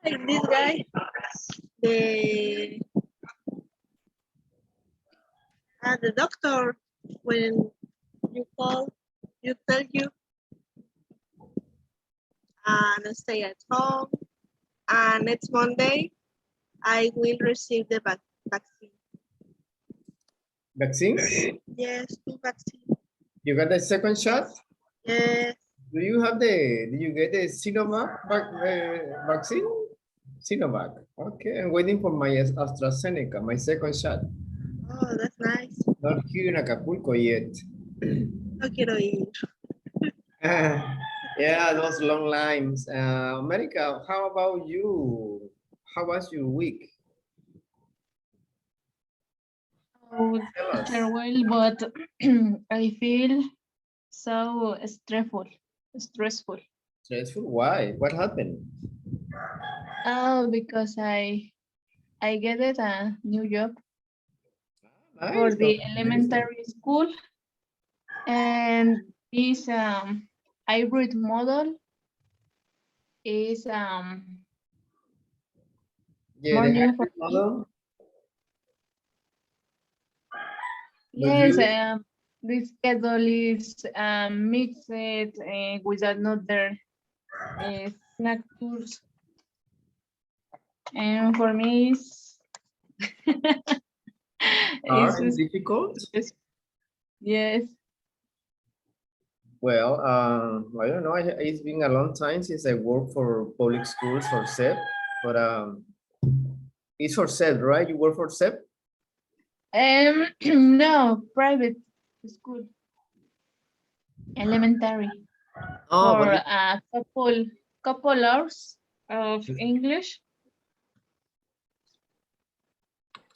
Like this guy, the the doctor, when you call, you tell you and stay at home. And next Monday, I will receive the vaccine. Vaccines? Yes, 2 vaccines. You got the second shot? Yes. Do you have did you get the Sinovac vaccine? Sinovac. Okay, I'm waiting for my AstraZeneca, my second shot. Oh, that's nice. Not here in Acapulco yet. No quiero ir. Yeah, those long lines. America, how about you? How was your week? Oh, Tell us. teacher, well, but I feel so stressful. Stressful? Why? What happened? Oh, because I get it a new job for Nice. the elementary school, and this hybrid model is Yeah, more the new for hybrid me. model. But Yes, you, the schedule is mixed with another snack tours, and for me, are it's difficult? yes. Well, I don't know. It's been a long time since I worked for public schools for Sept, but it's for Sept, right? You work for Sept? No, private school, elementary, Oh, for but a couple hours of English.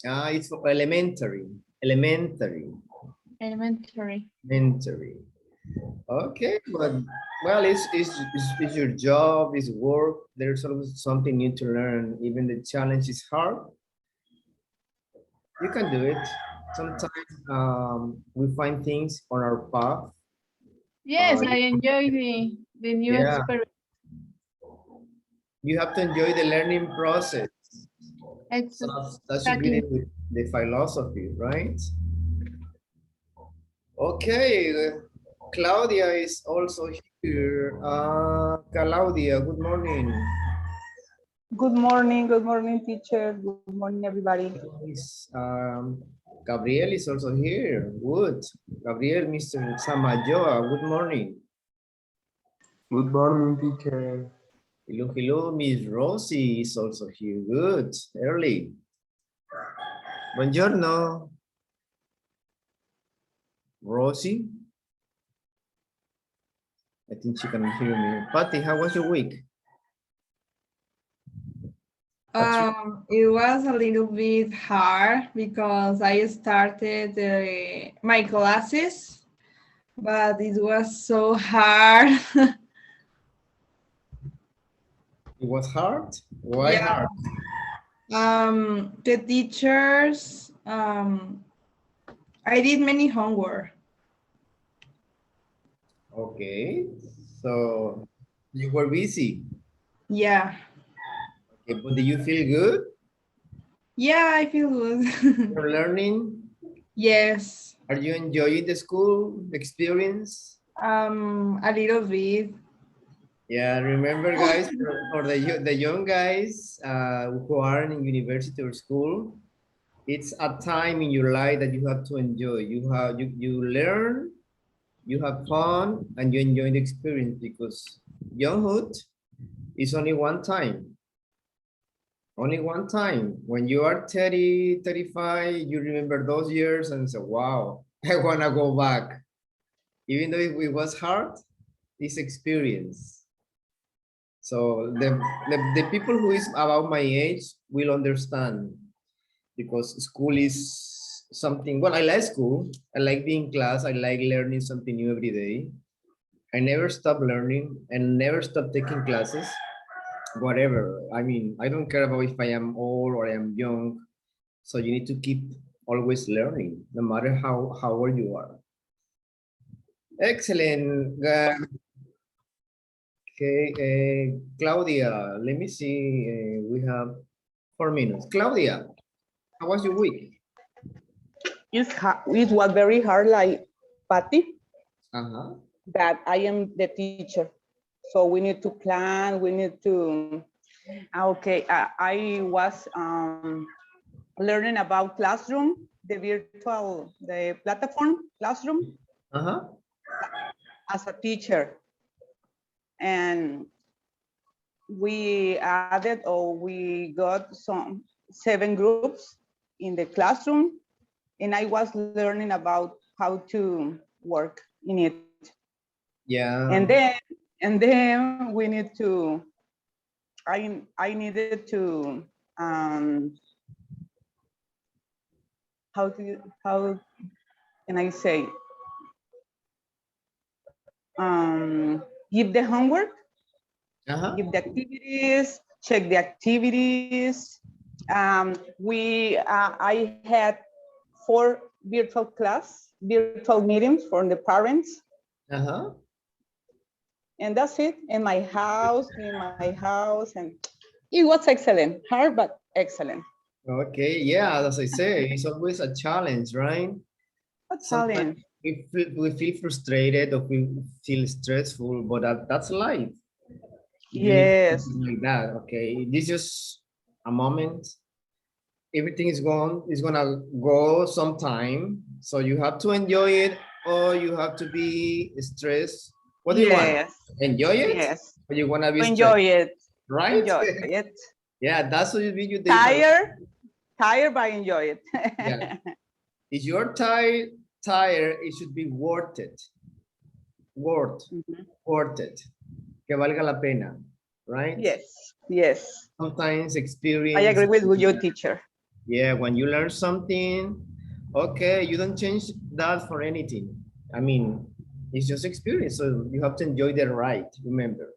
it's for elementary, elementary, Elementary. elementary. Okay, but well, it's your job, it's work. There's always something new to learn. Even the challenge is hard. You can do it. Sometimes we find things on our path. Yes, I enjoy the new Yeah, experience. you have to enjoy the learning process. So that should be Exactly. the philosophy, right? Okay, Claudia is also here. Claudia, good morning. Good morning, teacher. Good morning, everybody. Yes, Gabriel is also here. Good. Gabriel, Mr. Samajoa, good morning. Good morning, teacher. Hello, hello, Miss Rosie is also here. Good, early. Buongiorno. Rosie? I think she can hear me. Patty, how was your week? It was a little bit hard because I started my classes, but it was so hard. It was hard? Why hard? The teachers, I did many homework. Okay, so you were busy. Yeah. Okay, but do you feel good? Yeah, I feel good. You're learning? Yes. Are you enjoying the school experience? A little bit. Yeah, remember guys, for the young guys who are in university or school, it's a time in your life that you have to enjoy. You learn, you have fun, and you enjoy the experience because younghood is only one time. Only one time. When you are 30, 35, you remember those years and say, wow, I want to go back. Even though it was hard, this experience. So the people who is about my age will understand because school is something, well, I like school. I like being in class. I like learning something new every day. I never stop learning and never stop taking classes. Whatever. I mean, I don't care about if I am old or I am young. So you need to keep always learning, no matter how old you are. Excellent. Okay, Claudia, let me see. We have 4 minutes. Claudia, how was your week? It was very hard, like Patty, Uh-huh. that I am the teacher. So we need to plan, we need to, okay, I was learning about classroom, the platform classroom Uh-huh. as a teacher. And we added, or we got some 7 groups in the classroom, and I was learning about how to work in it. Yeah. And then we need to, I needed to, how can I say, give the homework, Uh-huh. give the activities, check the activities. I had 4 virtual meetings for the parents, Uh-huh. and that's it. In my house, and it was excellent. Hard, but excellent. Okay, yeah, as I say, it's always a challenge, right? A Sometimes challenge. we feel frustrated or we feel stressful, but that's life. You need Yes. something like that. Okay, this is just a moment. Everything is gonna go sometime. So you have to enjoy it or you have to be stressed. What do you want? Yes. Enjoy it? Yes. Or you wanna be stressed? Enjoy it. Right? Enjoy it. Yeah, that's what you do. Tired, but enjoy it. Yeah. If you're tired, it should be worth it. Worth it. Que valga la pena, right? Yes. Yes. Sometimes I experience. agree with your teacher. Yeah, when you learn something, okay, you don't change that for anything. I mean, it's just experience, so you have to enjoy the ride, remember.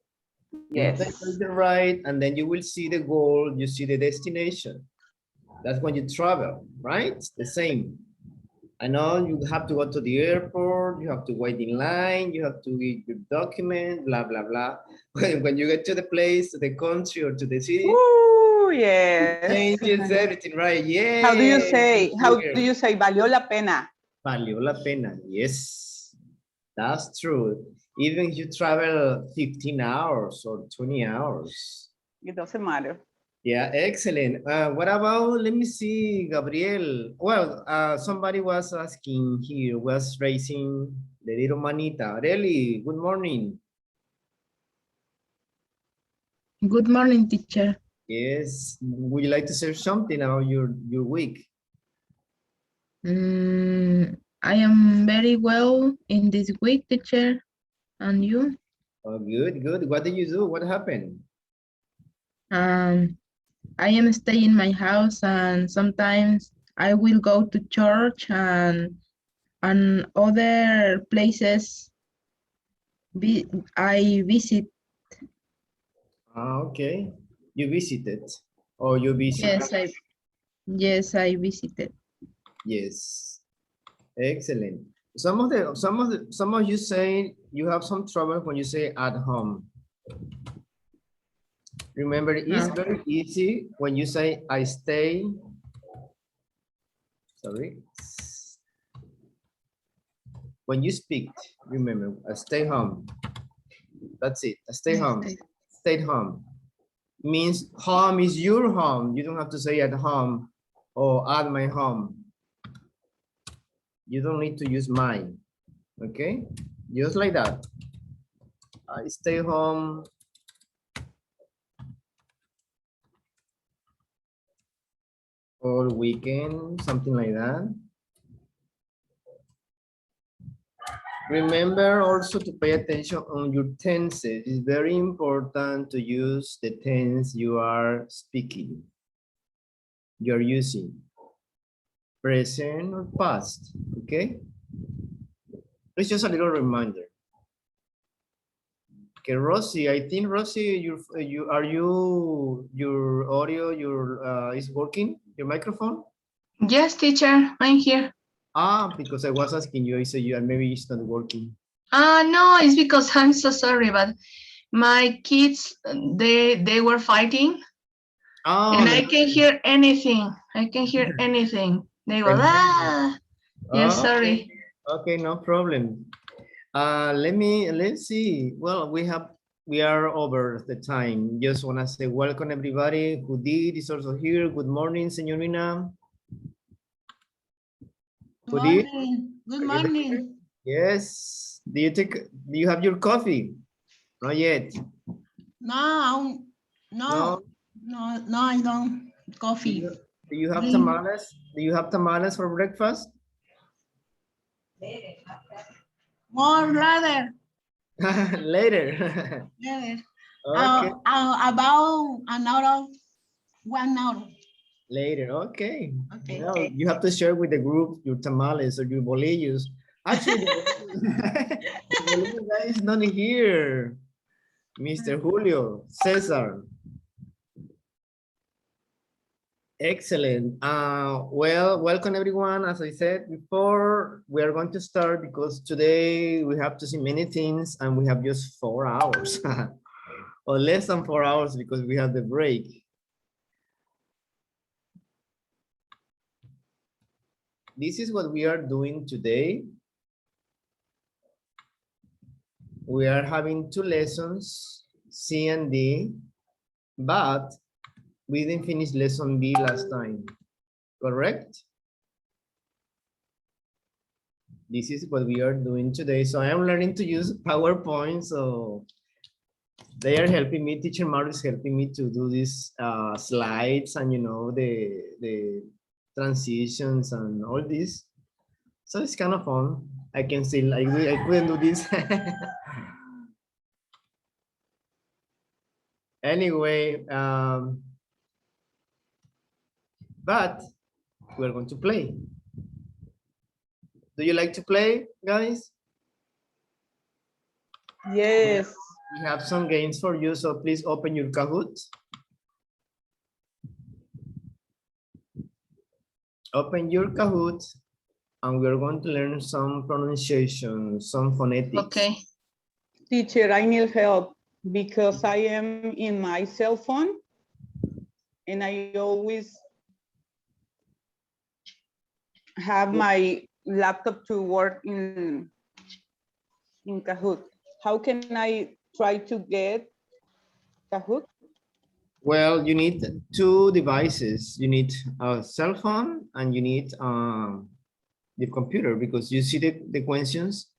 You have to Yes. enjoy the ride, and then you will see the goal, you see the destination. That's when you travel, right? The same. I know you have to go to the airport, you have to wait in line, you have to get your document, blah, blah, blah. When you get to the place, to the country or to the city, Ooh, yes. changes everything, right? Yeah. How do you say valió la pena? Valió la pena. Yes, that's true. Even if you travel 15 hours or 20 hours. It doesn't matter. Yeah, excellent. What about, let me see, Gabriel. Well, somebody was asking here, was raising the little manita. Really, good morning. Good morning, teacher. Yes, would you like to share something about your week? I am very well in this week, teacher. And you? Oh, good, good. What did you do? What happened? I am staying in my house, and sometimes I will go to church and other places I visit. Okay. You visited or you visit? Yes, I visited. Yes. Excellent. Some of you say you have some trouble when you say at home. Remember, it's very easy when you say I stay. Sorry. When you speak, remember, I stay home. That's it. I stay home. Stay home. Means home is your home. You don't have to say at home or at my home. You don't need to use mine. Okay? Just like that. I stay home. All weekend, something like that. Remember also to pay attention on your tenses. It's very important to use the tense you are speaking. You're using present or past, okay? It's just a little reminder. Okay, Rosie, I think Rosie, your audio, is working, your microphone? Yes, teacher, I'm here. Ah, because I was asking you, I said maybe it's not working. No, it's because I'm so sorry, but my kids, they were fighting, Oh, and I can hear anything. I can hear anything. They go, ah. Yes, okay. sorry. Okay, no problem. Let's see. Well, we are over the time. Just wanna say welcome everybody. Judith is also here. Good morning, Señorina. Good Judith, morning. Good are you there? morning. Yes. Do you have your coffee? Not yet. No, No. I don't. Coffee. Do you have Drink. tamales? Do you have tamales for breakfast? More later. Later. Later. Okay. About an hour, 1 hour. Later, okay. Okay. Well, you have to share with the group your tamales or your bolillos. Actually, the bolillo guy is not here. Mr. Julio, Cesar. Excellent. Well, welcome everyone. As I said before, we are going to start because today we have to see many things and we have just 4 hours or less than 4 hours because we have the break. This is what we are doing today. We are having 2 lessons, C and D, but we didn't finish lesson B last time, correct? This is what we are doing today. So I am learning to use PowerPoint. So they are helping me, teacher Mario is helping me to do these slides and, you know, the transitions and all this. So it's kind of fun. I can still, I couldn't do this. Anyway, but we're going to play. Do you like to play, guys? Yes. We have some games for you, so please open your Kahoot. Open your Kahoot, and we're going to learn some pronunciation, some phonetics. Okay. Teacher, I need help because I am in my cell phone and I always have my laptop to work in Kahoot. How can I try to get Kahoot? Well, you need 2 devices. You need a cell phone and you need the computer because you see the questions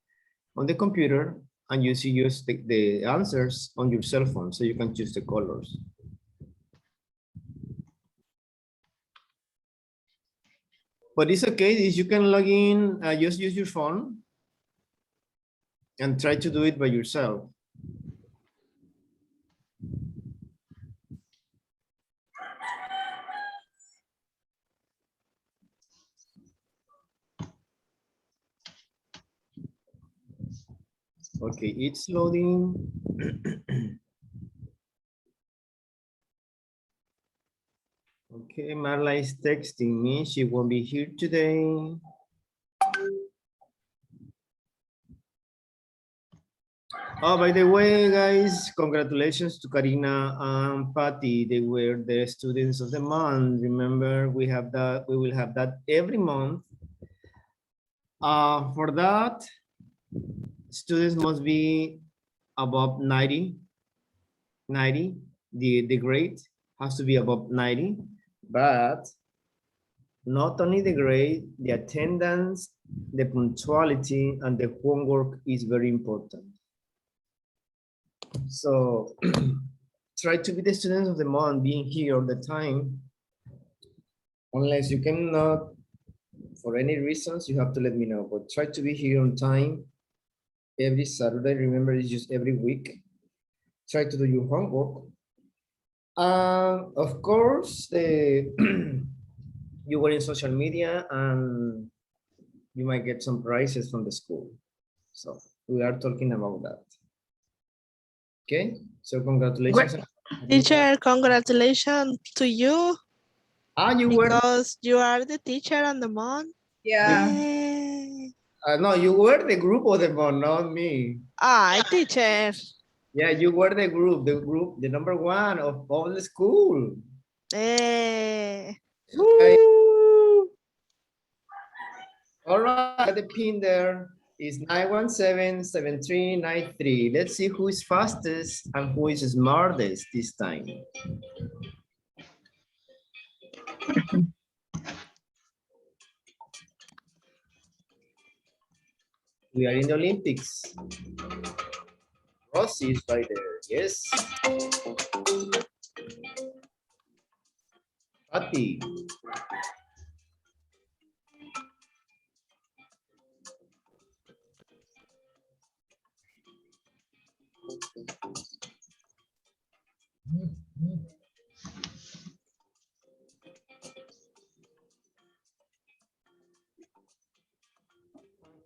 on the computer and you see the answers on your cell phone, so you can choose the colors. But it's okay, you can log in, just use your phone and try to do it by yourself. Okay, it's loading. Okay, Marla is texting me. She won't be here today. Oh, by the way, guys, congratulations to Karina and Patty. They were the students of the month. Remember, we will have that every month. For that, students must be above 90. The grade has to be above 90, but not only the grade, the attendance, the punctuality, and the homework is very important. So try to be the students of the month, being here all the time. Unless you cannot, for any reasons, you have to let me know, but try to be here on time every Saturday. Remember, it's just every week. Try to do your homework. Of course, you were in social media and you might get some prizes from the school. So we are talking about that. Okay, so congratulations. Teacher, congratulations to you You were. because you are the teacher on the month. Yeah. Yay. No, you were the group of the month, not me. Teacher. Yeah, you were the number one of all the school. Eh. Okay. All right, the pin there is 917-7393. Let's see who is fastest and who is smartest this time. We are in the Olympics. Rossi is right there. Yes. Patty.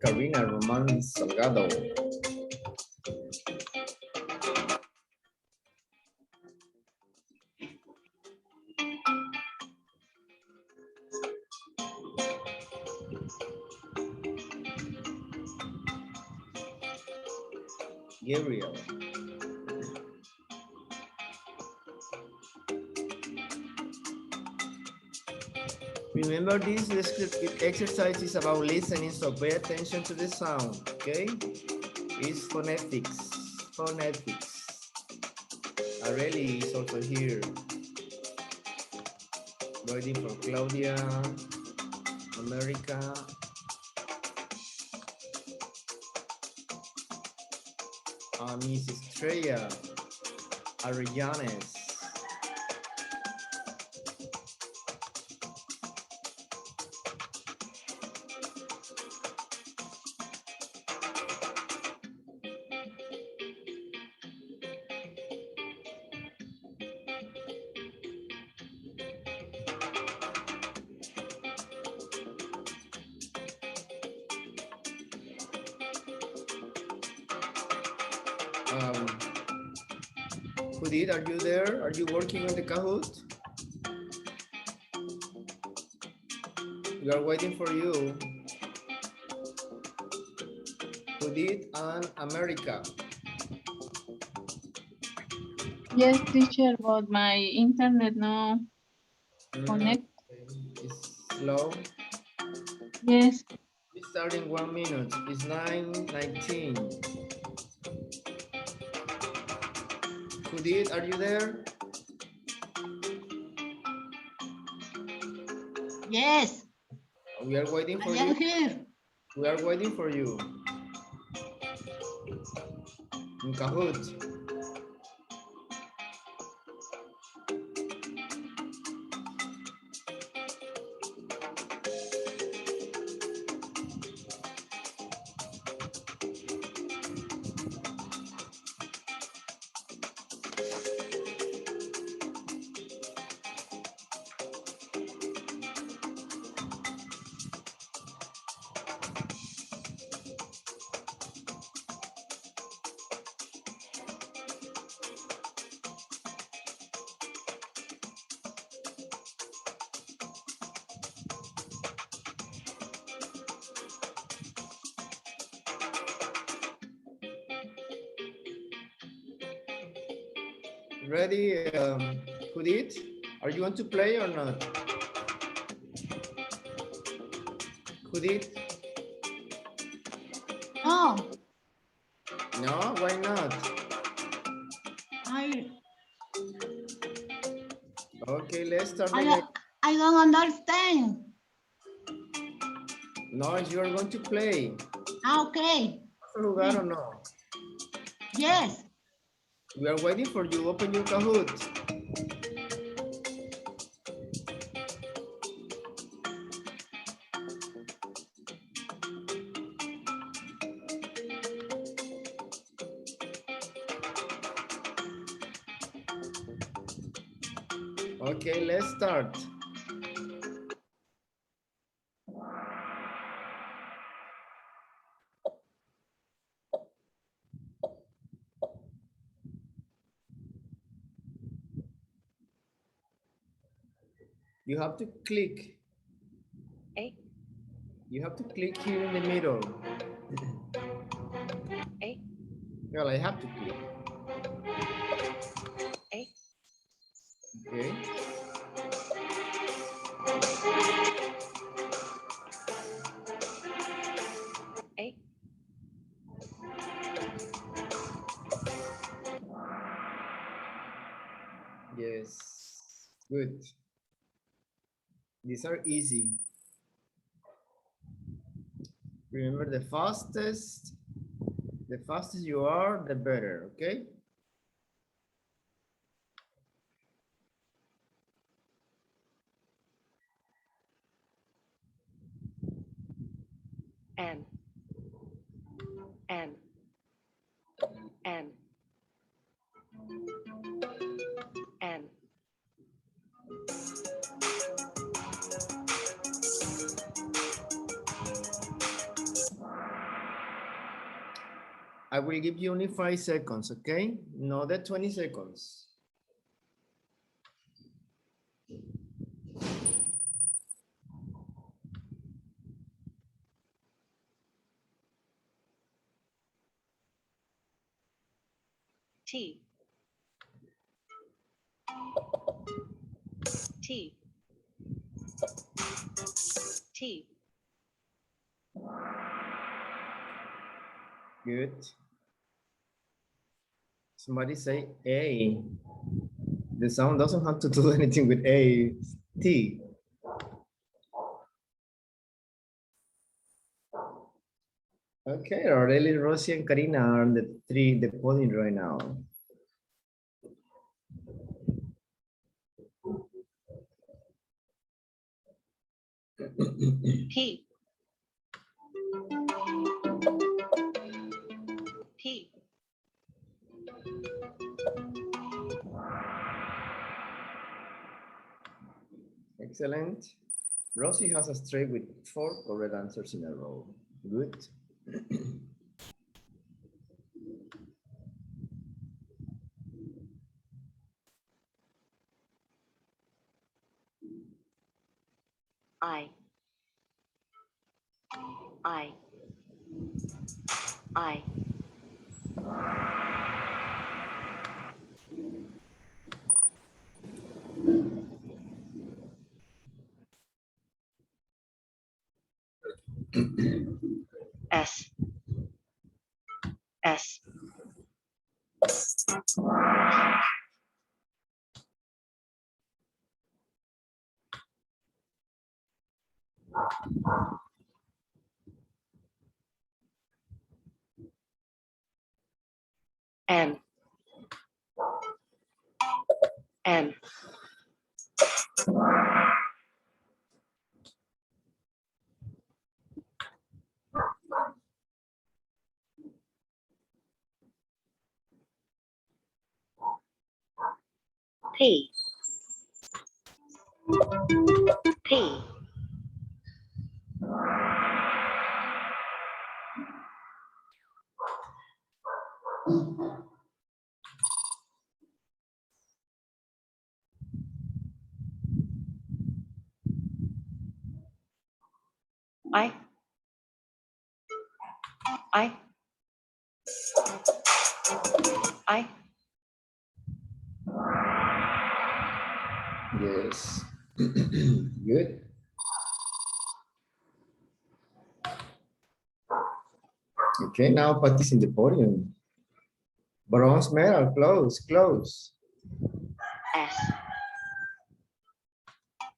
Karina Roman Salgado. Gabriel. Remember this exercise is about listening, so pay attention to the sound, okay? It's phonetics, phonetics. Areli is also here. Waiting for Claudia, America. Miss Estrella, Arellanes. Judith, are you there? Are you working on the Kahoot? We are waiting for you. Judith and America. Yes, teacher, but my internet no connect. It's slow. Yes. It's starting 1 minute. It's 9:19. Judith, are you there? Yes, We are waiting I for am you. here. We are waiting for you. In Kahoot. Ready, Judith? Are you want to play or not? Judith? No, No, why not? I, Okay, let's start the I, game. I don't understand. No, you are going to play. Okay, Jugar or no? yes, We are waiting for you. Open your Kahoot. Okay, let's start. You have to click. A. You have to click here in the middle. A. Well, I have to click. A. Okay. A. Yes. Good. These are easy. Remember, the fastest you are, the better, okay? N. N. N. N. I will give you only 5 seconds, okay? Not the 20 seconds. T. T. T. Good. Somebody say A. The sound doesn't have to do anything with A. T. Okay, Aurelie, Rosie, and Karina are on the podium right now. P. P. Excellent. Rosie has a straight with 4 correct answers in a row. Good. I. I. I. S. S. N. N. P. P. I. I. I. Yes. Good. Okay, now Patty's in the podium. Bronze medal, close, close. S.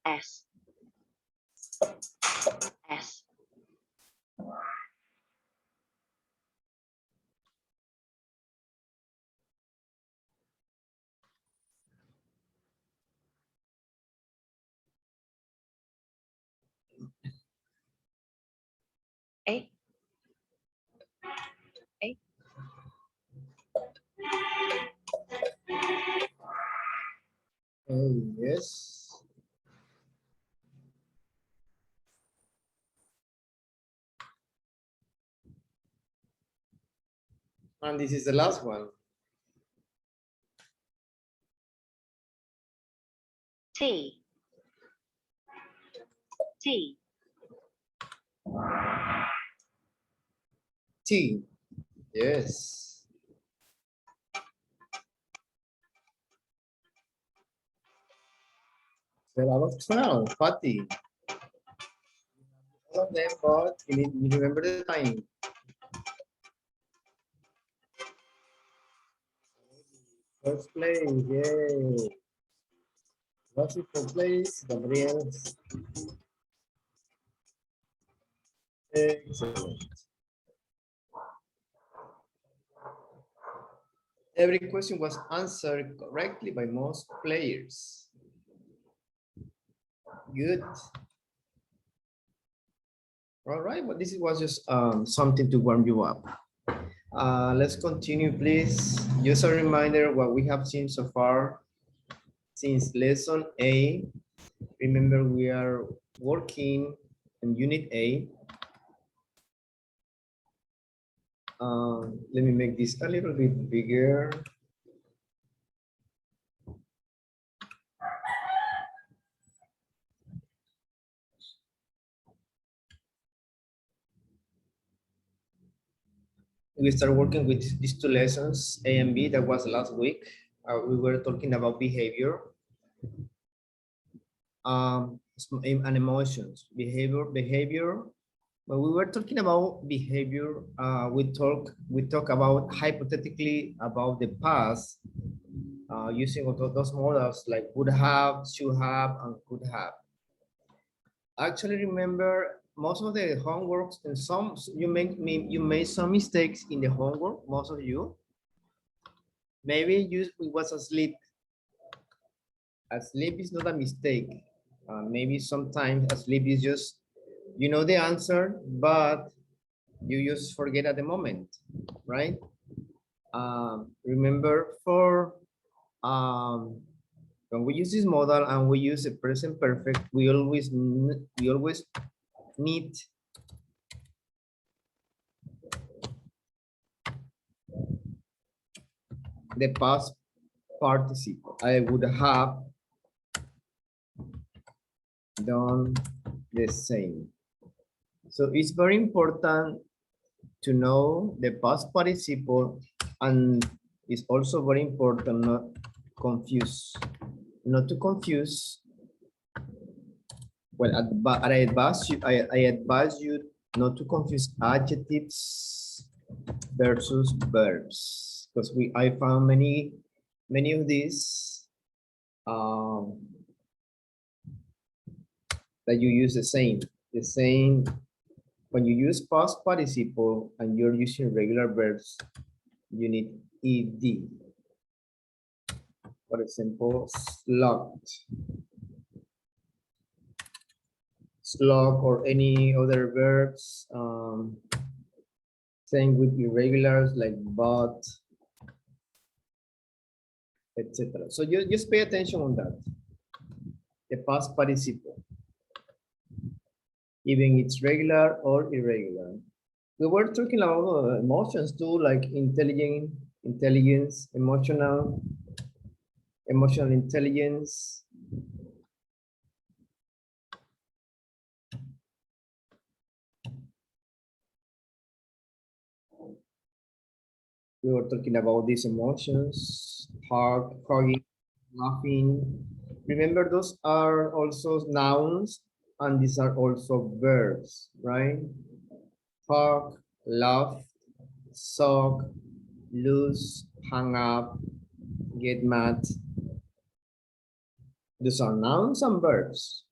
S. S. A. A. Oh, yes. And this is the last one. T. T. T. Yes. Well, I was 12, Patty. All of them, but you remember the time. First place, yay. What's it for place, Gabriel? Excellent. Every question was answered correctly by most players. Good. All right, but this was just something to warm you up. Let's continue, please. Just a reminder what we have seen so far since lesson A. Remember, we are working in unit A. Let me make this a little bit bigger. We start working with these two lessons, A and B, that was last week. We were talking about behavior and emotions. Behavior. When we were talking about behavior, we talk about hypothetically about the past, using those models like would have, should have, and could have. Actually, remember most of the homeworks and some you made some mistakes in the homework. Most of you, maybe you was asleep. Asleep is not a mistake. Maybe sometimes asleep is just you know the answer, but you just forget at the moment, right? Remember for when we use this model and we use the present perfect, we always need the past participle. I would have done the same. So it's very important to know the past participle, and it's also very important not to confuse. Well, I advise you not to confuse adjectives versus verbs, because I found many of these that you use the same when you use past participle and you're using regular verbs, you need ed. For example, slug or any other verbs. Same with irregulars like but, etc. So you just pay attention on that. The past participle, even it's regular or irregular. We were talking about emotions too, like intelligence, emotional intelligence. We were talking about these emotions, hugging, laughing. Remember, those are also nouns, and these are also verbs, right? Hug, laugh, sock, lose, hang up, get mad. These are nouns and verbs.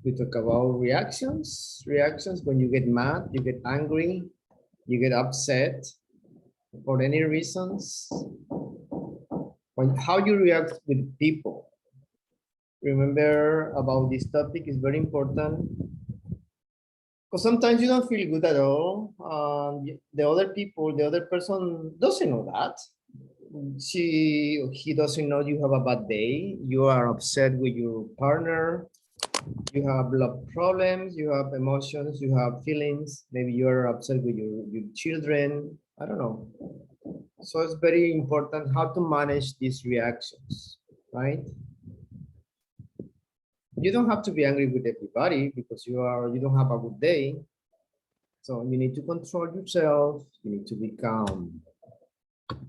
We talk about reactions. Reactions when you get mad, you get angry, you get upset for any reasons. How you react with people. Remember about this topic is very important. Because sometimes you don't feel good at all. The other person doesn't know that. He doesn't know you have a bad day. You are upset with your partner. You have love problems, you have emotions, you have feelings. Maybe you're upset with your children. I don't know. So it's very important how to manage these reactions, right? You don't have to be angry with everybody because you don't have a good day. So you need to control yourself. You need to be calm.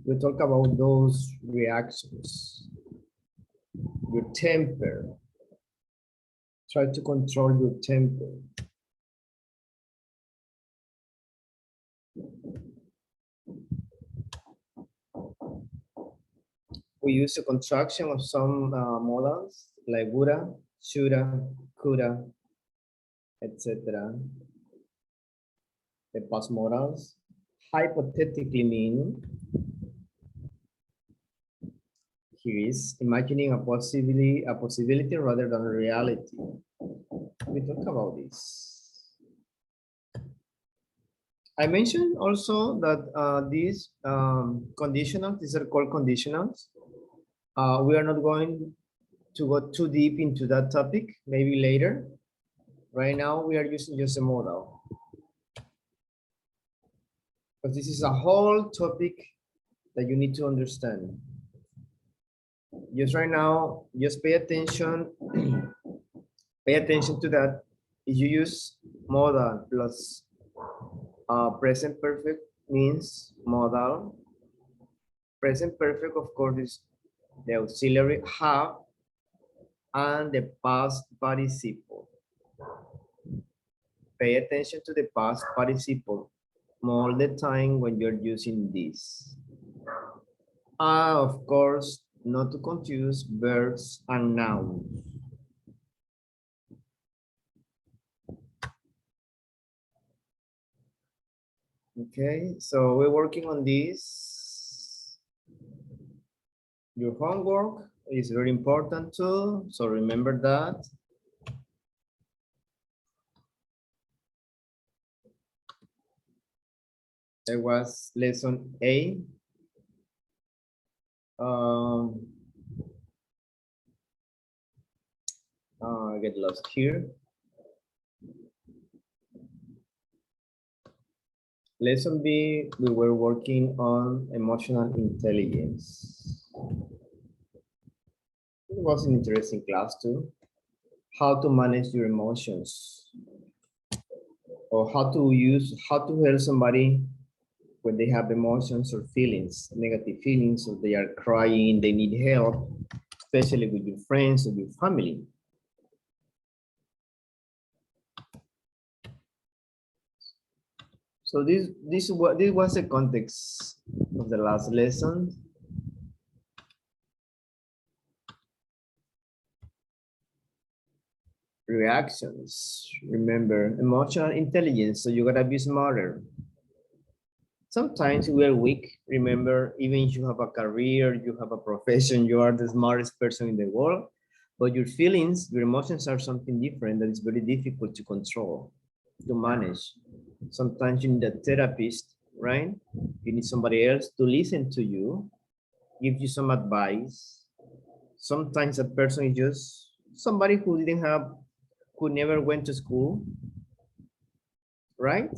We talk about those reactions. Your temper. Try to control your temper. We use a contraction of some modals like woulda, shoulda, coulda, etc. The past modals hypothetically mean here is imagining a possibility rather than a reality. We talk about this. I mentioned also that these conditionals, these are called conditionals. We are not going to go too deep into that topic, maybe later. Right now, we are using just a modal. But this is a whole topic that you need to understand. Just right now, just pay attention. Pay attention to that. If you use modal plus present perfect means modal. Present perfect, of course, is the auxiliary have and the past participle. Pay attention to the past participle all the time when you're using this. Of course, not to confuse verbs and nouns. Okay, so we're working on this. Your homework is very important too, so remember that. There was lesson A. I get lost here. Lesson B, we were working on emotional intelligence. It was an interesting class too. How to manage your emotions, or how to help somebody when they have emotions or feelings, negative feelings, or they are crying, they need help, especially with your friends or your family. So this was the context of the last lesson. Reactions. Remember, emotional intelligence, so you gotta be smarter. Sometimes we are weak. Remember, even if you have a career, you have a profession, you are the smartest person in the world, but your feelings, your emotions are something different that is very difficult to control, to manage. Sometimes you need a therapist, right? You need somebody else to listen to you, give you some advice. Sometimes a person is just somebody who never went to school, right?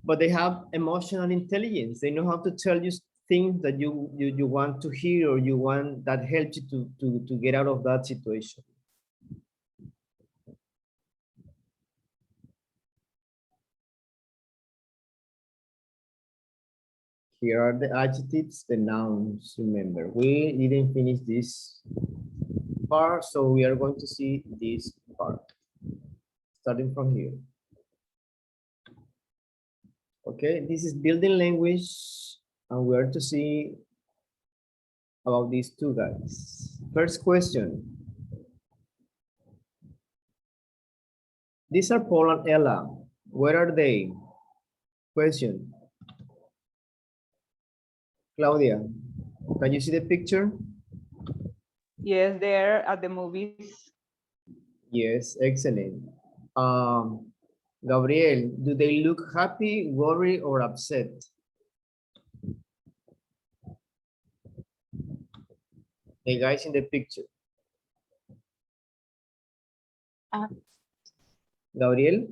But they have emotional intelligence. They know how to tell you things that you want to hear, or you want that helps you to get out of that situation. Here are the adjectives, the nouns. Remember, we didn't finish this part, so we are going to see this part, starting from here. Okay, this is building language, and we are to see about these two guys. First question. These are Paul and Ella. Where are they? Question. Claudia, can you see the picture? Yes, they're at the movies. Yes, excellent. Gabriel, do they look happy, worried, or upset? The guys in the picture. Gabriel?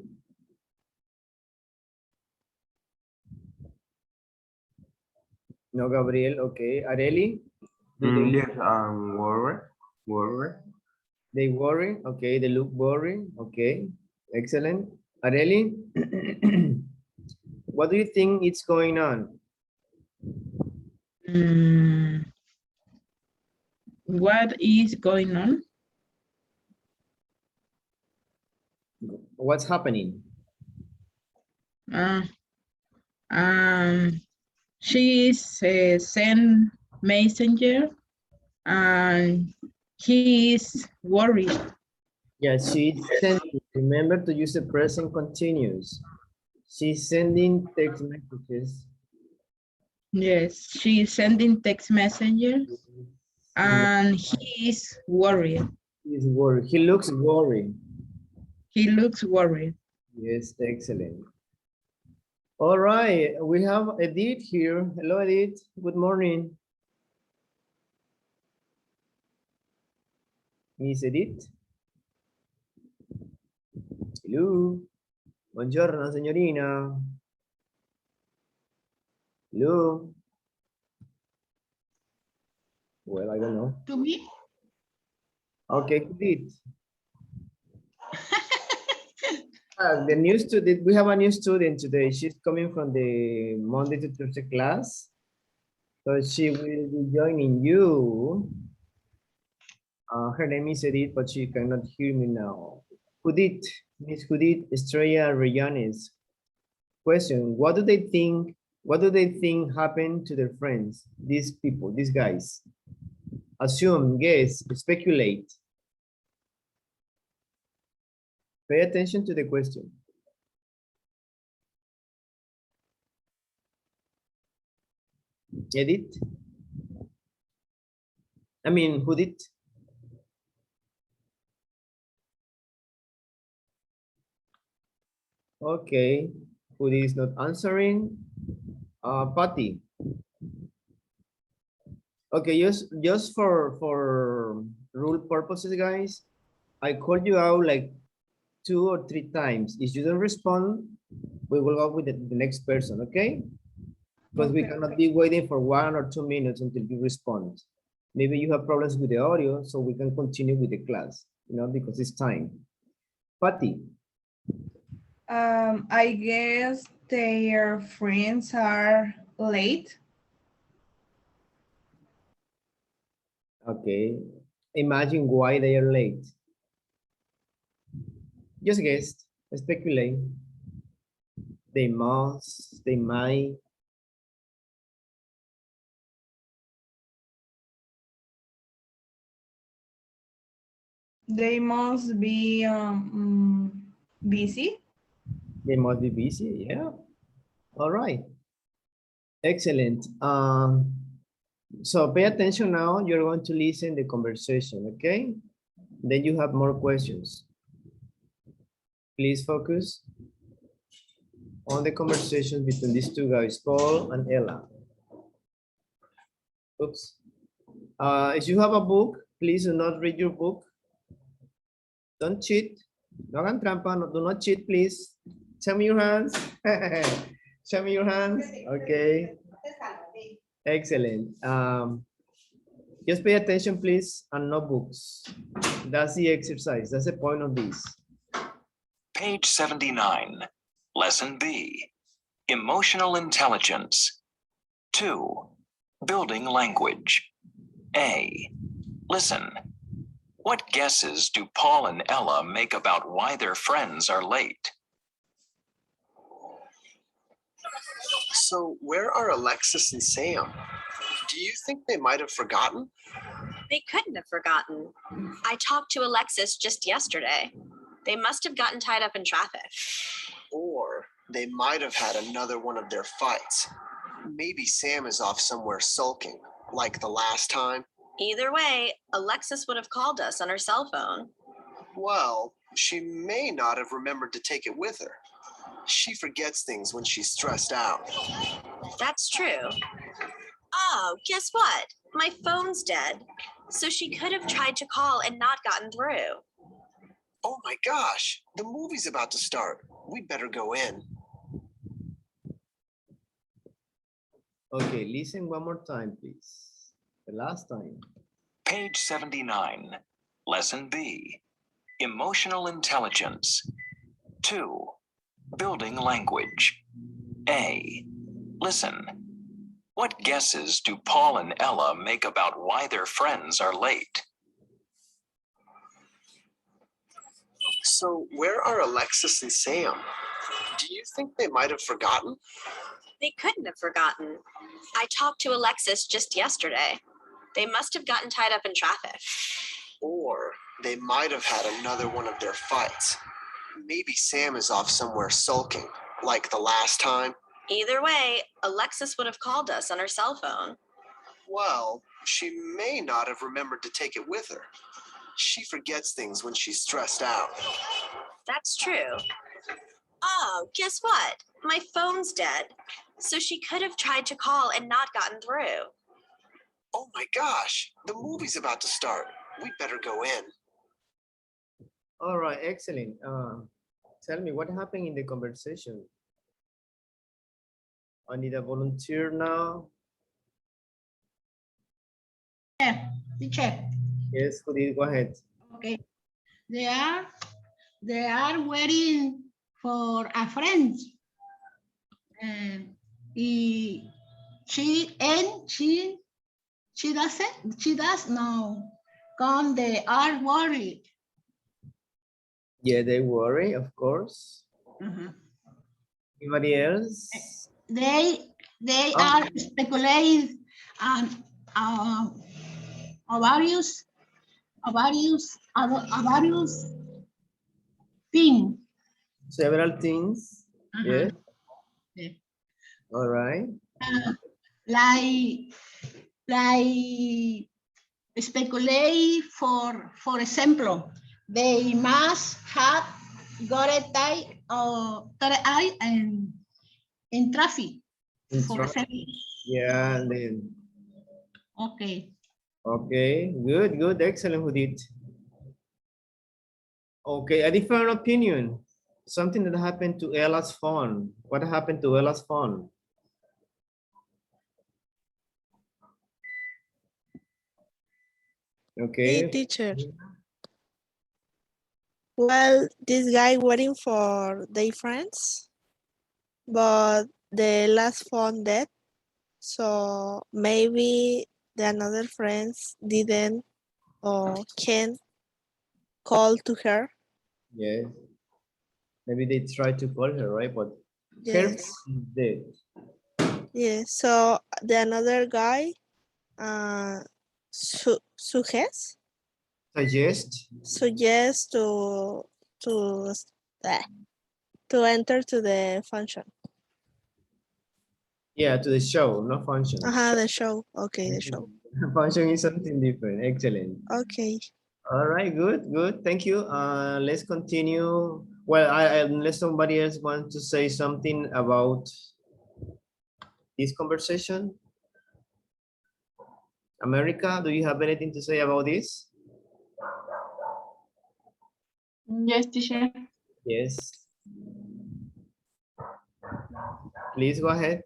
No, Gabriel, okay. Areli? Yes, worry. They worry, okay. They look worried, okay. Excellent. Areli? What do you think is going on? Mm, what is going on? What's happening? Uh, um, she is sent messenger and he is worried. Yeah, she's sending. Remember to use the present continuous. She's sending text messages. Yes, she is sending text messenger and he is worried. He's worried. He looks worried. He looks worried. Yes, excellent. All right, we have Edith here. Hello, Edith. Good morning. Miss Edith. Hello. Buongiorno, signorina. Hello. Well, I don't know. To me? Okay, Edith. The new student, we have a new student today. She's coming from the Monday to Thursday class. So she will be joining you. Her name is Edith, but she cannot hear me now. Judith, Miss Judith Estrella Reyanes. Question, what do they think happened to their friends? These people, these guys. Assume, guess, speculate. Pay attention to the question. Edith? I mean, Judith? Okay, Judith is not answering. Patty. Okay, just for rule purposes, guys, I called you out like 2 or 3 times. If you don't respond, we will go with the next person, okay? Because we cannot be waiting for 1 or 2 minutes until you respond. Maybe you have problems with the audio, so we can continue with the class, you know, because it's time. Patty. I guess their friends are late. Okay. Imagine why they are late. Just guess, speculate. They must, they might. They must be busy. They must be busy, yeah. All right. Excellent. So pay attention now. You're going to listen the conversation, okay? Then you have more questions. Please focus on the conversation between these two guys, Paul and Ella. Oops. If you have a book, please do not read your book. Don't cheat. No hagan trampa. No, do not cheat, please. Show me your hands. Show me your hands. Okay. Excellent. Just pay attention, please, and no books. That's the exercise. That's the point of this. Page 79, Lesson B, Emotional Intelligence. 2, Building Language. A, listen. What guesses do Paul and Ella make about why their friends are late? So where are Alexis and Sam? Do you think they might have forgotten? They couldn't have forgotten. I talked to Alexis just yesterday. They must have gotten tied up in traffic. Or they might have had another one of their fights. Maybe Sam is off somewhere sulking, like the last time. Either way, Alexis would have called us on her cell phone. Well, she may not have remembered to take it with her. She forgets things when she's stressed out. That's true. Oh, guess what? My phone's dead. So she could have tried to call and not gotten through. Oh my gosh, the movie's about to start. We'd better go in. Okay, listen one more time, please. The last time. Page 79, Lesson B, Emotional Intelligence. 2, Building Language. A, listen. What guesses do Paul and Ella make about why their friends are late? So where are Alexis and Sam? Do you think they might have forgotten? They couldn't have forgotten. I talked to Alexis just yesterday. They must have gotten tied up in traffic. Or they might have had another one of their fights. Maybe Sam is off somewhere sulking, like the last time. Either way, Alexis would have called us on her cell phone. Well, she may not have remembered to take it with her. She forgets things when she's stressed out. That's true. Oh, guess what? My phone's dead. So she could have tried to call and not gotten through. Oh my gosh, the movie's about to start. We'd better go in. All right, excellent. Tell me what happened in the conversation. I need a volunteer now. Teacher. Yes, Judith, go ahead. Okay. They are waiting for a friend. She does know. Come, they are worried. Yeah, they worry, of course. Anybody else? They are speculating on various things. Several things. Yes. Yeah. All right. Like speculate for example, they must have got a tie or eye in traffic. For example. Yeah, and then. Okay. Okay, good, excellent, Judith. Okay, a different opinion. Something that happened to Ella's phone. What happened to Ella's phone? Okay. Hey, teacher. Well, this guy waiting for their friends, but the last phone dead. So maybe the another friends didn't or can't call to her. Yes. Maybe they tried to call her, right? But her Yes. phone is dead. Yeah. So the another guy, suggest to enter to the function. Yeah, to the show, not function. The show. Okay, the show. Function is something different. Excellent. Okay. All right, good. Thank you. Let's continue. Well, unless somebody else wants to say something about this conversation. America, do you have anything to say about this? Yes, teacher. Yes. Please go ahead.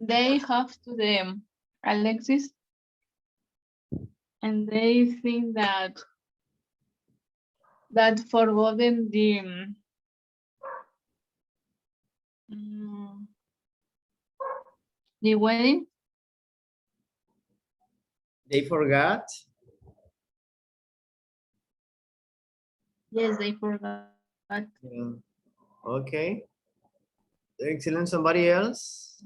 They have to the Alexis, and they think that forgotten the wedding. They forgot. Yes, they forgot. Yeah. Okay. Excellent. Somebody else?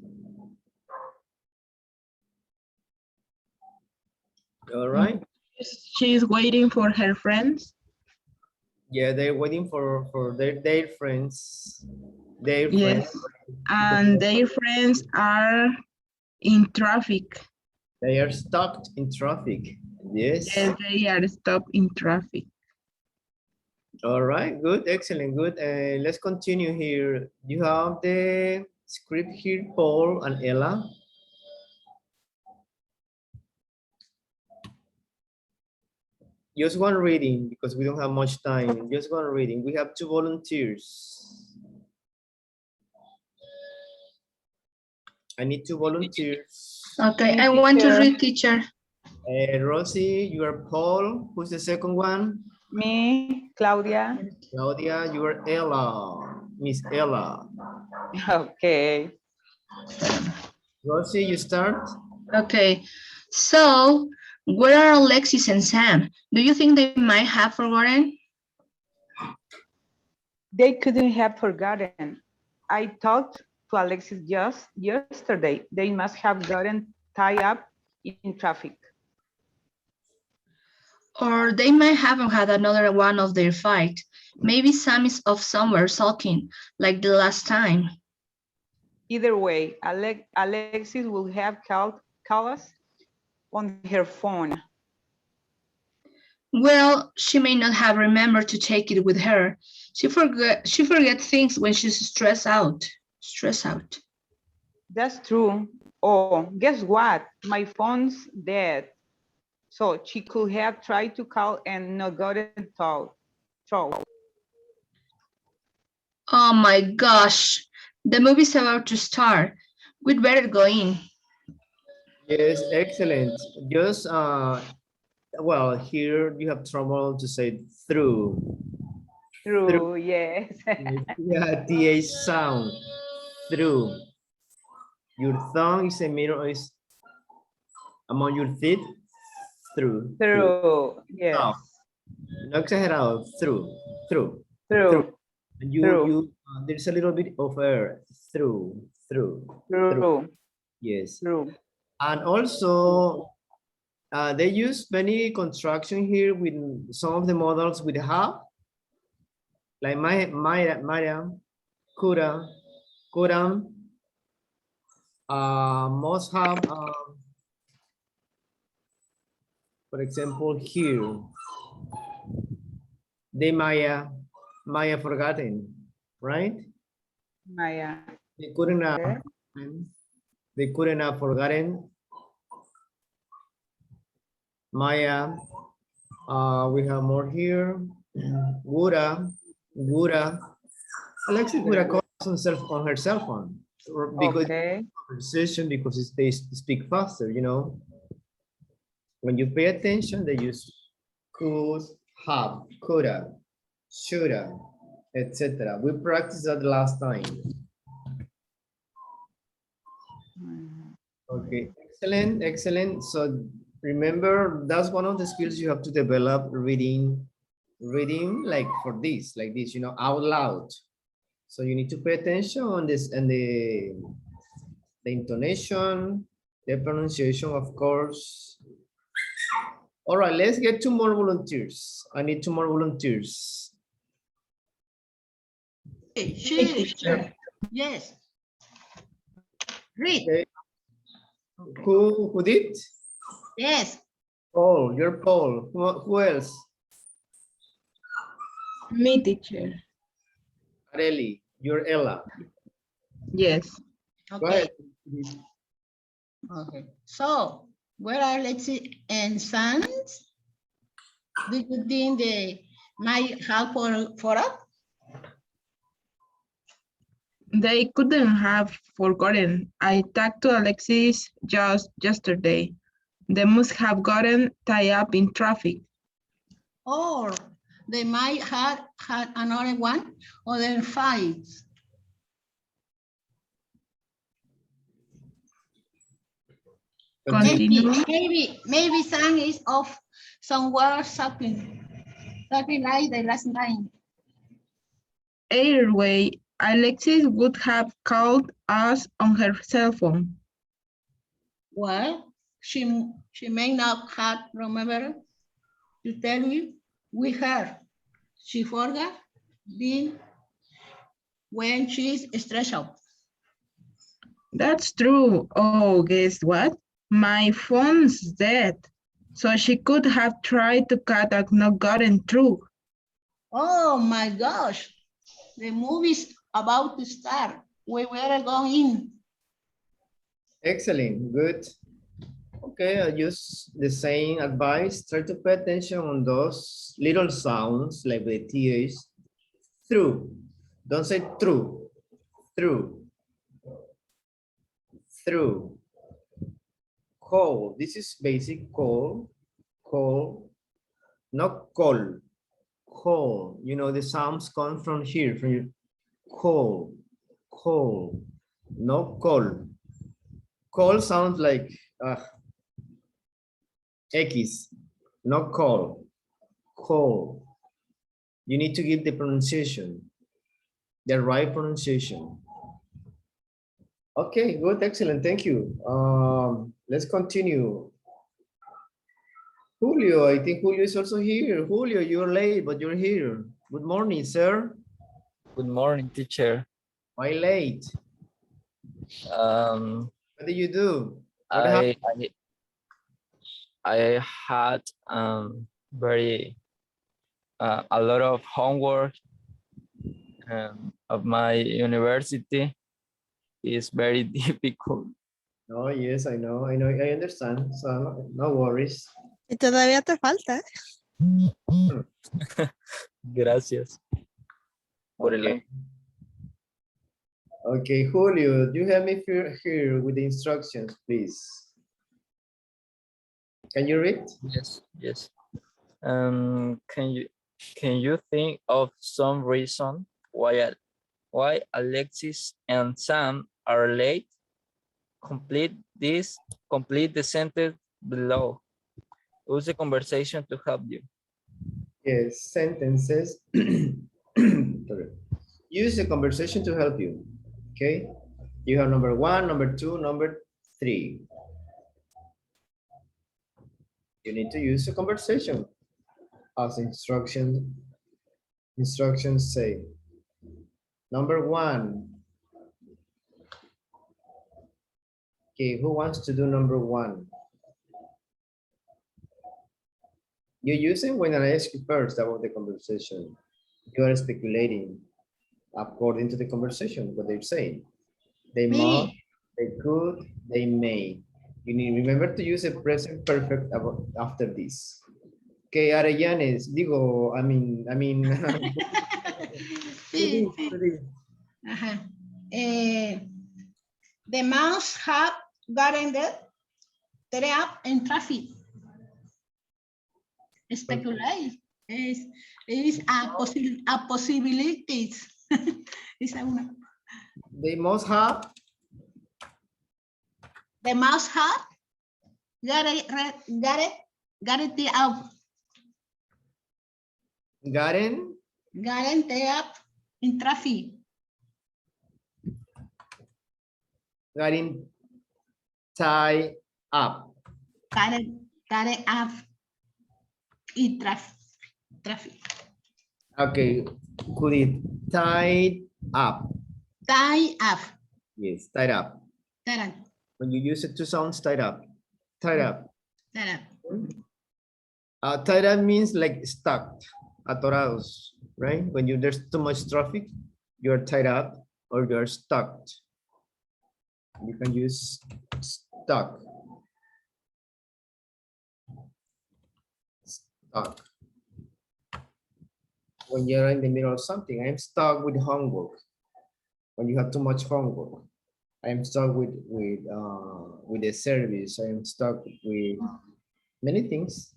All right. She's waiting for her friends. Yeah, they're waiting for their friends. Their Yes. friends. And their friends are in traffic. They are stuck in traffic. Yes. Yes, they are stopped in traffic. All right, good, excellent, good. Let's continue here. You have the script here, Paul and Ella. Just one reading because we don't have much time. Just one reading. We have 2 volunteers. I need 2 volunteers. Okay, I want to read, teacher. Rosie, you are Paul. Who's the second one? Me, Claudia. Claudia, you are Ella. Miss Ella. Okay. Rosie, you start? Okay. So, where are Alexis and Sam? Do you think they might have forgotten? They couldn't have forgotten. I talked to Alexis just yesterday. They must have gotten tied up in traffic. Or they might haven't had another one of their fight. Maybe Sam is off somewhere sulking, like the last time. Either way, Alexis will have called us on her phone. Well, she may not have remembered to take it with her. She forgets things when she's stressed out. That's true. Oh, guess what? My phone's dead. So she could have tried to call and not gotten through. Oh my gosh, the movie's about to start. We'd better go in. Yes, excellent. Just, well, here you have trouble to say through. True, yes. Yeah, TH sound. Through. Your tongue is a mirror, is among your teeth. Through. True, yes. No, no exagerado. Through. True, And true, there's a little bit of air. Through. true, Yes. true. And also, they use many construction here with some of the models with have, like Maya, Kura, Kuram, must have, for example, here, they Maya forgotten, right? Maya. They couldn't have, Okay. they couldn't have forgotten. Maya, we have more here. Gura. Alexis Gura calls on her cell phone because Okay. conversation, because they speak faster, you know. When you pay attention, they use could, have, coulda, shoulda, etc. We practiced that last time. Okay, excellent. So remember, that's one of the skills you have to develop, reading like this, you know, out loud. So you need to pay attention on this and the intonation, the pronunciation, of course. All right, let's get 2 more volunteers. I need 2 more volunteers. Sure. Yes. Read. Okay. Who did? Yes. Paul, you're Paul. Who else? Me, teacher. Areli, you're Ella. Yes. Go Okay. ahead. Okay. So, where are Lexi and Sans? Do you think they might have forgot? They couldn't have forgotten. I talked to Alexis just yesterday. They must have gotten tied up in traffic. Or they might have had another one or their fights. Continue. Maybe Sam is off somewhere shopping like the last time. Either way, Alexis would have called us on her cell phone. Well, she may not have remembered to tell you with her. She forgot being when she's stressed out. That's true. Oh, guess what? My phone's dead. So she could have tried to cut and not gotten through. Oh my gosh, the movie's about to start. We better go in. Excellent, good. Okay, I use the same advice. Try to pay attention on those little sounds like the TH. Through. Don't say through. Through. Through. Call. This is basic call. Call. Not call. call. You know, the sounds come from here, from your call, call, no call. Call sounds like X, not call, call. You need to give the pronunciation, the right pronunciation. Okay, good, excellent, thank you. Let's continue. Julio, I think Julio is also here. Julio, you're late, but you're here. Good morning, sir. Good morning, teacher. Why late? What did you do? What happened? I had very a lot of homework of my university. Is very difficult. Oh, yes, I know, I understand. So no worries. Y todavía te falta. Gracias. Okay. Okay, Julio, do you help me here with the instructions, please? Can you read? Yes, yes. Can you think of some reason why Alexis and Sam are late? Complete the sentence below. Use the conversation to help you. Yes, sentences. Use the conversation to help you. Okay. You have number 1, number 2, number 3. You need to use the conversation as instructions say. Number 1. Okay, who wants to do number 1? You use it when I ask you first about the conversation. You are speculating according to the conversation, what they're saying. They must, they could, they may. You need remember to use a present perfect after this. Okay, Arellanes, digo, I mean. Sí, sí. Ajá. The mouse have gotten trapped in traffic. Speculate is a possibilities. Esa una. They must have. The mouse have got it up. Gotten Up in traffic. Gotten tie up. Got it up in traffic. Okay, could it tied up? Tie up. Yes, tied up. Tied up. When you use it to sounds tied up. Tied up. Tied up. Tied up means like stuck, atorados, right? When there's too much traffic, you're tied up or you're stuck. You can use stuck. Stuck. When you're in the middle of something, I'm stuck with homework. When you have too much homework, I'm stuck with the service. I am stuck with many things.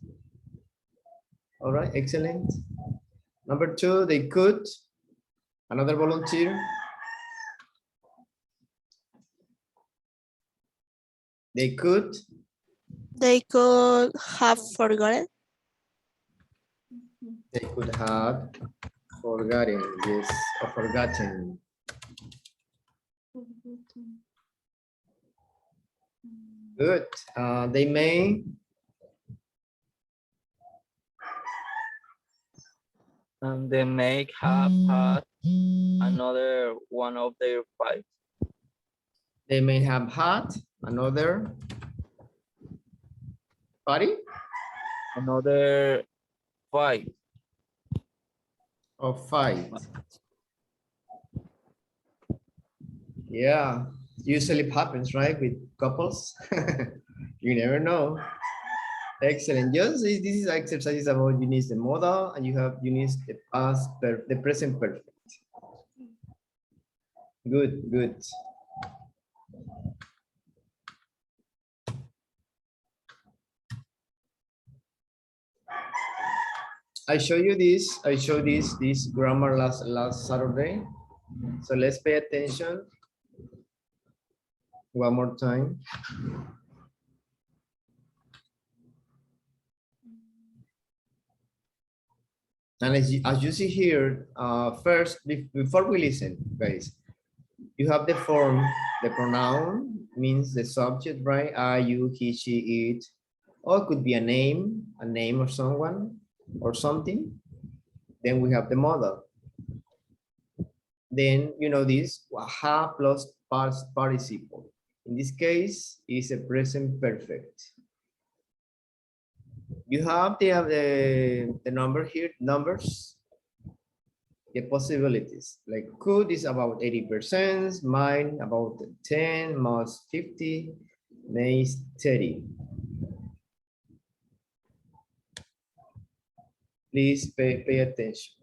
All right, excellent. Number 2, they could. Another volunteer. They could. They could have forgotten. They could have forgotten, yes, or forgotten. Good. They may. And they may have had another one of their fights. They may have had another party. Another fight. Or fight. Yeah, usually it happens, right, with couples. You never know. Excellent. Just this is exercises about you need the modal and you need the past, the present perfect. Good, good. I show you this. I showed this grammar last Saturday. So let's pay attention one more time. And as you see here, first, before we listen, guys, you have the form, the pronoun means the subject, right? I, you, he, she, it, or it could be a name of someone or something. Then we have the modal. Then you know this, have plus past participle. In this case, is a present perfect. You have the number here, numbers, the possibilities. Like could is about 80%, mine about 10, most 50, may is 30. Please pay attention.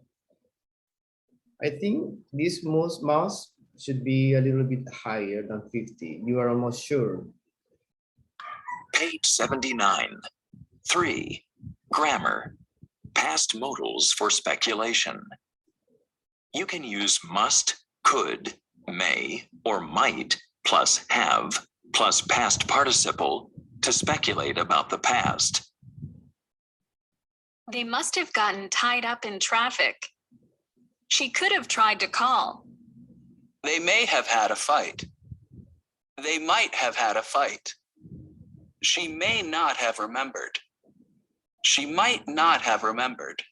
I think this mouse should be a little bit higher than 50. You are almost sure. Page 79. 3. Grammar. Past modals for speculation. You can use must, could, may, or might plus have plus past participle to speculate about the past. They must have gotten tied up in traffic. She could have tried to call. They may have had a fight. They might have had a fight. She may not have remembered. She might not have remembered.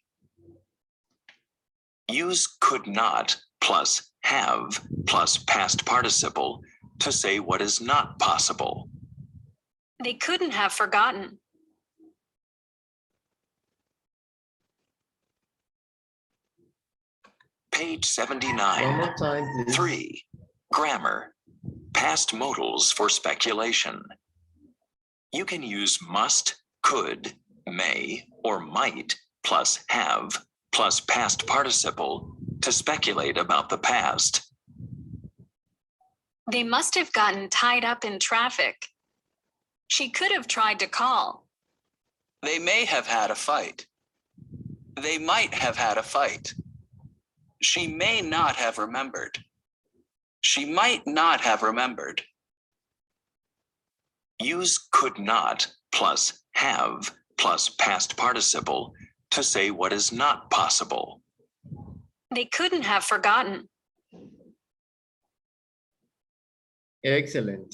Use could not plus have plus past participle to say what is not possible. They couldn't have forgotten. Page 79. One more time, please. 3. Grammar. Past modals for speculation. You can use must, could, may, or might plus have plus past participle to speculate about the past. They must have gotten tied up in traffic. She could have tried to call. They may have had a fight. They might have had a fight. She may not have remembered. She might not have remembered. Use could not plus have plus past participle to say what is not possible. They couldn't have forgotten. Excellent.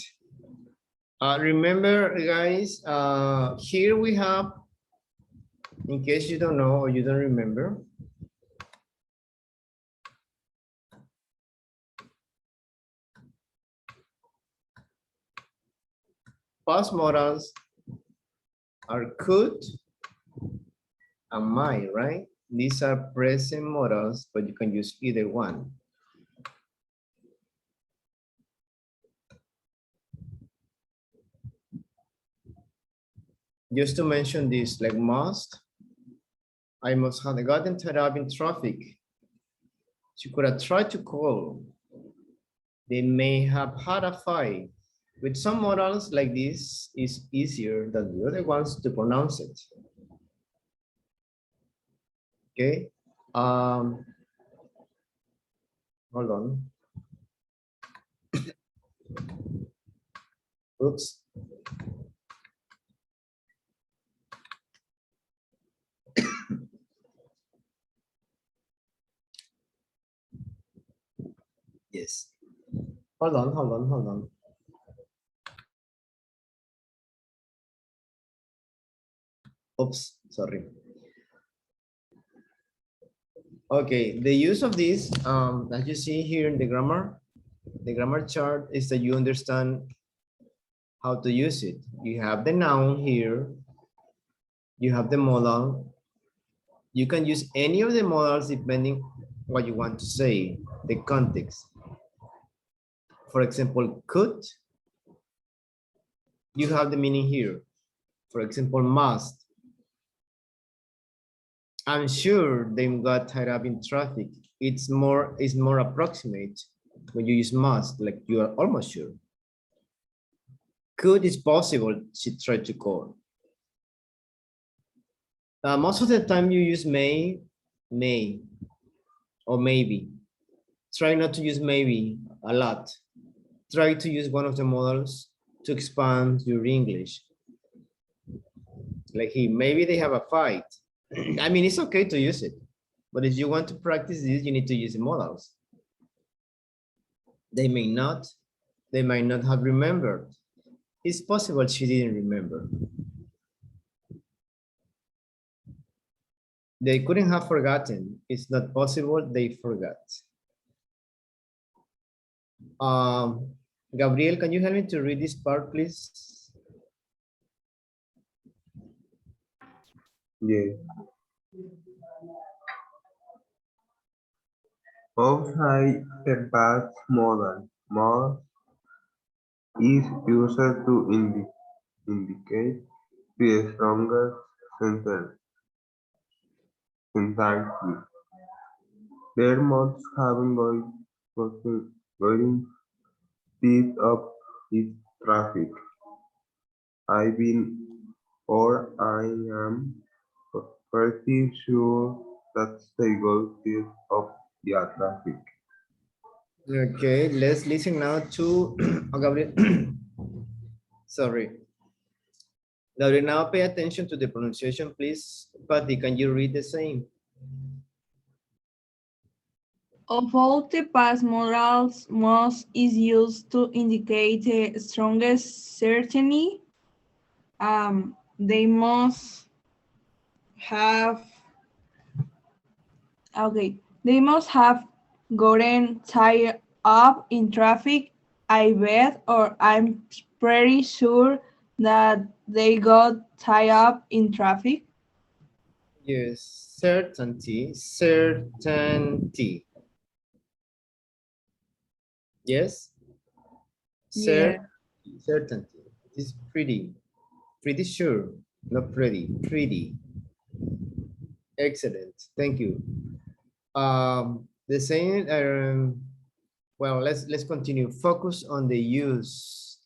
Remember, guys, here we have, in case you don't know or you don't remember, past modals are could and might, right? These are present modals, but you can use either one. Just to mention this, like must, I must have gotten tied up in traffic. She could have tried to call. They may have had a fight. With some modals like this, is easier than the other ones to pronounce it. Okay. Hold on. Oops. Yes. Hold on. Oops, sorry. Okay, the use of this, as you see here in the grammar chart, is that you understand how to use it. You have the noun here, you have the modal. You can use any of the modals depending what you want to say, the context. For example, could, you have the meaning here. For example, must. I'm sure they got tied up in traffic. It's more approximate when you use must, like you are almost sure. Could is possible, she tried to call. Most of the time you use may, or maybe. Try not to use maybe a lot. Try to use one of the models to expand your English. Like he, maybe they have a fight. I mean, it's okay to use it, but if you want to practice this, you need to use the models. They might not have remembered. It's possible she didn't remember. They couldn't have forgotten. It's not possible they forgot. Gabriel, can you help me to read this part, please? Yes. Outside the past modal, must is used to indicate the strongest sentence syntactically. Their modes having going speed up its traffic. I've been or I am pretty sure that's the goal speed of the traffic. Okay, let's listen now to Gabriel. Sorry. Gabriel, now pay attention to the pronunciation, please. Patty, can you read the same? Of all the past modals, most is used to indicate the strongest certainty. They must have, okay, they must have gotten tied up in traffic, I bet, or I'm pretty sure that they got tied up in traffic. Yes, certainty, certainty. Yes? Yeah. Certainty. It's pretty sure, not pretty, pretty. Excellent, thank you. The same, well, let's continue. Focus on the use.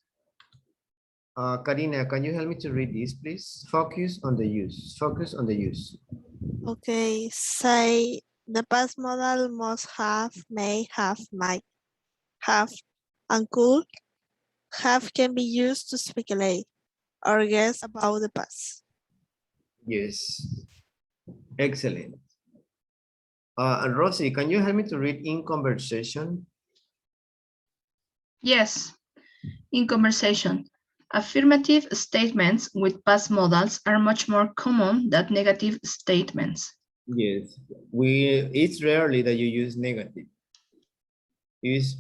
Karina, can you help me to read this, please? Focus on the use. Focus on the use. Okay, say the past modal must have, may have, might have, and could have can be used to speculate or guess about the past. Yes. Excellent. And Rosie, can you help me to read in conversation? Yes, in conversation. Affirmative statements with past modals are much more common than negative statements. Yes, it's rarely that you use negative.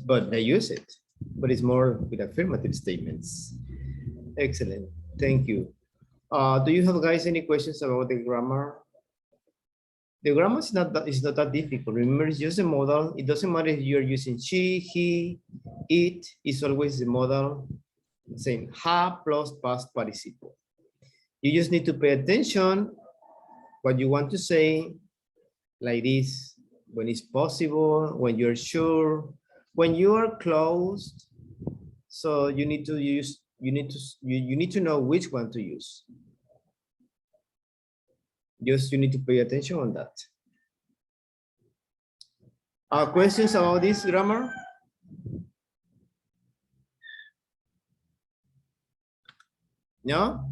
But they use it, but it's more with affirmative statements. Excellent, thank you. Do you have guys any questions about the grammar? The grammar is not that difficult. Remember, it's just a modal. It doesn't matter if you're using she, he, it. It's always the modal. Same, have plus past participle. You just need to pay attention what you want to say, like this, when it's possible, when you're sure, when you are closed. So you need to use, you need to know which one to use. Just you need to pay attention on that. Questions about this grammar? No?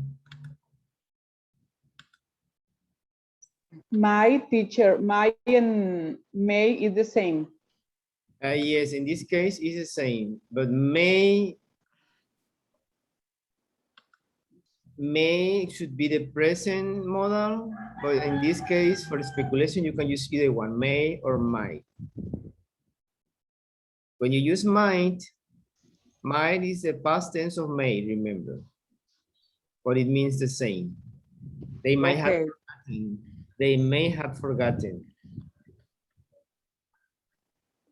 My teacher, my and may is the same. Yes, in this case it's the same, but may should be the present modal, but in this case for speculation you can use either one, may or might. When you use might is the past tense of may, remember, but it means the same. They might have forgotten. They may have forgotten.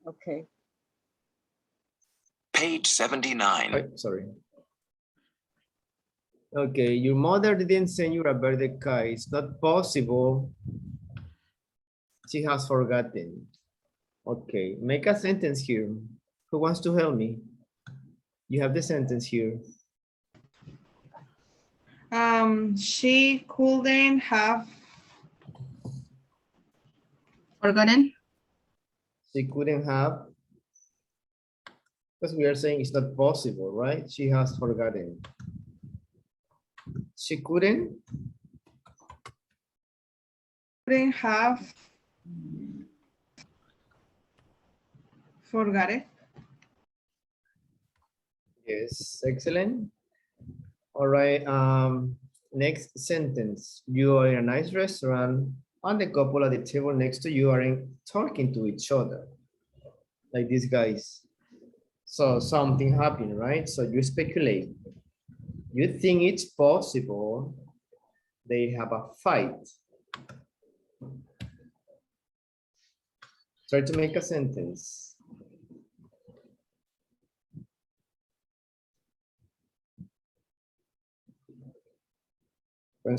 Okay. Page 79. Oh, sorry. Okay, your mother didn't send you a birthday card. It's not possible. She has forgotten. Okay, make a sentence here. Who wants to help me? You have the sentence here. She couldn't have Forgotten. She couldn't have, because we are saying it's not possible, right? She has forgotten. She couldn't have forgot it. Yes, excellent. All right, next sentence. You are in a nice restaurant and the couple at the table next to you are talking to each other, like these guys. So something happened, right? So you speculate. You think it's possible they have a fight. Try to make a sentence. When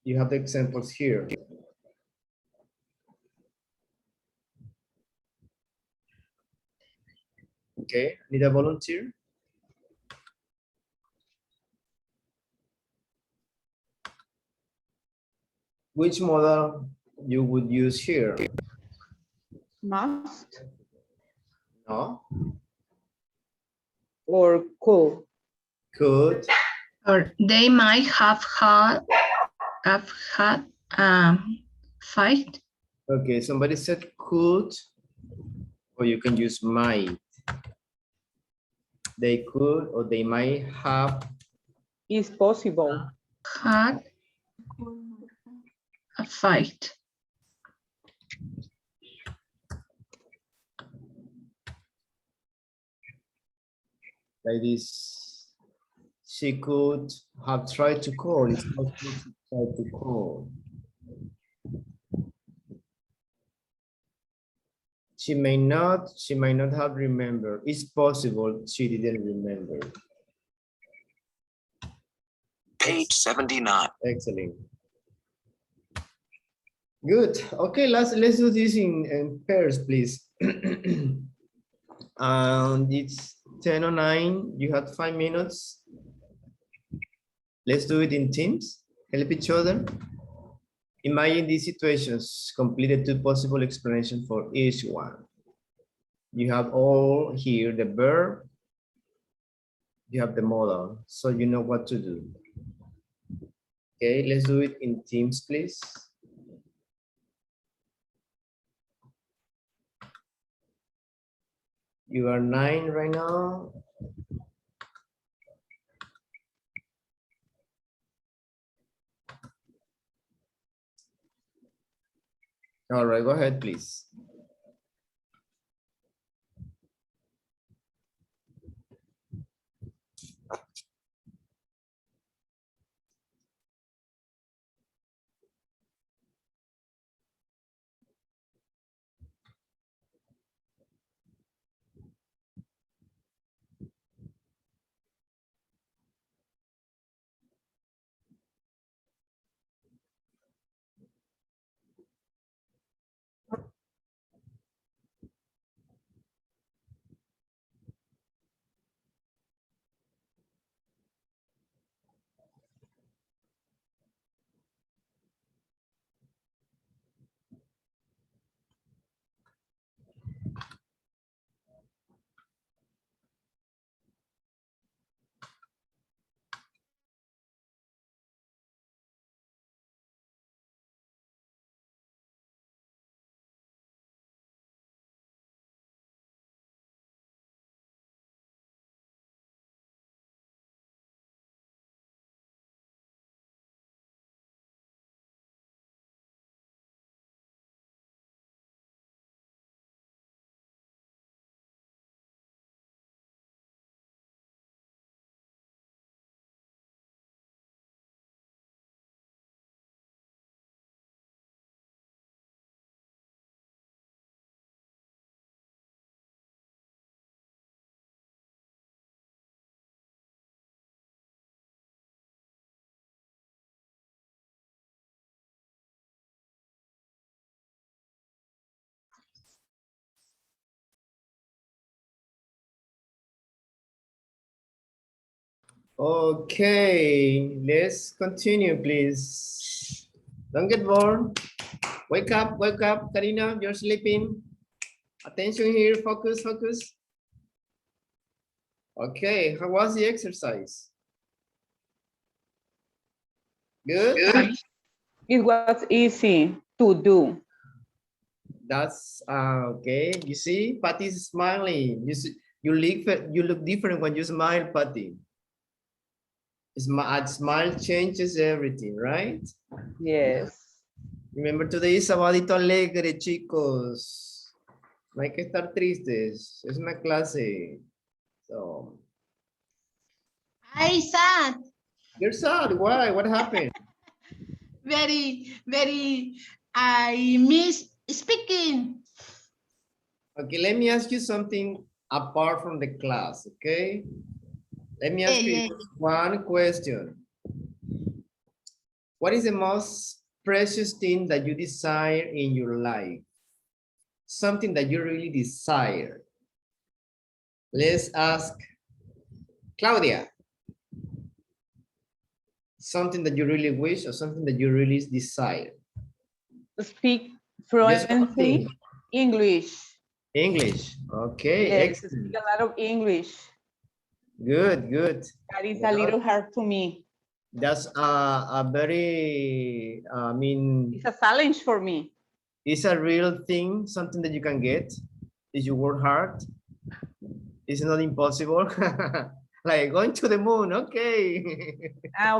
you have the examples here. Okay, need a volunteer? Which model you would use here? Must No. or could. Could. Or they might have had fight. Okay, somebody said could, or you can use might. They could or they might have. Is possible. Had a fight. Like this. She could have tried to call. It's possible to try to call. She may not have remembered. It's possible she didn't remember. Page 79. Excellent. Good. Okay, let's do this in pairs, please. And it's 10:09. You had 5 minutes. Let's do it in teams. Help each other. Imagine these situations. Complete 2 possible explanations for each one. You have all here the verb. You have the modal, so you know what to do. Okay, let's do it in teams, please. You are 9 right now. All right, go ahead, please. Okay, let's continue, please. Don't get bored. Wake up, Karina, you're sleeping. Attention here, focus, focus. Okay, how was the exercise? Good? It was easy to do. That's okay. You see, Patty's smiling. You look different when you smile, Patty. A smile changes everything, right? Yes. Remember, today is sabadito alegre, chicos. No hay que estar tristes. Es una clase. So, I sad. you're sad. Why? What happened? Very, I miss speaking. Okay, let me ask you something apart from the class, okay? Let me ask you one question. What is the most precious thing that you desire in your life? Something that you really desire. Let's ask Claudia. Something that you really wish or something that you really desire. Speak fluently English. English. Okay, Yes, excellent. speak a lot of English. Good, good. That is a little hard to me. That's a very, It's a challenge for me. it's a real thing, something that you can get if you work hard. It's not impossible. Like going to the moon, okay.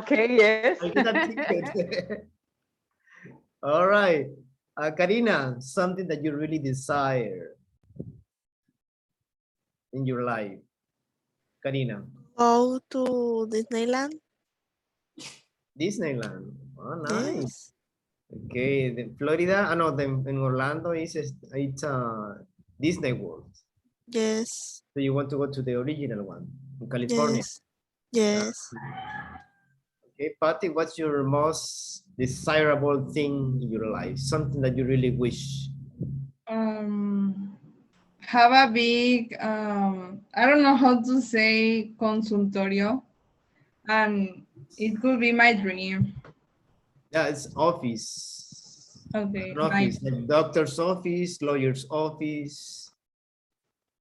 Okay, yes. I get a ticket. All right. Karina, something that you really desire in your life. Karina. Go to Disneyland. Disneyland. Oh, nice. Yes. Okay, the Florida, no, in Orlando it's Disney World. Yes. So you want to go to the original one in California? Yes. Yes. Okay, Patty, what's your most desirable thing in your life? Something that you really wish? Have a big, I don't know how to say consultorio, and it could be my dream. Yeah, it's office. Okay, An office, like doctor's office, lawyer's office.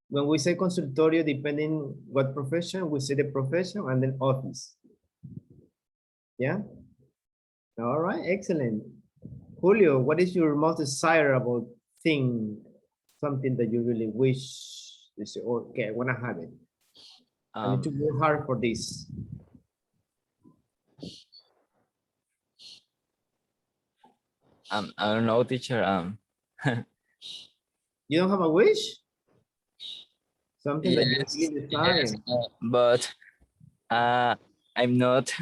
When we say consultorio, depending what profession, we say the profession and then office. Yeah? All right, excellent. Julio, what is your most desirable thing? Something that you really wish to say, okay, I want to have it. I need to work hard for this. I don't know, teacher. You don't have a wish? Something that you Yes, really desire. yes, but I'm not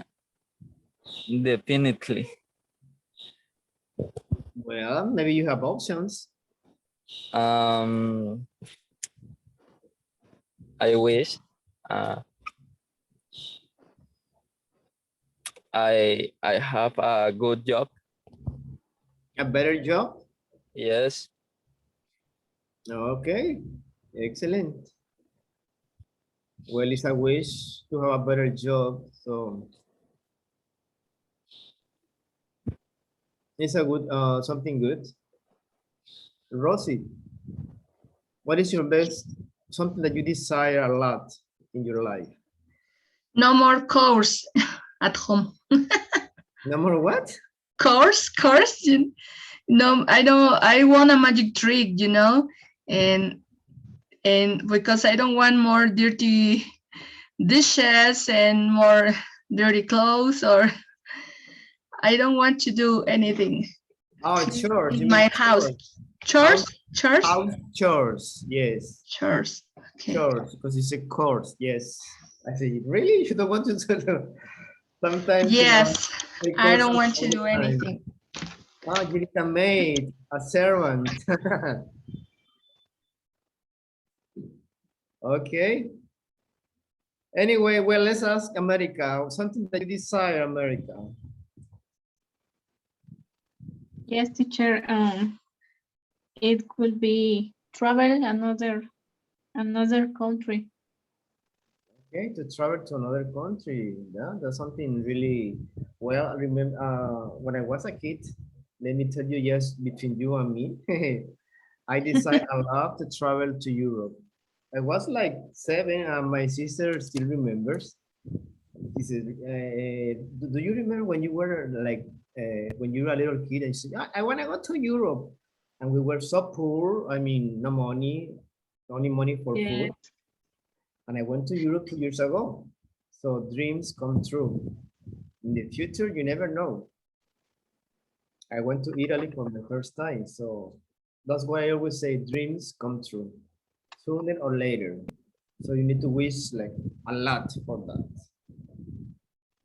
definitely. Well, maybe you have options. I wish I have a good job. A better job? Yes. Okay, excellent. Well, it's a wish to have a better job, so it's a good, something good. Rosie, what is your best, something that you desire a lot in your life? No more course at home. No more what? Course? No, I don't. I want a magic trick, you know, and because I don't want more dirty dishes and more dirty clothes, or I don't want to do anything. Oh, chores. In You my mean house. chores? Chores? House chores, yes. Chores. Okay. Chores, because it's a course, yes. I say, really? You don't want to do that? Sometimes, Yes, you know, I don't courses want to all the do time. anything. Oh, you're a maid, a servant. Okay. Anyway, well, let's ask America, something that you desire, America. Yes, teacher. It could be travel another country. Okay, to travel to another country. Yeah, that's something really, well, I remember when I was a kid, let me tell you, yes, between you and me, I decided I love to travel to Europe. I was like 7, and my sister still remembers. She said, do you remember when you were like, when you were a little kid and you said, I want to go to Europe. And we were so poor, I mean, no money, only money for food. And I went to Europe 2 years ago. So dreams come true. In the future, you never know. I went to Italy for the first time. So that's why I always say dreams come true sooner or later. So you need to wish like a lot for that.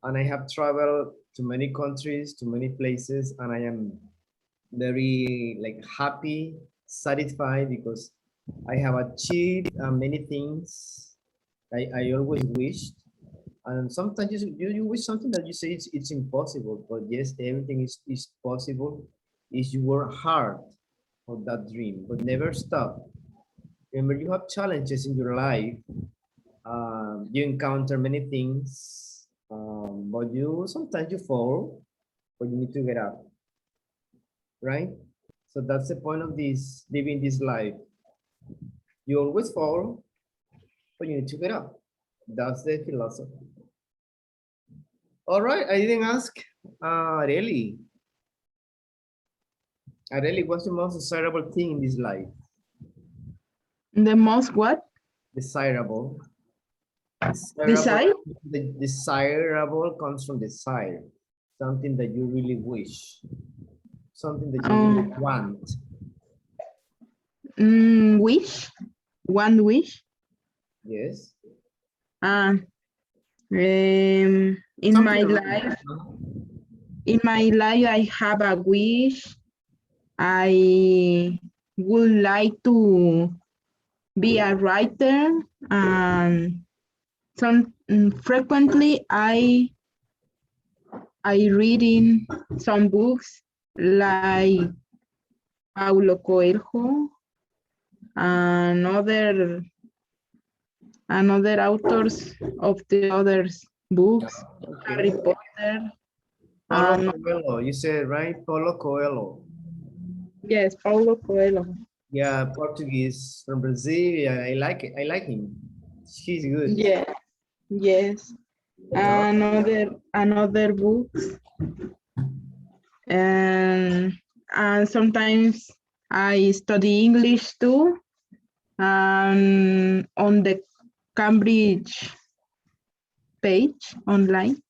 And I have traveled to many countries, to many places, and I am very like happy, satisfied because I have achieved many things I always wished. And sometimes you wish something that you say it's impossible, but yes, everything is possible if you work hard for that dream, but never stop. Remember, you have challenges in your life. You encounter many things, but sometimes you fall, but you need to get up, right? So that's the point of this living this life. You always fall, but you need to get up. That's the philosophy. All right, I didn't ask really. What's the most desirable thing in this life? The most what? Desirable. Desire? The desirable comes from desire. Something that you really wish. Something that you really want. Wish? One wish? Yes. In my life, I have a wish. I would like to be a writer, and frequently I read in some books like Paulo Coelho and other authors of the others books, Harry Potter. Paulo Coelho, you said right? Paulo Coelho. Yes, Paulo Coelho. Yeah, Portuguese from Brazil. Yeah, I like it. I like him. He's good. Yeah, yes. Another books. And sometimes I study English too. On the Cambridge page online.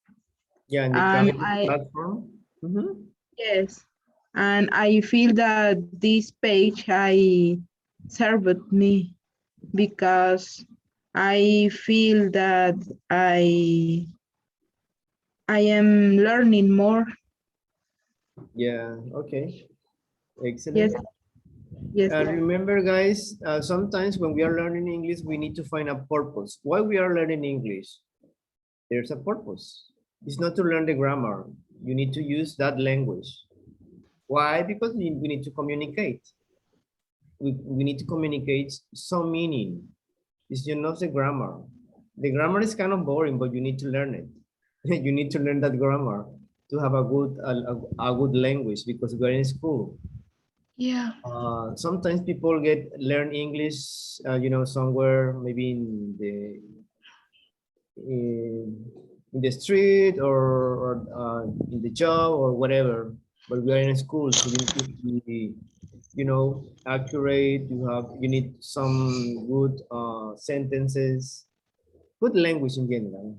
Yeah, in the Cambridge platform. Yes, and I feel that this page I served me because I feel that I am learning more. Yeah, okay. Excellent. Yes. Yes. Remember, guys, sometimes when we are learning English, we need to find a purpose. Why we are learning English? There's a purpose. It's not to learn the grammar. You need to use that language. Why? Because we need to communicate. We need to communicate some meaning. It's just not the grammar. The grammar is kind of boring, but you need to learn it. You need to learn that grammar to have a good language because we're in school. Yeah. Sometimes people learn English, somewhere maybe in the street or in the job or whatever. But we are in a school, so you need to be, accurate. You need some good sentences, good language in general.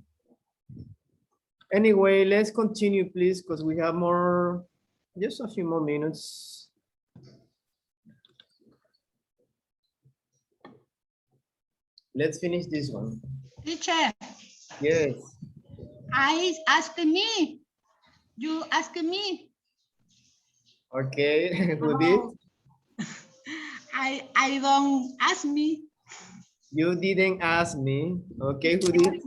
Anyway, let's continue, please, because we have just a few more minutes. Let's finish this one. Teacher. Yes. I asked me. You asked me. Okay, who did? I don't ask me. You didn't ask me. Okay, who did?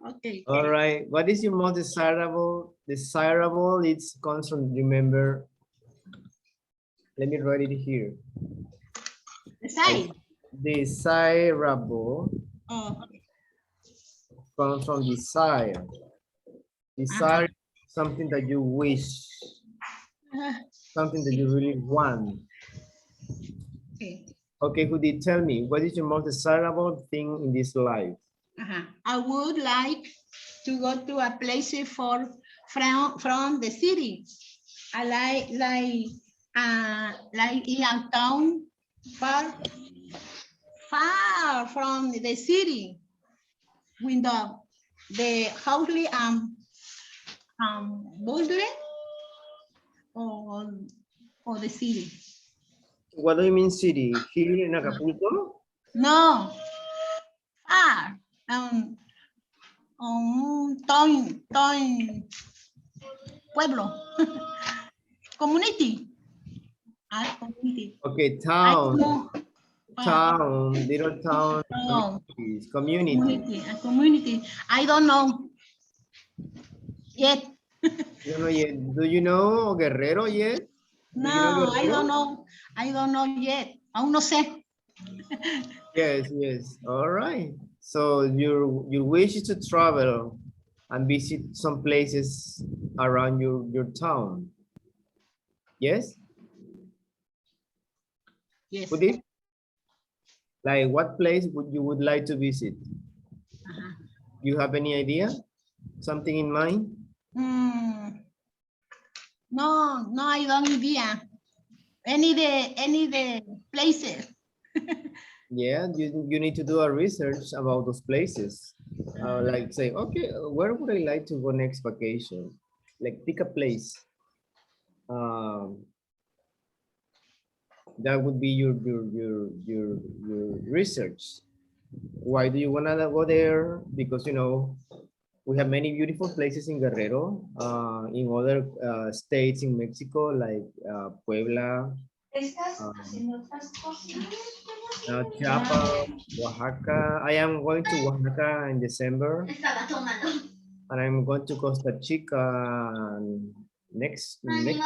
Okay. All right. What is your most desirable? Desirable, it comes from, remember. Let me write it here. Desirable. Oh. Comes from desire. Desire Something that you wish. Something that you really want. Okay. Okay, Judy, tell me, what is your most desirable thing in this life? I would like to go to a place from the city. I like in a town far from the city, with the housely building or the city. What do you mean city? Here in Acapulco? No, far. Town, pueblo, community. Community. Okay, town. Town, little town, No. community. A community. I don't know yet. You don't know yet. Do you know Guerrero yet? Do you know No, I Guerrero? don't know. I don't know yet. Aún no sé. Yes, yes. All right. So your wish is to travel and visit some places around your town. Yes? Yes. Would it? Like what place would you would like to visit? You have any idea? Something in mind? No, I don't idea. Any the places. Yeah, you need to do a research about those places. Like say, okay, where would I like to go next vacation? Like pick a place. That would be your research. Why do you want to go there? Because, you know, we have many beautiful places in Guerrero, in other states in Mexico, like Puebla, Chiapas, Oaxaca. I am going to Oaxaca in December. And I'm going to Costa Chica next week.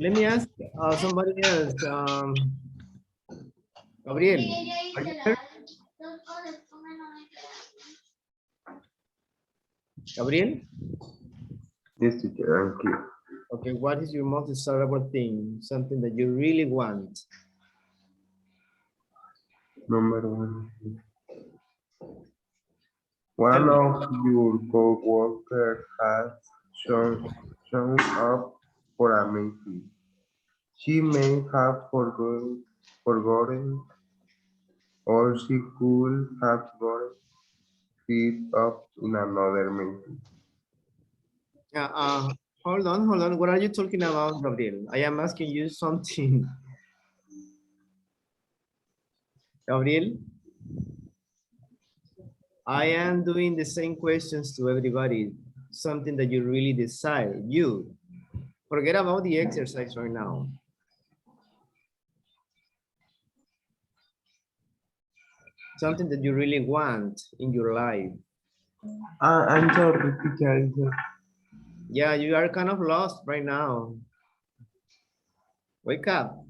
Let me ask somebody else. Gabriel, are you there? Gabriel? Yes, teacher, thank you. Okay, what is your most desirable thing? Something that you really want? Number one. One of your co-workers has shown up for a meeting. She may have forgotten, or she could have gotten it up in another meeting. Yeah, hold on. What are you talking about, Gabriel? I am asking you something. Gabriel? I am doing the same questions to everybody. Something that you really desire. You. Forget about the exercise right now. Something that you really want in your life. I'm sorry, teacher. Yeah, you are kind of lost right now. Wake up.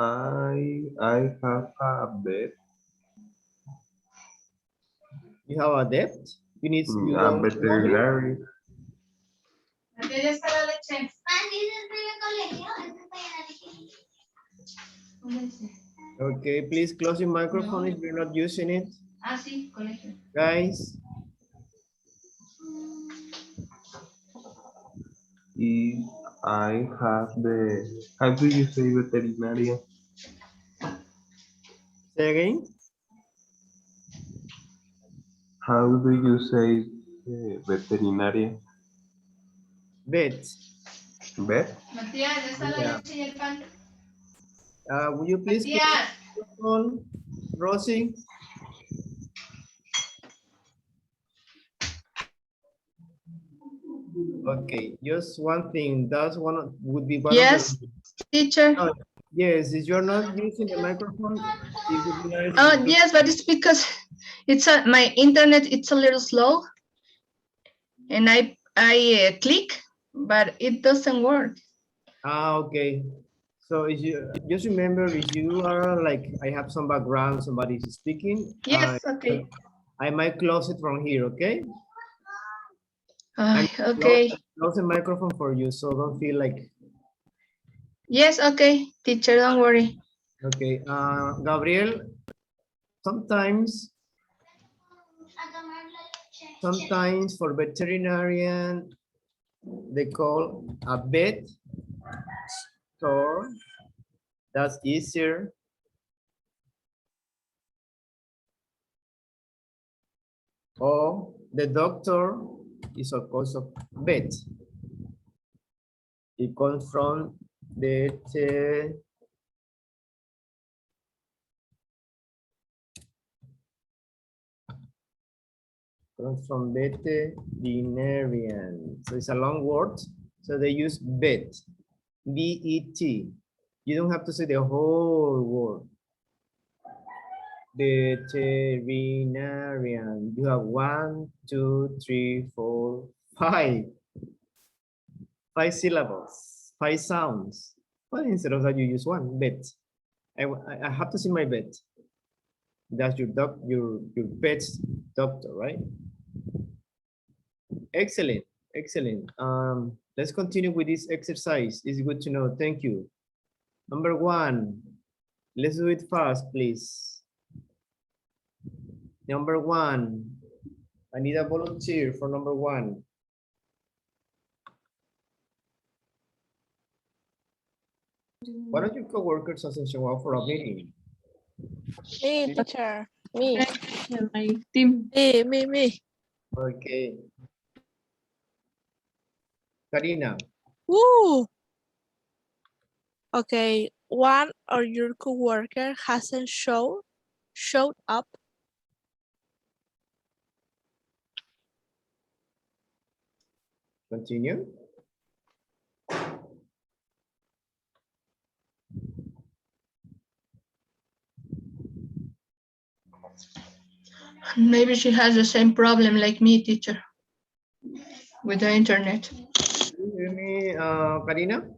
I have a bed. You have a debt? You need A veterinary. Okay, please close your microphone if you're not using it. Guys. If I have how do you say veterinary? Say again? How do you say veterinary? Vet. Vet? Yeah. Will you please close your microphone, Rosie? Okay, just one thing. That's would be one yes, of the... teacher. No, yes, if you're not using the microphone, it would be nice. Oh, yes, but it's because it's my internet. It's a little slow, and I click, but it doesn't work. Ah, okay. So if you just remember, if you are like, I have some background, somebody's speaking. Yes, okay. I might close it from here, okay? Okay. Close the microphone for you, so don't feel like. Yes, okay, teacher, don't worry. Okay, Gabriel, sometimes for veterinarian, they call a vet store. That's easier. Or the doctor is of course a vet. It comes from the veterinarian. So it's a long word. So they use vet, V-E-T. You don't have to say the whole word. Veterinarian. You have 1, 2, 3, 4, 5. 5 syllables, 5 sounds. But instead of that, you use one, vet. I have to see my vet. That's your pet's doctor, right? Excellent, excellent. Let's continue with this exercise. It's good to know. Thank you. Number 1. Let's do it fast, please. Number 1. I need a volunteer for number 1. One of your coworkers doesn't show up for a meeting. Me, teacher. Me. My team. Me. Okay. Karina. Woo! Okay, one of your coworker hasn't showed up. Continue. Maybe she has the same problem like me, teacher, with the internet. You hear me, Karina?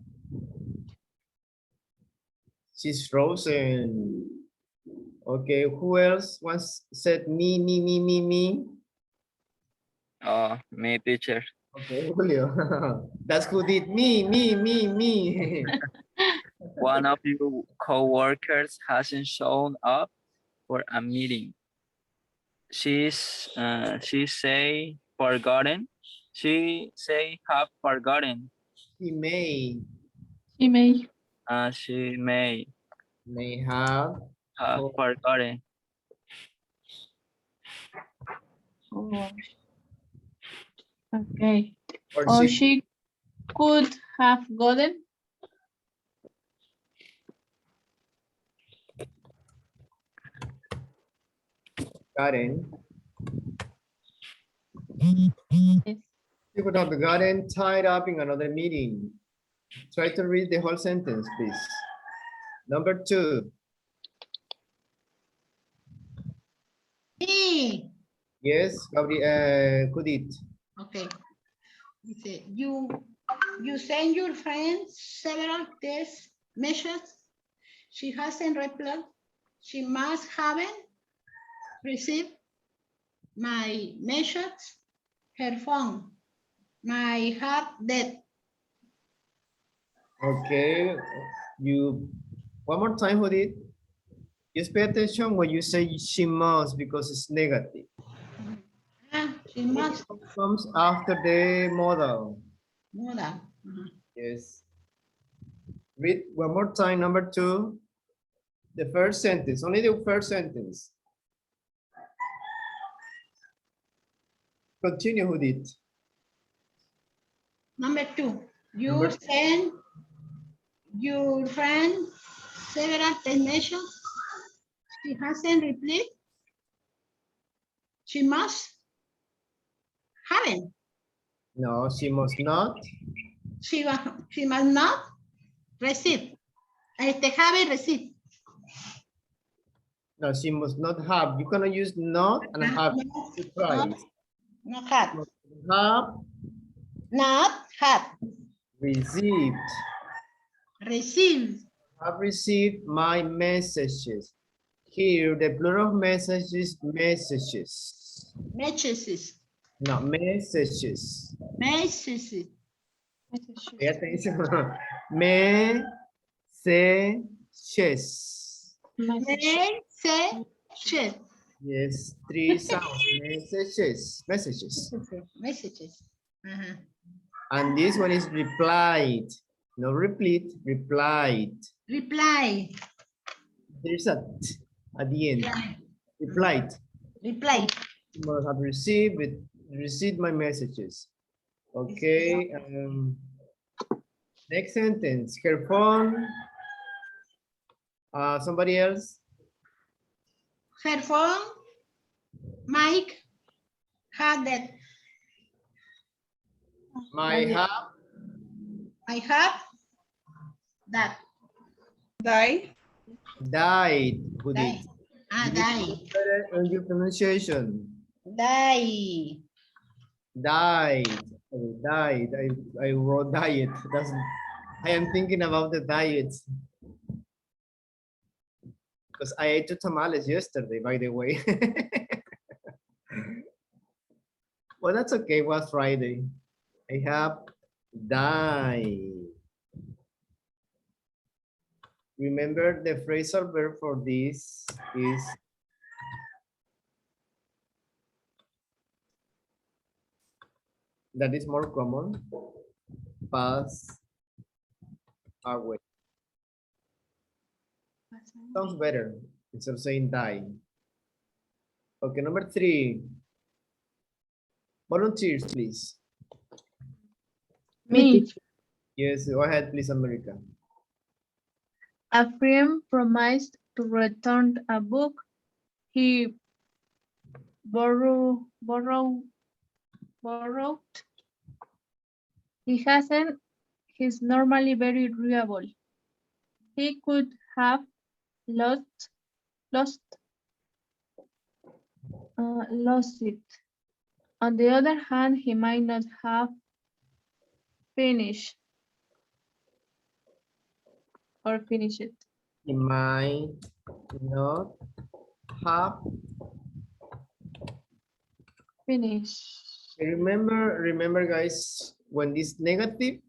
She's frozen. Okay, who else once said me? Oh, me, teacher. Okay, Julio. That's who did me. One of your co-workers hasn't shown up for a meeting. She say forgotten. She say have forgotten. She may. She may. She may have forgotten. Oh. Okay. Or she could have gotten. Karen. Yes. You could have gotten tied up in another meeting. Try to read the whole sentence, please. Number 2. Me. Yes, Gabriel, Judith. Okay. Dice, you send your friends several text messages. She hasn't replied. She must haven't received my message. Her phone. My heart dead. Okay, one more time, Judith. Just pay attention when you say she must because it's negative. She must. It comes after the modal. Modal. Yes. Read one more time, number 2. The first sentence, only the first sentence. Continue, Judith. Number 2. You send your friend several text messages. She hasn't replied. She must haven't. No, she must not. She must not receive. Haven't received. No, she must not have. You cannot use not and have. Not had. Have. Not had. Received. Received. have received my messages. Here, the plural of messages, messages. Messages. No, messages. Messages. Pay attention. Messages. Messages. Yes, three sounds. Messages. Messages. Messages. Uh-huh. And this one is replied. No repeat, replied. Reply. There's a t at the end. Replied. Reply. You must have received my messages. Okay. Next sentence. Her phone. Somebody else. Her phone. Mike had that. I have that. Die. died. Put Die. it. Die. Better on your pronunciation. Die. Died. Oh, died. I wrote diet. I am thinking about the diets. Because I ate two tamales yesterday, by the way. Well, that's okay. It was Friday. I have died. Remember the phrasal verb for this is that is more common. Pass away. Sounds better instead of saying die. Okay, number 3. Volunteers, please. Me. Yes, go ahead, please, America. A friend promised to return a book he borrowed. He hasn't. He's normally very reliable. He could have lost it. On the other hand, he might not have finished it. He might not have Finish. Remember, guys, when this negative,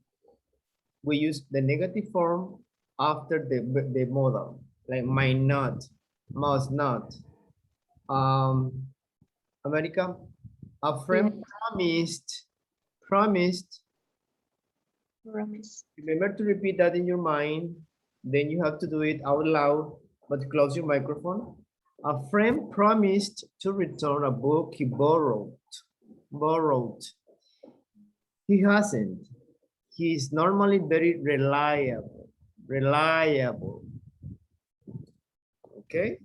we use the negative form after the modal, like might not, must not. America, a friend promised. Remember to repeat that in your mind. Then you have to do it out loud, but close your microphone. A friend promised to return a book he borrowed. He hasn't. He is normally very reliable. Okay?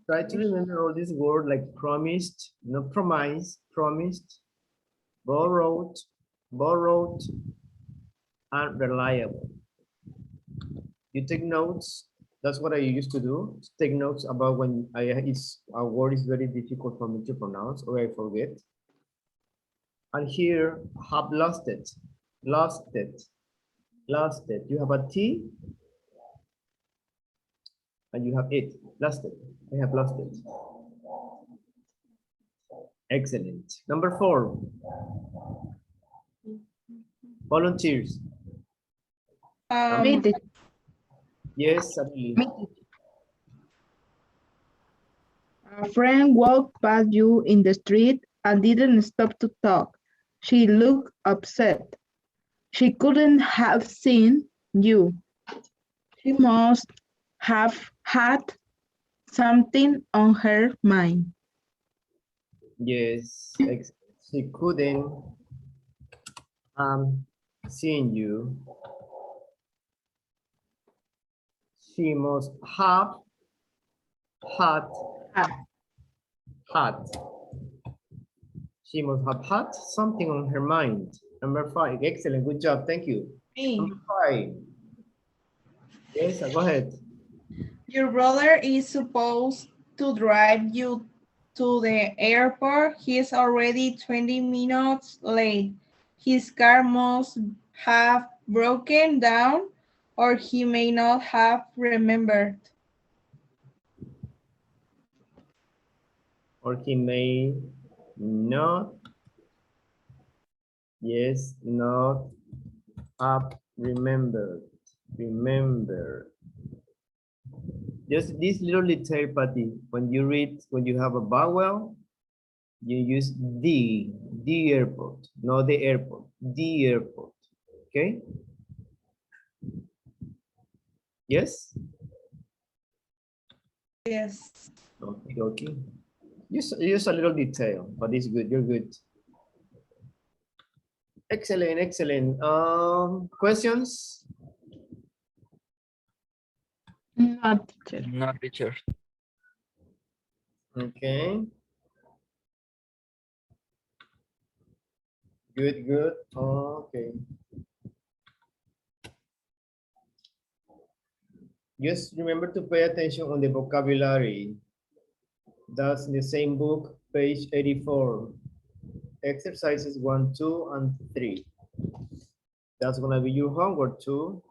Try to remember all these words like promised, not promise, promised, borrowed, and reliable. You take notes. That's what I used to do. Take notes about when a word is very difficult for me to pronounce or I forget. And here, have lost it. You have a T and you have it. Lost it. I have lost it. Excellent. Number 4. Volunteers. Yes, Adili. A friend walked past you in the street and didn't stop to talk. She looked upset. She couldn't have seen you. She must have had something on her mind. Yes, she couldn't seen you. She must have had. She must have had something on her mind. Number 5. Excellent. Good job. Thank you. Number 5. Yes, go ahead. Your brother is supposed to drive you to the airport. He's already 20 minutes late. His car must have broken down or he may not have remembered. Or he may not, yes, not have remembered. Remember. Just this little detail, Patty. When you read, when you have a vowel, you use the airport, not the airport, the airport. Okay? Yes? Yes. Okay, okay. Use a little detail, but it's good. You're good. Excellent, excellent. Questions? Not teacher. Not teacher. Okay. Good, good. Okay. Just remember to pay attention on the vocabulary. That's in the same book, page 84. Exercises 1, 2, and 3. That's gonna be your homework too.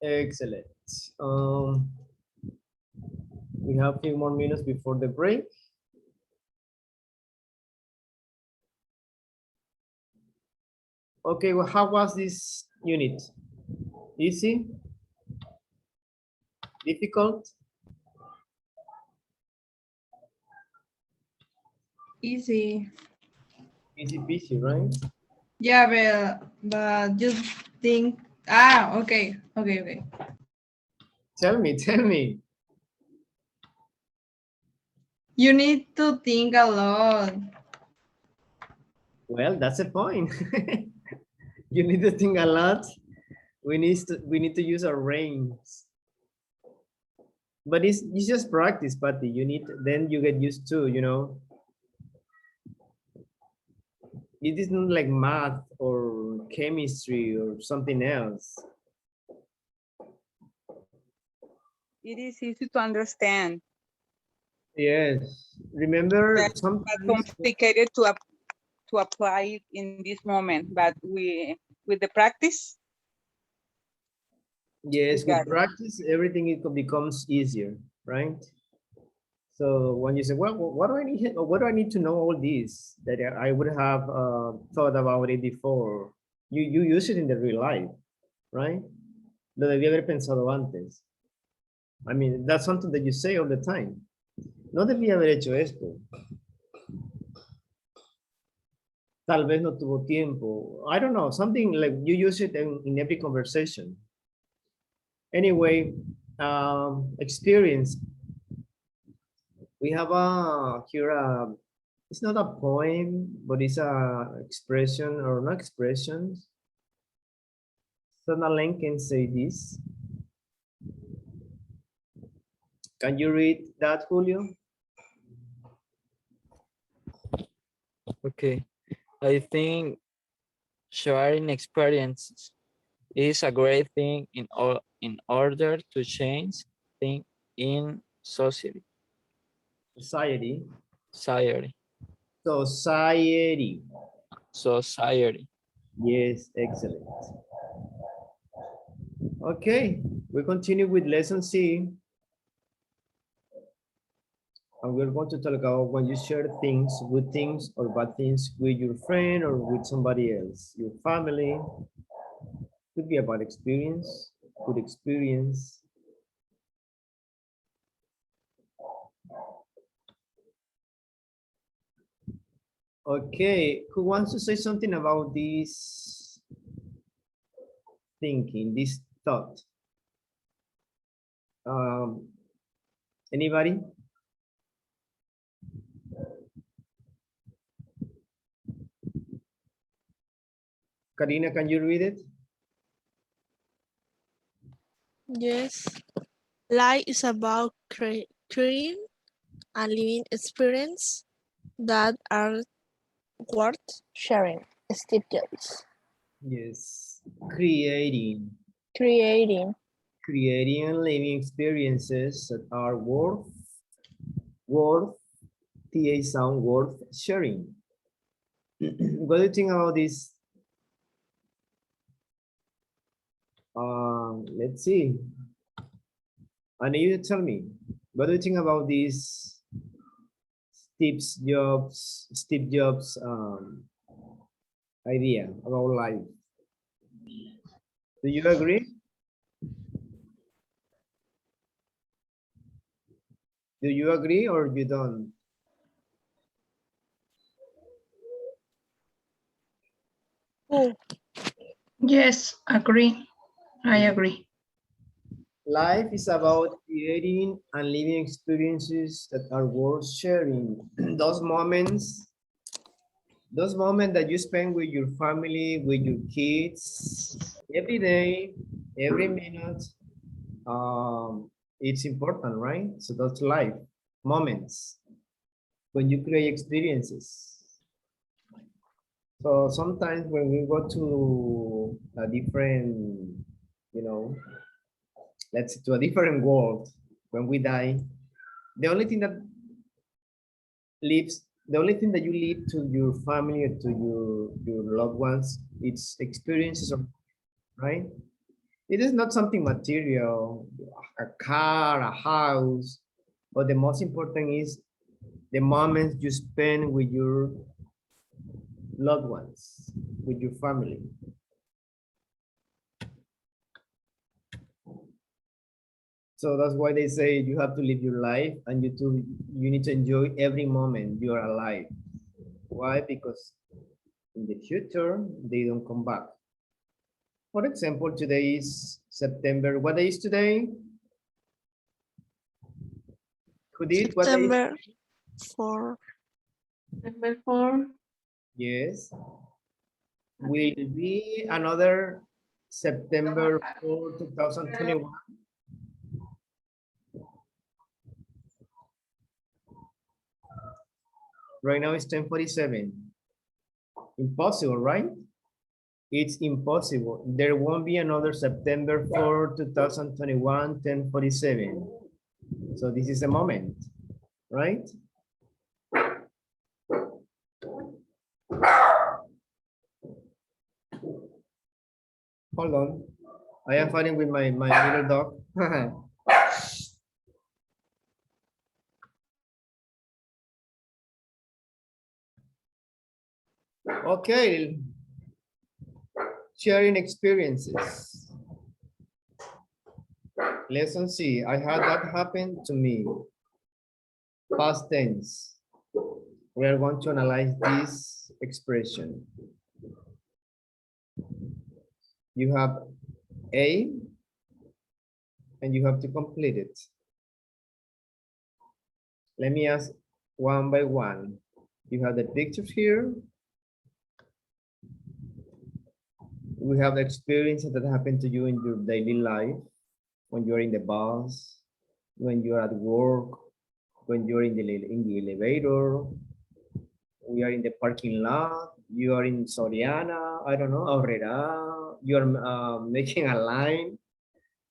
Excellent. We have a few more minutes before the break. Okay, well, how was this unit? Easy? Difficult? Easy. Easy peasy, right? Yeah, but just think, okay. Tell me, tell me. You need to think a lot. Well, that's the point. You need to think a lot. We need to use our brains. But it's just practice, Patty. You need, then you get used to, you know. It isn't like math or chemistry or something else. It is easy to understand. Yes. Remember, But complicated to apply it in this moment, but with the practice. Yes, with practice, everything becomes easier, right? So when you say, well, what do I need? What do I need to know all this that I would have thought about it before? You use it in the real life, right? Lo debí haber pensado antes. I mean, that's something that you say all the time. No debí haber hecho esto. Tal vez no tuvo tiempo. I don't know, something like you use it in every conversation. Anyway, experience. We have here it's not a poem, but it's a expression or not expressions. So Nalen can say this. Can you read that, Julio? Okay. I think sharing experiences is a great thing in order to change things in society. Society. Society. Society. Society. Yes, excellent. Okay, we continue with lesson C. And we're going to talk about when you share things, good things or bad things with your friend or with somebody else, your family. Could be a bad experience, good experience. Okay, who wants to say something about this thinking, this thought? Anybody? Karina, can you read it? Yes. Life is about creating and living experience that are worth sharing. Steve Jobs. Yes, creating. Creating. Creating and living experiences that are worth, TA sound, worth sharing. What do you think about this? Let's see. I need you to tell me. What do you think about this Steve Jobs idea about life? Do you agree? Do you agree or you don't? Oh, Yes, agree. I agree. Life is about creating and living experiences that are worth sharing. Those moments that you spend with your family, with your kids, every day, every minute, it's important, right? So that's life, moments, when you create experiences. So sometimes when we go to a different, you know, let's say to a different world, when we die, the only thing that the only thing that you leave to your family or to your loved ones, it's experiences, right? It is not something material, a car, a house, but the most important is the moments you spend with your loved ones, with your family. So that's why they say you have to live your life and you need to enjoy every moment you are alive. Why? Because in the future, they don't come back. For example, today is September. What day is today? Who did? What day is? September 4. September 4. Yes. Will be another September 4, 2021. Right now it's 10:47. Impossible, right? It's impossible. There won't be another September 4, 2021, 10:47. So this is a moment, right? Hold on. I am fighting with my little dog. Okay. Sharing experiences. Lesson C. I had that happen to me. Past tense. We are going to analyze this expression. You have A, and you have to complete it. Let me ask one by one. You have the pictures here. We have experiences that happen to you in your daily life, when you're in the bus, when you're at work, when you're in the elevator, we are in the parking lot, you are in Soriana, I don't know, Aurrera, you're making a line,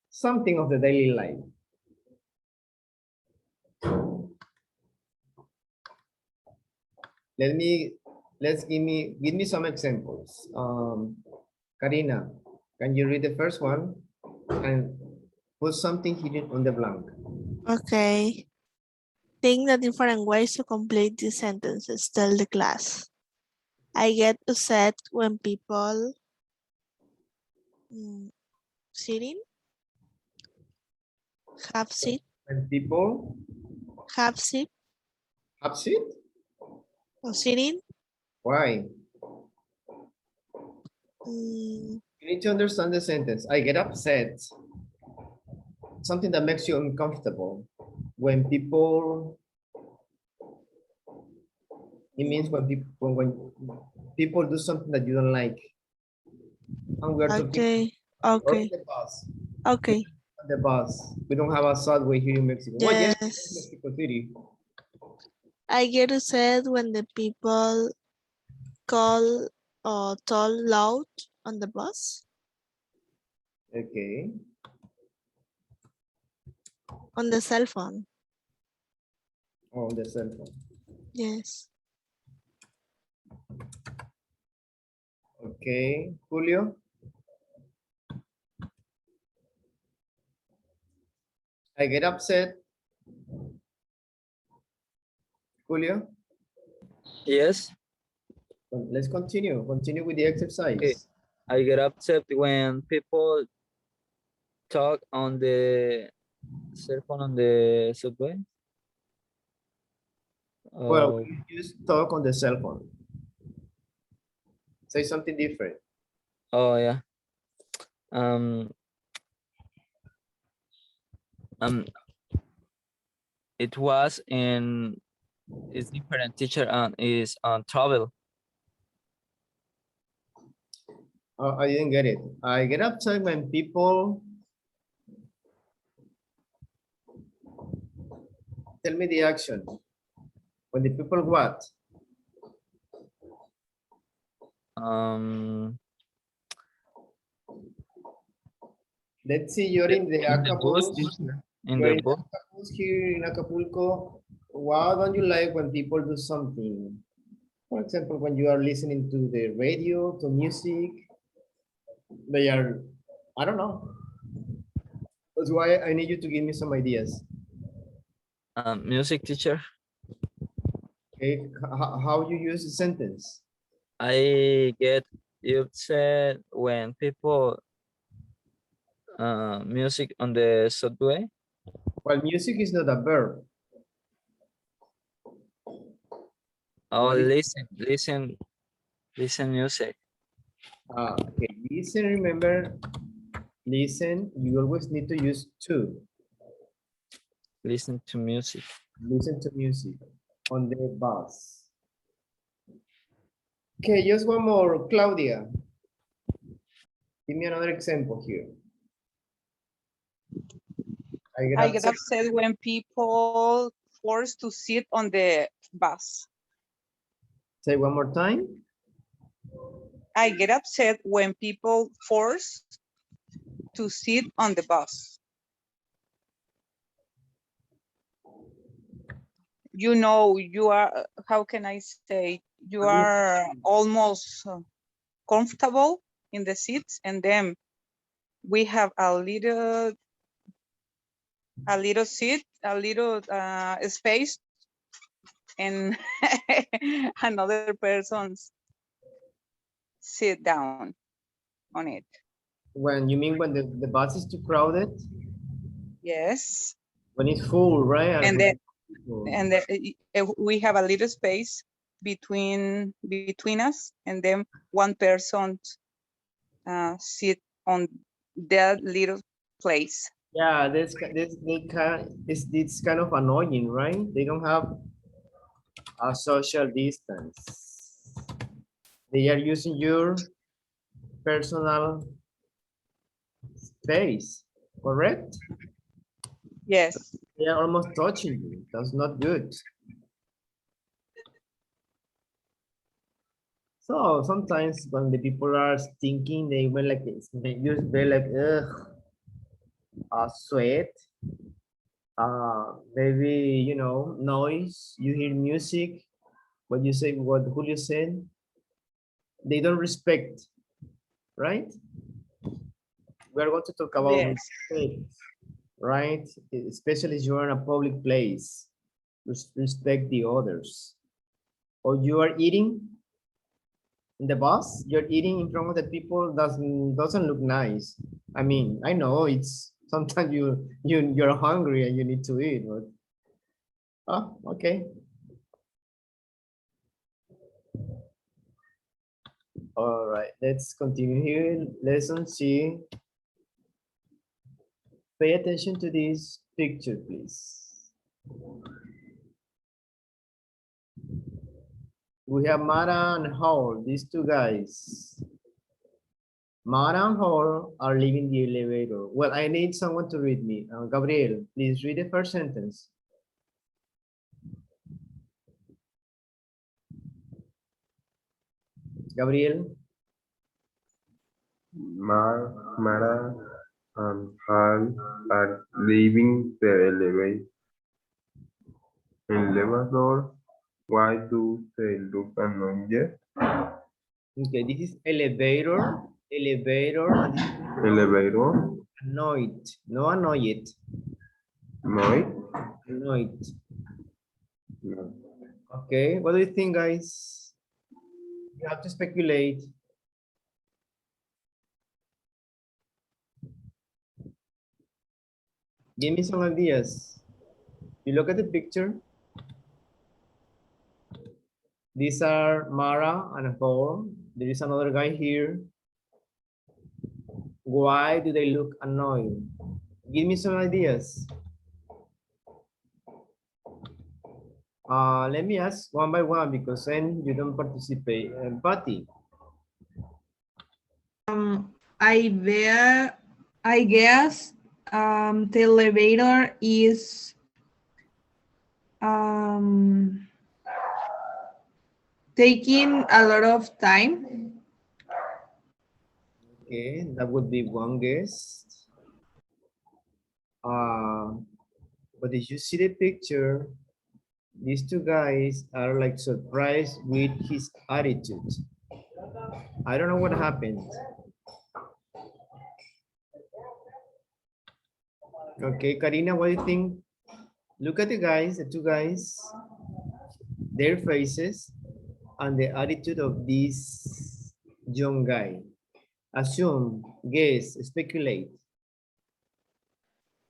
something of the daily life. Give me some examples. Karina, can you read the first one and put something hidden on the blank? Okay. Think the different ways to complete these sentences. Tell the class. I get upset when people sitting, have seat, When people have seat, have seat? or sitting. Why? Mm, You need to understand the sentence. I get upset. Something that makes you uncomfortable. When people, it means when people do something that you don't like. And we are talking okay. or Okay. the bus. Okay. The bus. We don't have a subway here in Mexico. Well, yes, Yes. Mexico City. I get upset when the people call or talk loud on the bus, Okay. on the cell phone. On the cell phone. Yes. Okay, Julio. I get upset. Julio. Yes. Let's continue. Continue with the exercise. Okay. I get upset when people talk on the cell phone on the subway. Well, you just talk on the cell phone. Say something different. Oh yeah. Um. It was in. It's different teacher and is on travel. I didn't get it. I get upset when people tell me the action. When the people what? Let's see, you're in the Acapulco. In the bus. Here in Acapulco. Why don't you like when people do something? For example, when you are listening to the radio, to music, they are, I don't know. That's why I need you to give me some ideas. Music teacher. Okay, how you use the sentence? I get upset when people music on the subway. Well, music is not a verb. Oh, listen music. Okay, listen, remember, listen, you always need to use to. Listen to music. Listen to music on the bus. Okay, just one more, Claudia. Give me another example here. I get upset when people forced to sit on the bus. Say one more time. I get upset when people force to sit on the bus. You know, you are, how can I say, you are almost comfortable in the seats, and then we have a little seat, a little space, and another person's sit down on it. When you mean when the bus is too crowded? Yes. When it's full, right? And then we have a little space between us, and then one person sit on that little place. Yeah, it's kind of annoying, right? They don't have a social distance. They are using your personal space, correct? Yes. They are almost touching you. That's not good. So sometimes when the people are stinking, they will like this. They just be like, sweat. Maybe, you know, noise. You hear music. What you say, what Julio said. They don't respect, right? We are going to talk about respect, right? Especially if you are in a public place. Respect the others. Or you are eating in the bus, you're eating in front of the people, doesn't look nice. I mean, I know it's sometimes you're hungry and you need to eat, but okay. All right, let's continue here. Lesson C. Pay attention to this picture, please. We have Mara and Howard, these two guys. Mara and Howard are leaving the elevator. Well, I need someone to read me. Gabriel, please read the first sentence. Gabriel. Mara and Hal are leaving the elevator. Why do they look annoyed? Okay, this is elevator, elevator, and this is Elevator. annoyed. No annoyed. Noise. Annoyed. No. Okay, what do you think, guys? You have to speculate. Give me some ideas. You look at the picture. These are Mara and Paul. There is another guy here. Why do they look annoyed? Give me some ideas. Let me ask one by one because then you don't participate. Patty. I guess the elevator is taking a lot of time. Okay, that would be one guess. But did you see the picture? These two guys are like surprised with his attitude. I don't know what happened. Okay, Karina, what do you think? Look at the guys, the two guys, their faces, and the attitude of this young guy. Assume, guess, speculate.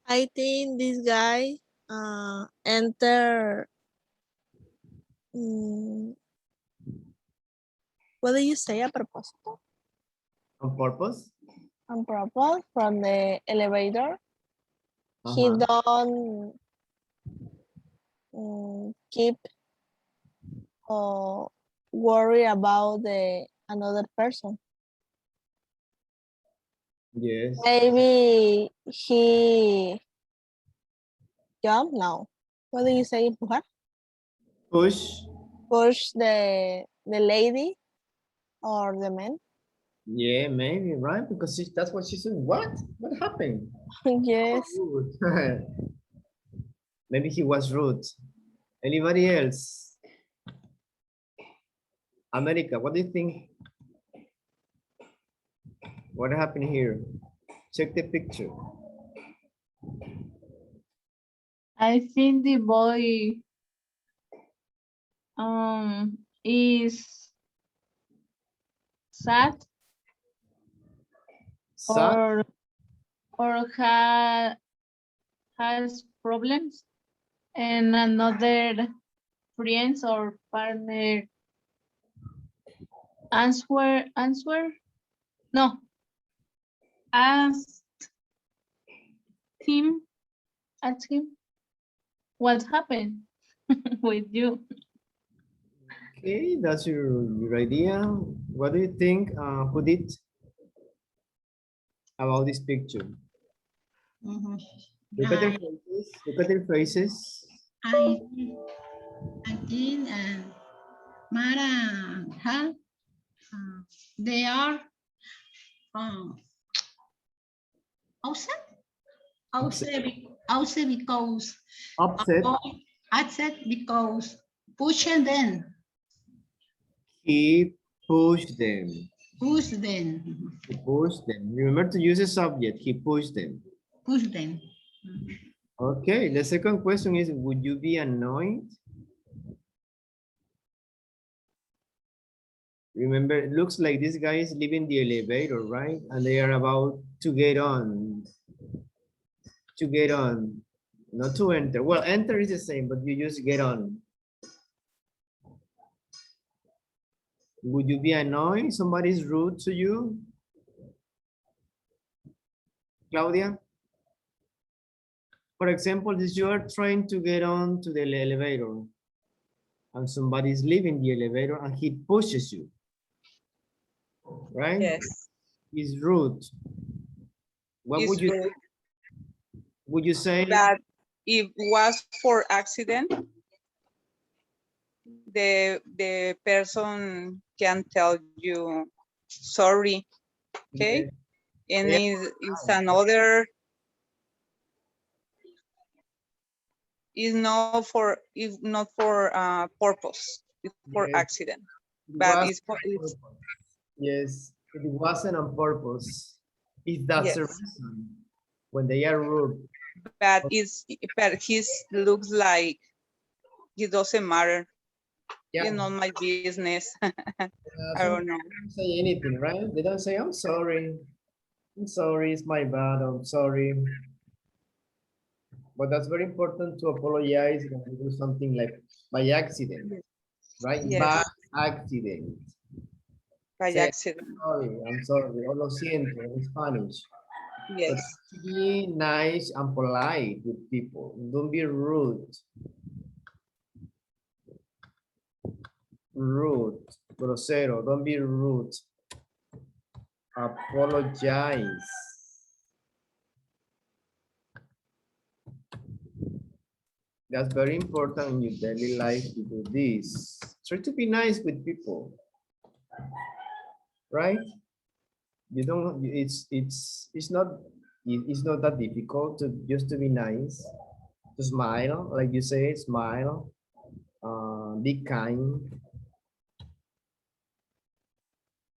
I think this guy enter. What do you say a propósito? On purpose? On purpose from the elevator. He don't keep or worry about the another person. Yes. Maybe he jump now. What do you say, empujar? Push. Push the lady or the man. Yeah, maybe, right? Because that's what she said. What? What happened? Yes. Maybe he was rude. Anybody else? America, what do you think? What happened here? Check the picture. I think the boy is sad Sad? or has problems, and another friends or partner answer no ask him ask him what happened with you. Okay, that's your idea. What do you think, Judith, about this picture? Look at their faces. Look at their faces. I think Mara and Hal, they are upset. Upset because upset because pushing them. He pushed them. Push them. He pushed them. Remember to use a subject. He pushed them. Push them. Okay, the second question is, would you be annoyed? Remember, it looks like this guy is leaving the elevator, right? And they are about to get on. To get on. Not to enter. Well, enter is the same, but you just get on. Would you be annoyed? Somebody's rude to you? Claudia? For example, if you are trying to get on to the elevator and somebody's leaving the elevator and he pushes you, right? Yes. He's rude. What would you rude. Would you say? That if was for accident, the person can tell you sorry, okay? Yeah. And Yeah. it's another, is not for purpose, it's for Yes. accident, but it's Yes, it wasn't on purpose. If that's the Yes, reason, when they are rude. but his looks like it doesn't matter. Yeah. It's not my business. I don't know. They don't say anything, right? They don't say, I'm sorry. I'm sorry, it's my bad, I'm sorry. But that's very important to apologize when you do something like by accident, right? Yes, Bad accident. by Say, accident. I'm sorry, o lo siento in Spanish. So Yes, try to be nice and polite with people. Don't be rude. Rude, grosero, don't be rude. Apologize. That's very important in your daily life to do this. Try to be nice with people, right? You don't, it's not that difficult to just to be nice, to smile, like you say, smile, be kind.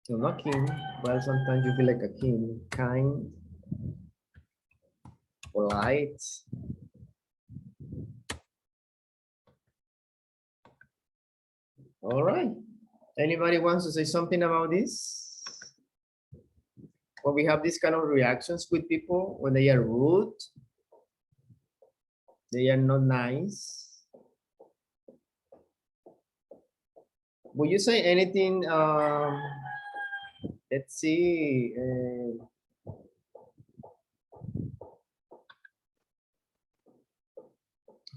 You're not king, well, sometimes you feel like a king, kind, polite. All right. Anybody wants to say something about this? When we have these kind of reactions with people, when they are rude, they are not nice. Would you say anything? Let's see.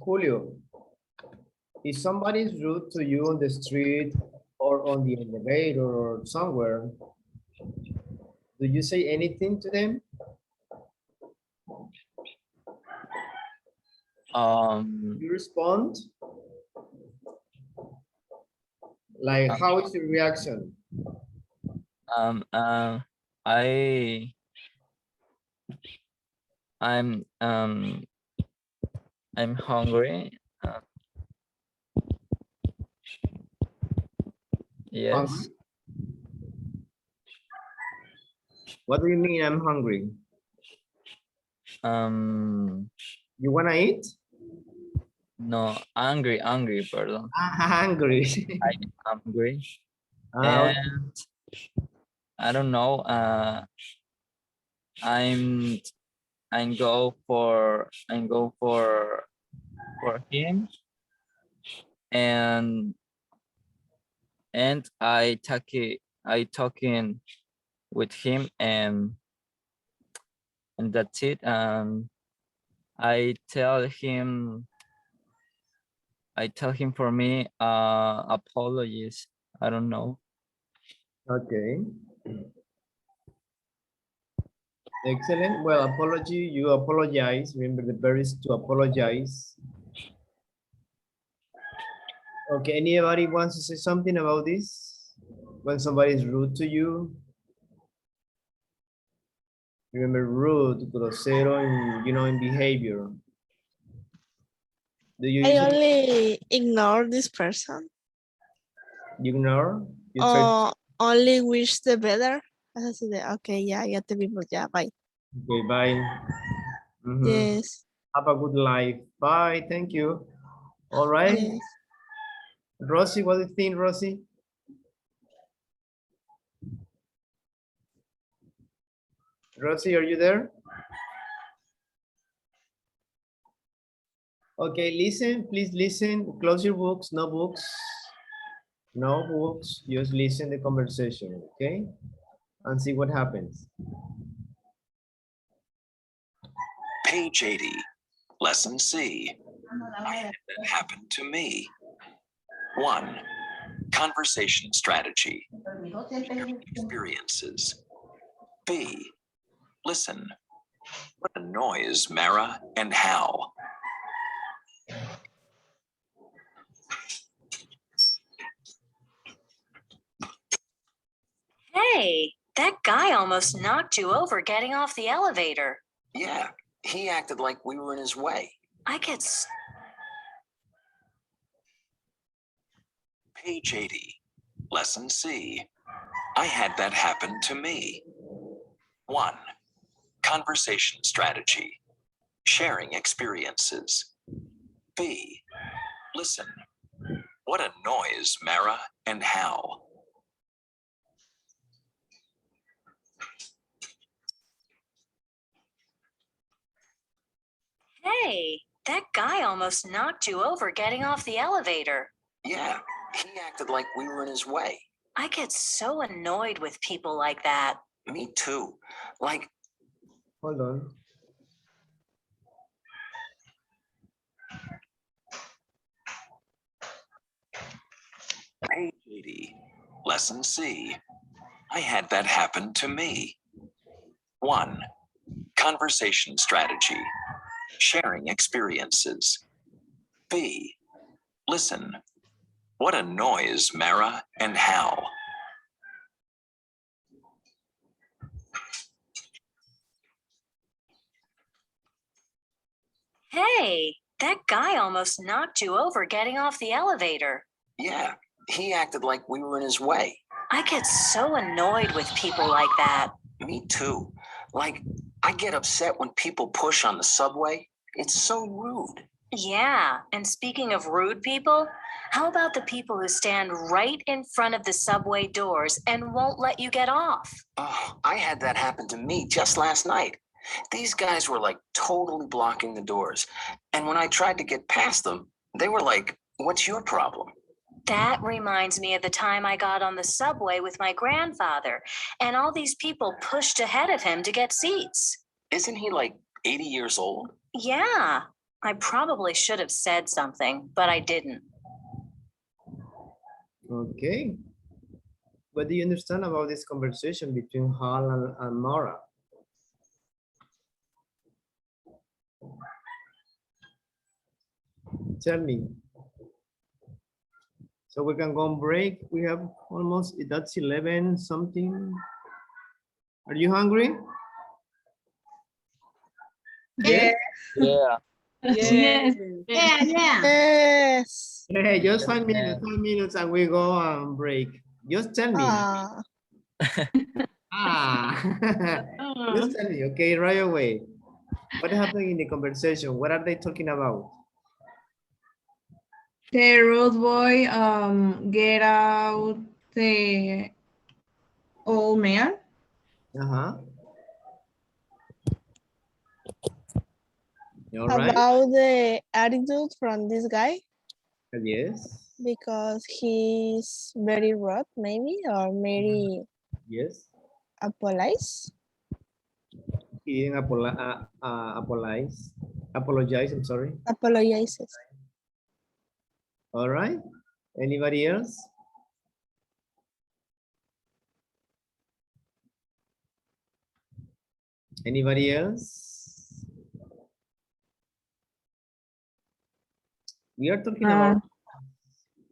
Julio, if somebody is rude to you on the street or on the elevator or somewhere, do you say anything to them? You respond? Like, how is your reaction? I I'm hungry. Yes. Hungry? What do you mean I'm hungry? You wanna eat? No, angry, pardon. Hungry. I'm hungry. Okay. And I don't know, I'm go for him, and I talking with him, and that's it. I tell him for me apologies. I don't know. Okay. Excellent. Well, apology, you apologize. Remember the verb is to apologize. Okay, anybody wants to say something about this? When somebody is rude to you? Remember rude, grosero, in behavior. Do you I usually only ignore this person. ignore? You try to, Only wish the better. Así de, okay, ya te vimos, ya, bye. okay, bye. Yes. Have a good life. Bye, thank you. All right. Yes. Rosie, what do you think, Rosie? Rosie, are you there? Okay, listen, please listen. Close your books, no books. No books, just listen the conversation, okay? And see what happens. Page 80, Lesson C. Why did that happen to me? 1. Conversation strategy. Experiences. B. Listen. What annoys Mara and how? Hey, that guy almost knocked you over getting off the elevator. Yeah, he acted like we were in his way. I get Page 80, Lesson C. I had that happen to me. 1. Conversation strategy. Sharing experiences. B. Listen. What annoys Mara and how? Hey, that guy almost knocked you over getting off the elevator. Yeah, he acted like we were in his way. I get so annoyed with people like that. Me too. Like, Hold on. page 80, lesson C. I had that happen to me. 1. Conversation strategy. Sharing experiences. B. Listen. What annoys Mara and how? Hey, that guy almost knocked you over getting off the elevator. Yeah, he acted like we were in his way. I get so annoyed with people like that. Me too. Like, I get upset when people push on the subway. It's so rude. Yeah, and speaking of rude people, how about the people who stand right in front of the subway doors and won't let you get off? Oh, I had that happen to me just last night. These guys were like totally blocking the doors. And when I tried to get past them, they were like, "What's your problem?" That reminds me of the time I got on the subway with my grandfather, and all these people pushed ahead of him to get seats. Isn't he like 80 years old? Yeah, I probably should have said something, but I didn't. Okay. What do you understand about this conversation between Hal and Mara? Tell me. So we can go on break. We have almost, that's 11 something. Are you hungry? Yes. Yeah. Yes. Yeah, yeah. Yes. Hey, just 5 minutes and we go on break. Just tell me. Ah. Just tell me, okay, right away. What happened in the conversation? What are they talking about? The rude boy get out the old man. Uh-huh. All right. About the attitude from this guy, Yes. because he's very rude, maybe, or maybe Yes. apologize. He didn't apologize. Apologize, I'm sorry. Apologizes. All right. Anybody else? Anybody else? We are talking about.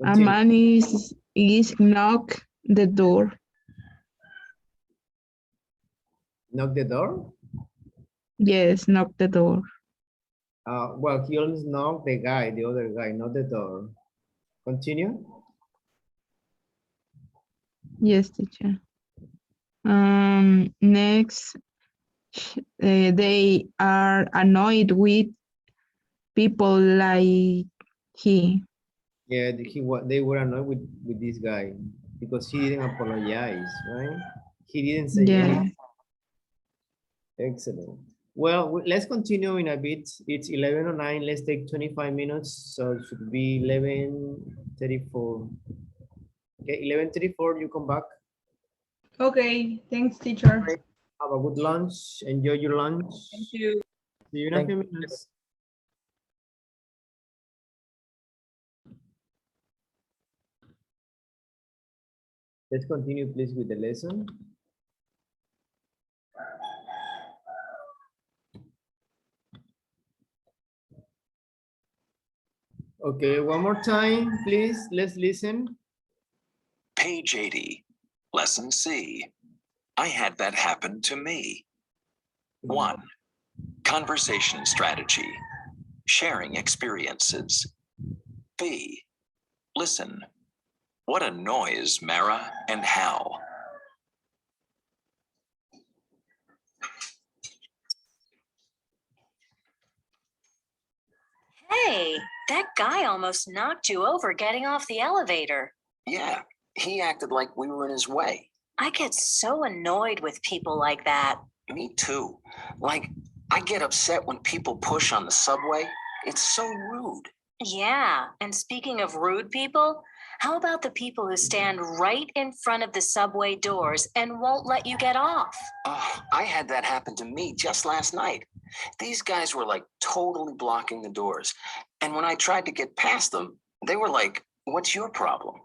A Continue. man is knock the door. Knock the door? Yes, knock the door. Well, he always knocked the guy, the other guy, not the door. Continue. Yes, teacher. Next, they are annoyed with people like he. Yeah, they were annoyed with this guy because he didn't apologize, right? He didn't say Yeah. anything. Excellent. Well, let's continue in a bit. It's 11:09. Let's take 25 minutes. So it should be 11:34. Okay, 11:34, you come back. Okay, thanks, teacher. Have a good lunch. Enjoy your lunch. Thank you. See you in a few minutes. Let's continue, please, with the lesson. Okay, one more time, please. Let's listen. Page 80, lesson C. I had that happen to me. 1. Conversation strategy. Sharing experiences. B. Listen. What annoys Mara and how? Hey, that guy almost knocked you over getting off the elevator. Yeah, he acted like we were in his way. I get so annoyed with people like that. Me too. Like, I get upset when people push on the subway. It's so rude. Yeah, and speaking of rude people, how about the people who stand right in front of the subway doors and won't let you get off? Oh, I had that happen to me just last night. These guys were like totally blocking the doors. And when I tried to get past them, they were like, "What's your problem?"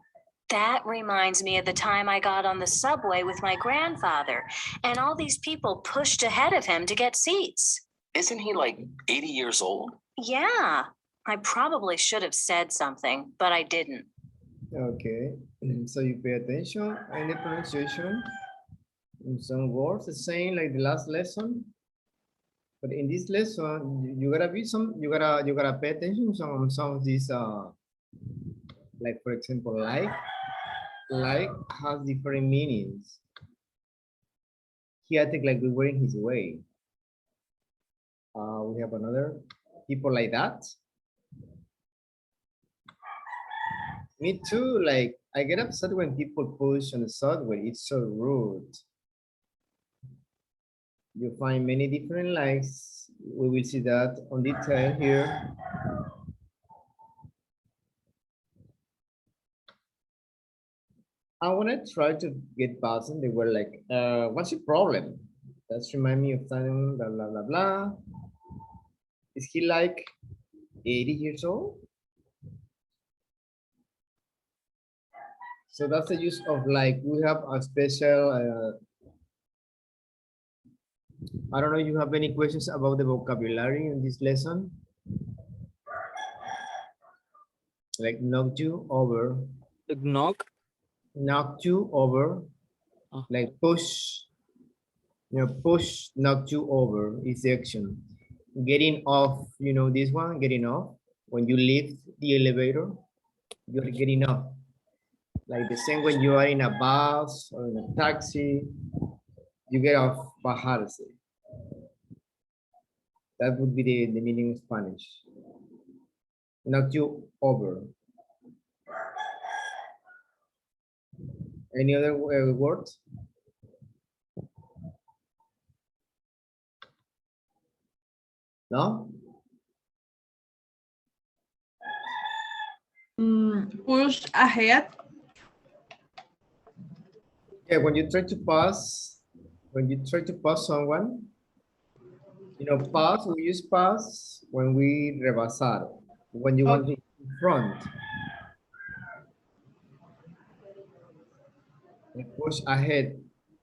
That reminds me of the time I got on the subway with my grandfather, and all these people pushed ahead of him to get seats. Isn't he like 80 years old? Yeah, I probably should have said something, but I didn't. Okay, so you pay attention in the pronunciation. In some words, the same like the last lesson. But in this lesson, you gotta be you gotta pay attention to some of these like for example, like has different meanings. He acted like we were in his way. We have another people like that. Me too, like I get upset when people push on the subway. It's so rude. You find many different likes. We will see that on detail here. I want to try to get past and they were like, what's your problem? That's remind me of time, blah, blah, blah, blah. Is he like 80 years old? So that's the use of like, we have a special, I don't know if you have any questions about the vocabulary in this lesson. Like knocked you over. Knocked you over. Like push. You know, push, knocked you over is the action. Getting off, you know, this one, getting off. When you leave the elevator, you're getting off. Like the same when you are in a bus or in a taxi, you get off, bajarse. That would be the meaning in Spanish. Knock you over. Any other words? No? Push ahead. Yeah, when you try to pass someone, you know, pass, we use pass when we rebasar, when you want to in front. You push ahead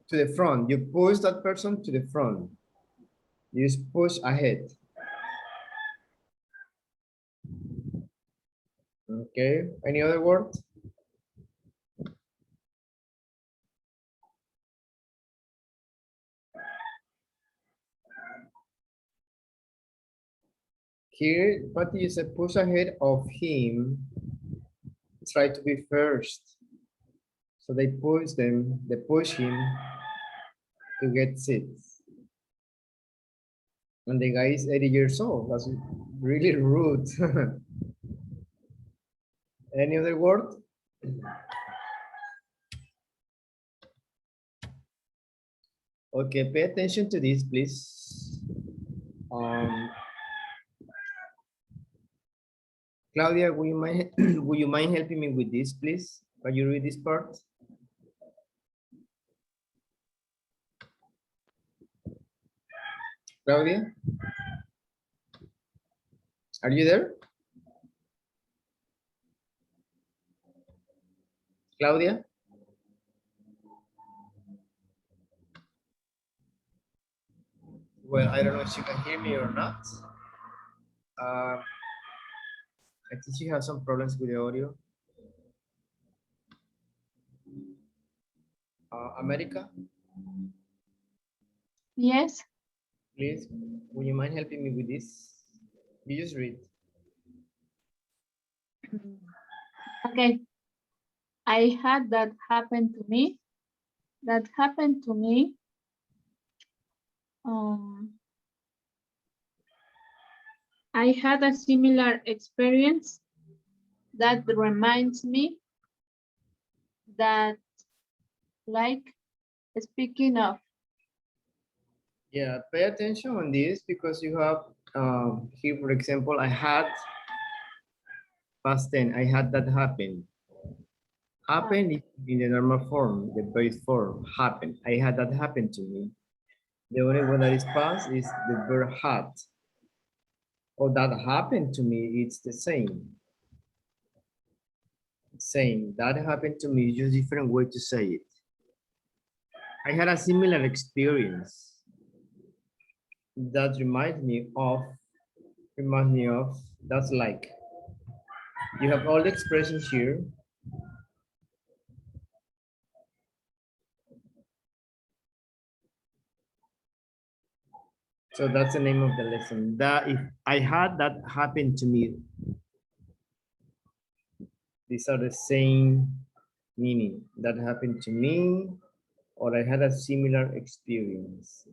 to the front. You push that person to the front. You just push ahead. Okay, any other word? Here, what you say, push ahead of him, try to be first. So they push him to get seats. And the guy is 80 years old. That's really rude. Any other word? Okay, pay attention to this, please. Claudia, would you mind, would you mind helping me with this, please? Can you read this part? Claudia? Are you there? Claudia? Well, I don't know if she can hear me or not. I think she has some problems with the audio. America? Yes. Please, would you mind helping me with this? You just read. Okay. I had that happen to me. That happened to me. I had a similar experience that reminds me that, like, speaking of, Yeah, pay attention on this because you have here, for example, I had past tense. I had that happen. Happen is in the normal form, the base form, happen. I had that happen to me. The only one that is past is the verb had. Or that happened to me, it's the same. Same, that happened to me, just different way to say it. I had a similar experience. That reminds me of, that's like, you have all the expressions here. So that's the name of the lesson. That if I had that happen to me, these are the same meaning. That happened to me, or I had a similar experience.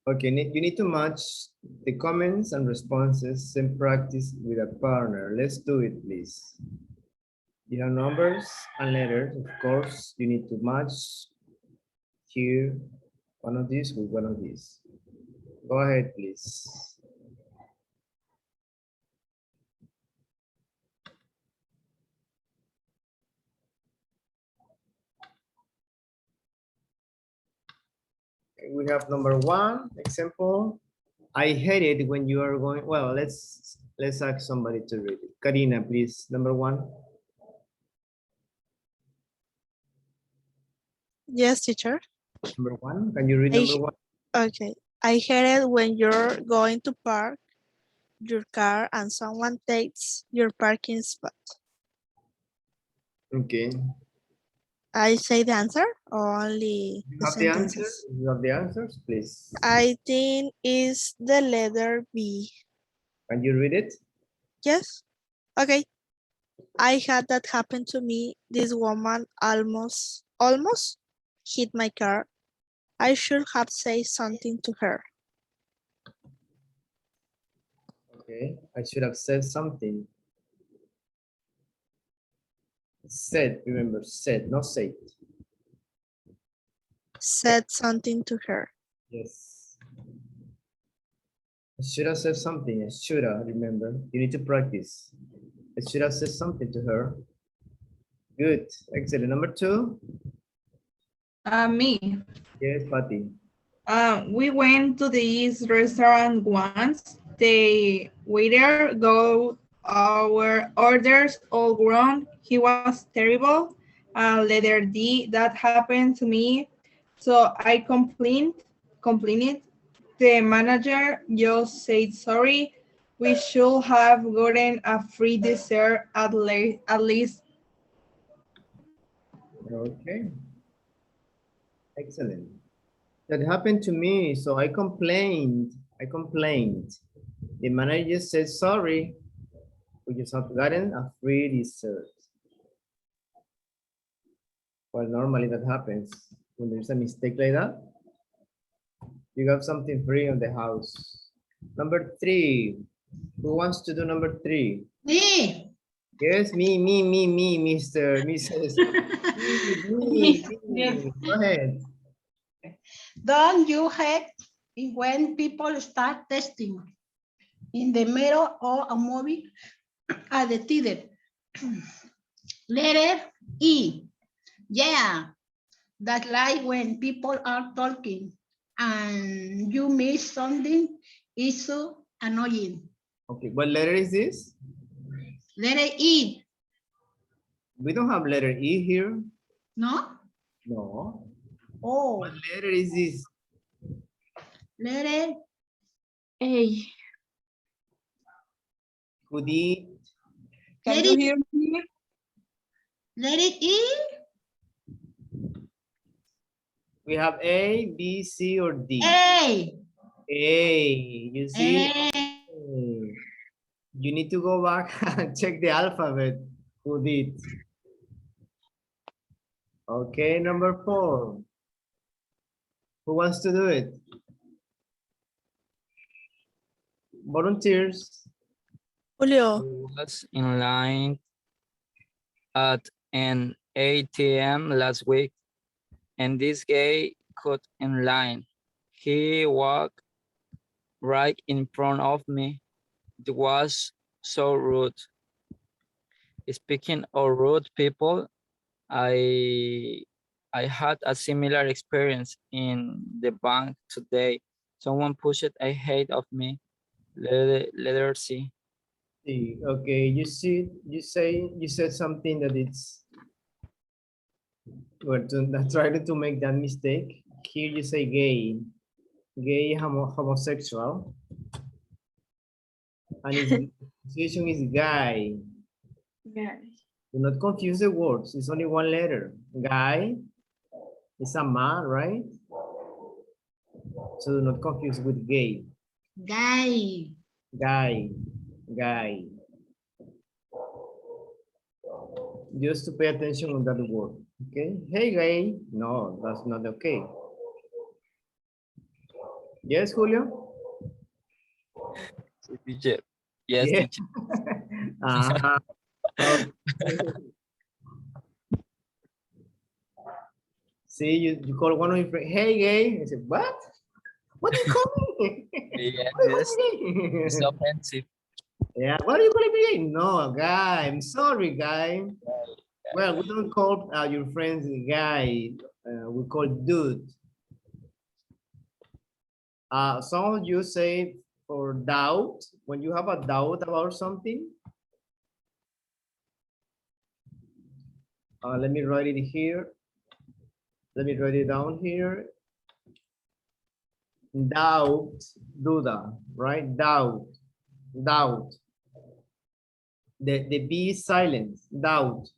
Okay, you need to match the comments and responses and practice with a partner. Let's do it, please. You have numbers and letters. Of course, you need to match here one of these with one of these. Go ahead, please. Okay, we have number one example. I hate it when you are going. Well, let's ask somebody to read it. Karina, please. Number one. Yes, teacher. Number one. Can you read number one? Okay. I hate it when you're going to park your car and someone takes your parking spot. Okay. I say the answer or only You the have the answer? sentences? You have the answers, please. I think is the letter B. Can you read it? Yes. Okay. I had that happen to me. This woman almost hit my car. I should have said something to her. Okay. I should have said something. Said, remember, said, not said. Said something to her. Yes. I should have said something. I should have, remember. You need to practice. I should have said something to her. Good. Excellent. Number two. Me. Yes, Patty. We went to this restaurant once. The waiter got our orders all wrong. He was terrible. Letter D, that happened to me. So I complained. The manager just said sorry. We should have gotten a free dessert at least. Okay. Excellent. That happened to me, so I complained. The manager said sorry. We just have gotten a free dessert. Well, normally that happens when there's a mistake like that. You have something free on the house. Number three. Who wants to do number three? Me. Yes, me, Mr. Mrs. me. Go ahead. Don't you hate it when people start testing in the middle of a movie at the theater? Letter E. Yeah, that's like when people are talking and you miss something, it's so annoying. Okay, what letter is this? Letter E. We don't have letter E here. No? No. Oh. What letter is this? Letter A. Could it? Can you hear me? Letter E. We have A, B, C, or D. A. A. You see? A. You need to go back and check the alphabet. Who did? Okay, number 4. Who wants to do it? Volunteers. Julio. Was in line at an ATM last week, and this guy cut in line. He walked right in front of me. It was so rude. Speaking of rude people, I had a similar experience in the bank today. Someone pushed a hate of me. Letter C. See, okay, you said something that it's trying to make that mistake. Here you say gay homosexual, and its position is guy. Do not confuse the words. It's only one letter. Guy is a man, right? So do not confuse with gay. Guy. Guy. Guy. Just to pay attention on that word. Okay. Hey, guy. No, that's not okay. Yes, Julio? Teacher. Yes, Yeah. teacher. Okay. See, you call one of your friends, hey, gay. I said, what? What do you call me? Yeah, What do you yes. call me? It's offensive. Yeah, what are you calling me? No, guy. I'm sorry, guy. Well, we don't call your friends guy. We call dude. Some of you say for doubt, when you have a doubt about something. Let me write it here. Let me write it down here. Doubt, duda, right? Doubt, doubt. The B is silent, doubt.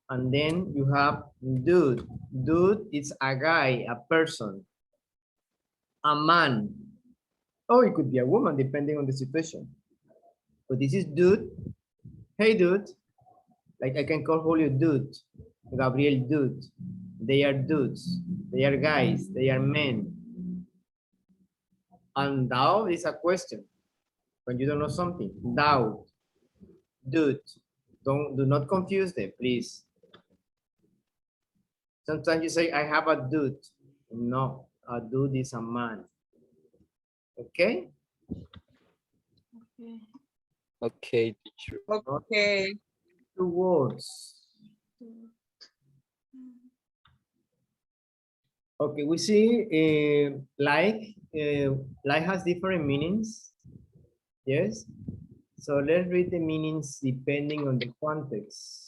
And then you have dude. Dude is a guy, a person, a man. Oh, it could be a woman depending on the situation. But this is dude. Hey, dude. Like I can call Julio dude, Gabriel dude. They are dudes. They are guys. They are men. And doubt is a question. When you don't know something, doubt, dude. Do not confuse them, please. Sometimes you say, I have a dude. No, a dude is a man. Okay? Okay, teacher. Okay. 2 words. Okay, we see like has different meanings. Yes. So let's read the meanings depending on the context.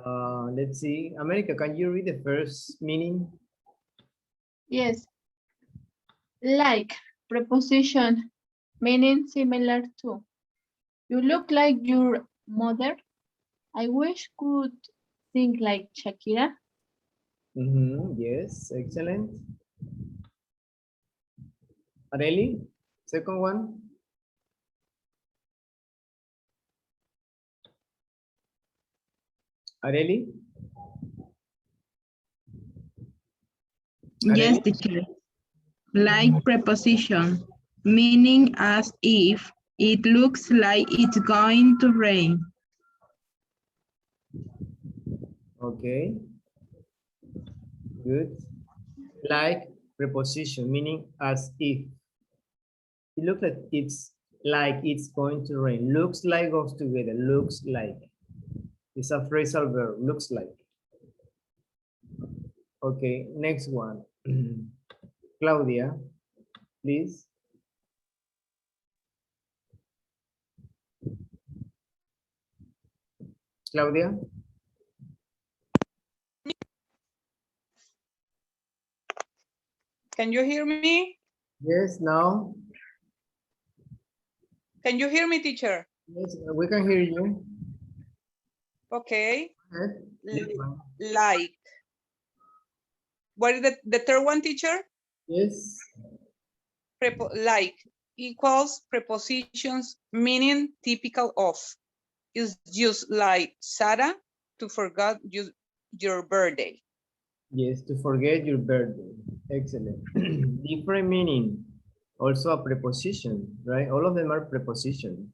Let's see. America, can you read the first meaning? Yes. Like, preposition, meaning similar to. You look like your mother. I wish could sing like Shakira. Yes, excellent. Areli, second one. Areli? Yes, Areli? teacher. Like preposition, meaning as if it looks like it's going to rain. Okay. Good. Like preposition, meaning as if. It looks like it's going to rain. Looks like goes together. Looks like. It's a phrasal verb. Looks like. Okay, next one. Claudia, please. Claudia? Can you hear me? Yes, now? Can you hear me, teacher? Yes, we can hear you. Okay. Yes. Like. What is the third one, teacher? Yes. Like equals prepositions meaning typical of. is used like Sarah to forget your birthday. Yes, to forget your birthday. Excellent. Different meaning. Also a preposition, right? All of them are preposition.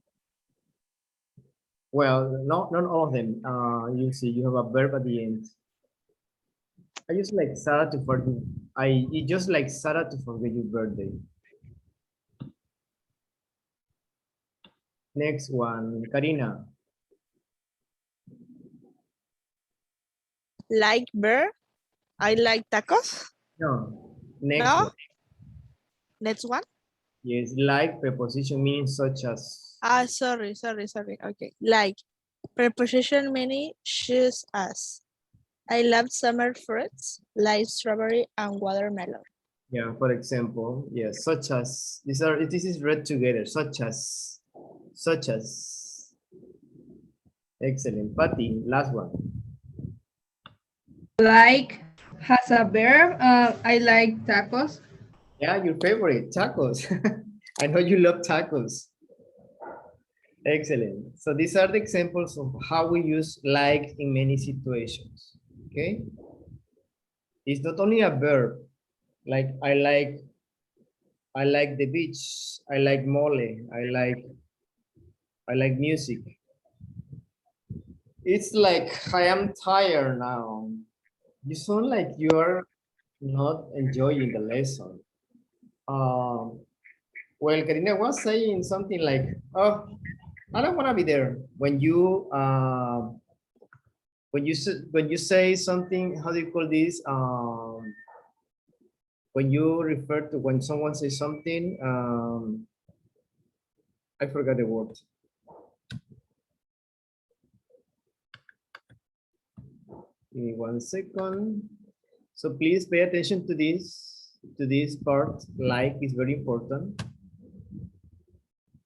Well, not all of them. You see, you have a verb at the end. I just like Sarah to forget. It just like Sarah to forget your birthday. Next one, Karina. Like bear. I like tacos. No. Next No. one. Next one. Yes, like preposition means such as. Sorry. Okay. Like preposition meaning choose as. I love summer fruits like strawberry and watermelon. Yeah, for example, yes, such as. This is read together, such as. Excellent. Patty, last one. Like has a verb. I like tacos. Yeah, your favorite, tacos. I know you love tacos. Excellent. So these are the examples of how we use like in many situations. Okay. It's not only a verb, like I like the beach, I like mole, I like music. It's like I am tired now. You sound like you're not enjoying the lesson. Well, Karina was saying something like, "Oh, I don't want to be there." When you say something, how do you call this? When you refer to when someone says something, I forgot the word. Give me 1 second. So please pay attention to this part. Like is very important.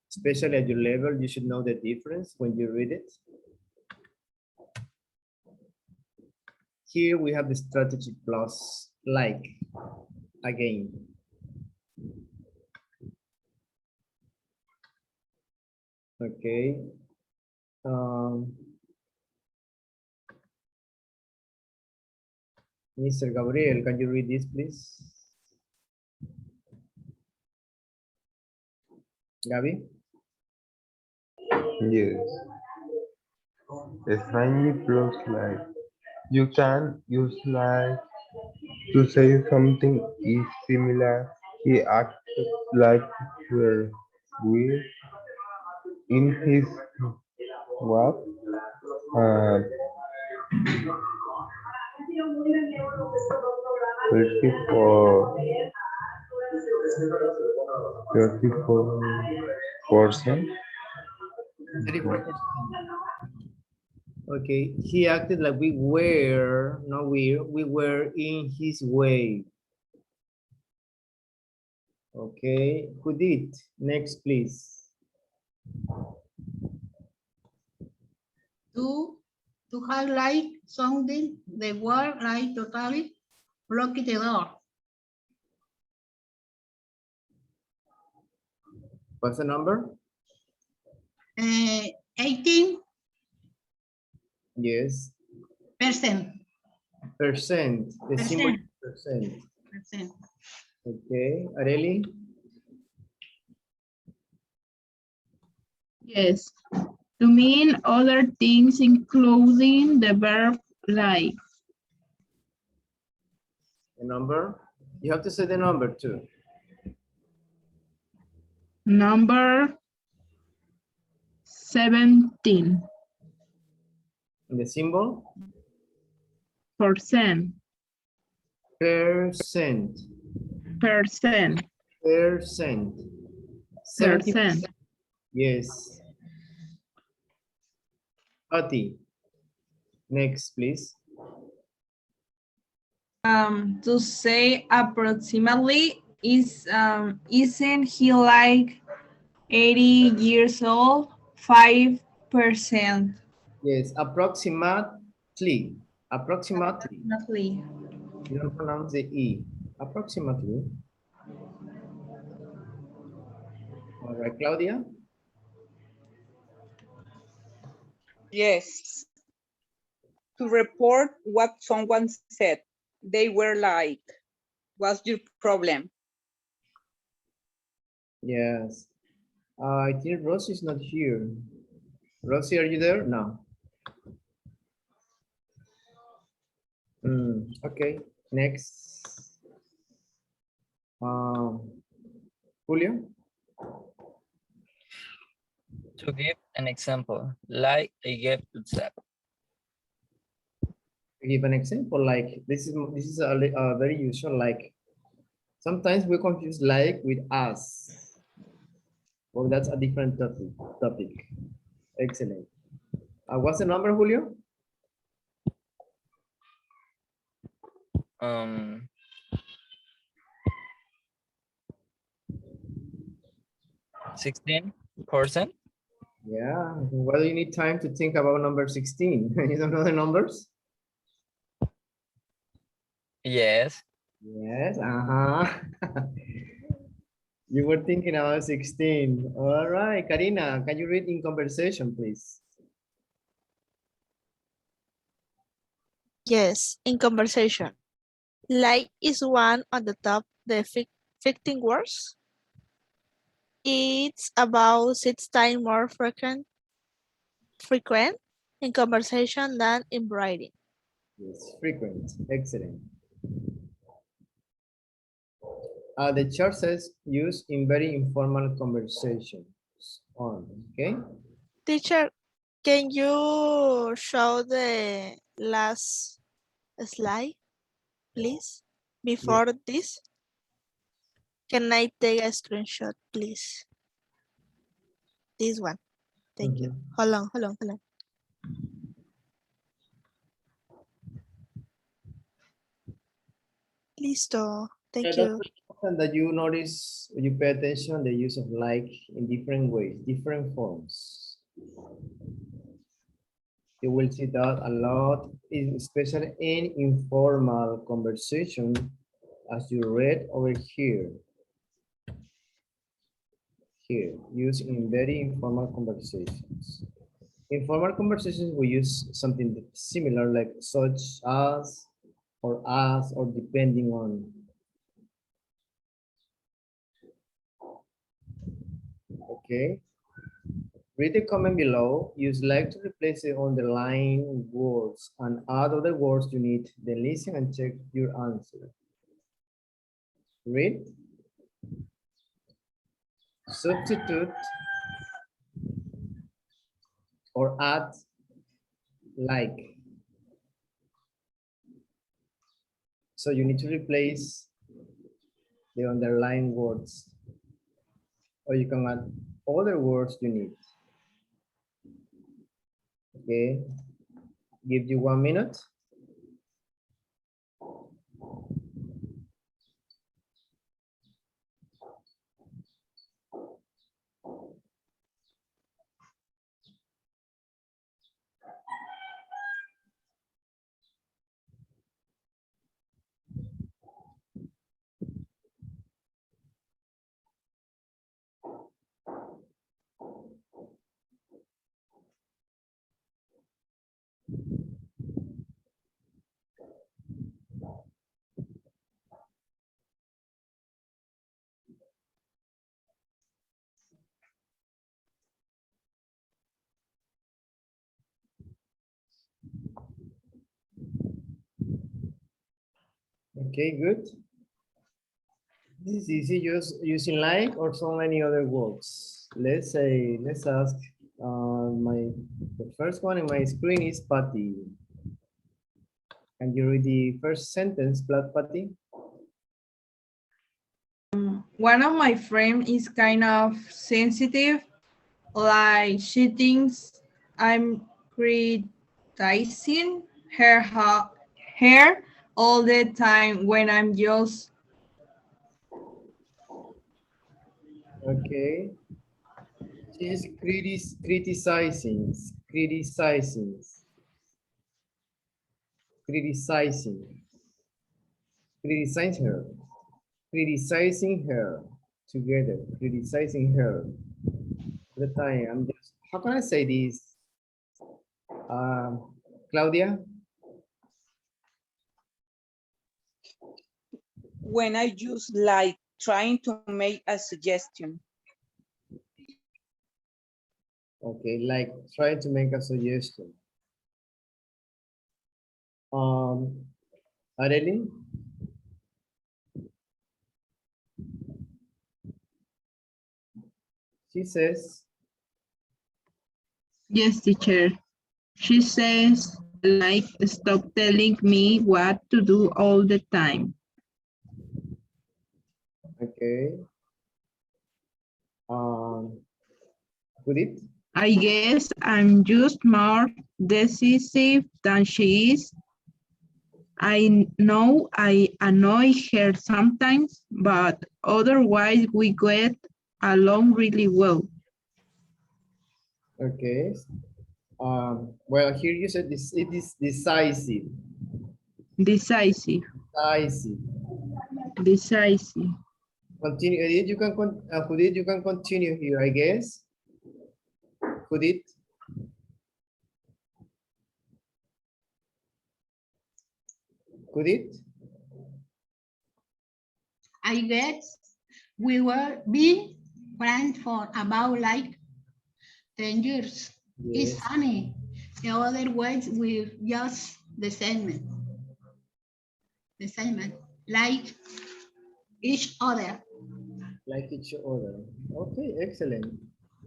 Especially at your level, you should know the difference when you read it. Here we have the strategy plus like again. Okay. Mr. Gabriel, can you read this, please? Gabi? Yes. Strangely plus like. You can use like to say something is similar. He acted like we're weird in his what? Uh, 34%. 34%. Okay, he acted like we were, not we were in his way. Okay, who did? Next, please. To highlight something, the word like totally block the door. What's the number? 18%. Yes. Percent. The symbol is percent. Okay, Areli? Yes. To mean other things including the verb like. The number? You have to say the number too. Number 17. And the symbol? Percent. Percent. Percent. Percent. 70%. Yes. Ati. Next, please. To say approximately is isn't he like 80 years old? 5%. Yes, approximately. Approximately. You don't pronounce the E. Approximately. All right, Claudia? Yes. To report what someone said. They were like, what's your problem? Yes. I think Rosie is not here. Rosie, are you there? No. Okay. Next. Julio. To give an example, like I gave to Sept. Give an example. Like this is a very usual. Like sometimes we confuse like with us. Well, that's a different topic. Excellent. What's the number, Julio? 16%. Yeah. Why do you need time to think about number 16? You don't know the numbers? Yes. Yes. You were thinking about 16. All right, Karina, can you read in conversation, please? Yes, in conversation. Like is one on the top, the 15 words. It's about 6 times more frequent in conversation than in writing. Yes, frequent. Excellent. The chart says use in very informal conversations on, okay? Teacher, can you show the last slide, please? Before this, can I take a screenshot, please? This one. Thank you. Hold on. Listo. Thank you. And that you notice, you pay attention the use of like in different ways, different forms. You will see that a lot, especially in informal conversation, as you read over here. Here, use in very informal conversations. Informal conversations, we use something similar like such as, or as, or depending on. Okay. Read the comment below. Use like to replace the underlined words and add other words you need. Then listen and check your answer. Read. Substitute or add like. So you need to replace the underlined words, or you can add other words you need. Okay, give you 1 minute. Okay, good. This is easy, just using like or so many other words. Let's ask, the first one in my screen is Patty. Can you read the first sentence, Patty? One of my friends is kind of sensitive, like she thinks I'm criticizing her all the time when I'm just. Okay. She's criticizing her, criticizing her together, criticizing her. The time, I'm just, how can I say this? Claudia? When I use like trying to make a suggestion. Okay, like trying to make a suggestion. Arely? She says, Yes, teacher. She says, like, stop telling me what to do all the time. okay. Judith? I guess I'm just more decisive than she is. I know I annoy her sometimes, but otherwise we get along really well. Okay. Well, here you said this, it is decisive. Decisive. Decisive. Decisive. Continue, Edith, Judith, you can continue here, I guess. Judith? Judith? I guess we were being friends for about like 10 years. Yes. It's funny. The other words we just the same, like each other. Like each other. Okay, excellent.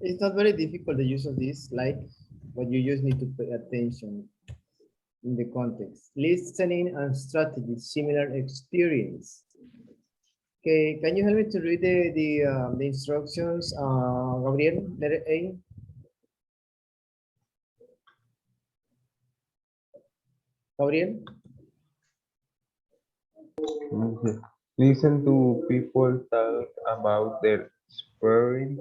It's not very difficult, the use of this, like, but you just need to pay attention in the context. Listening and strategy, similar experience. Okay, can you help me to read the instructions, Gabriel, letter A? Gabriel? Okay. Listen to people talk about their experience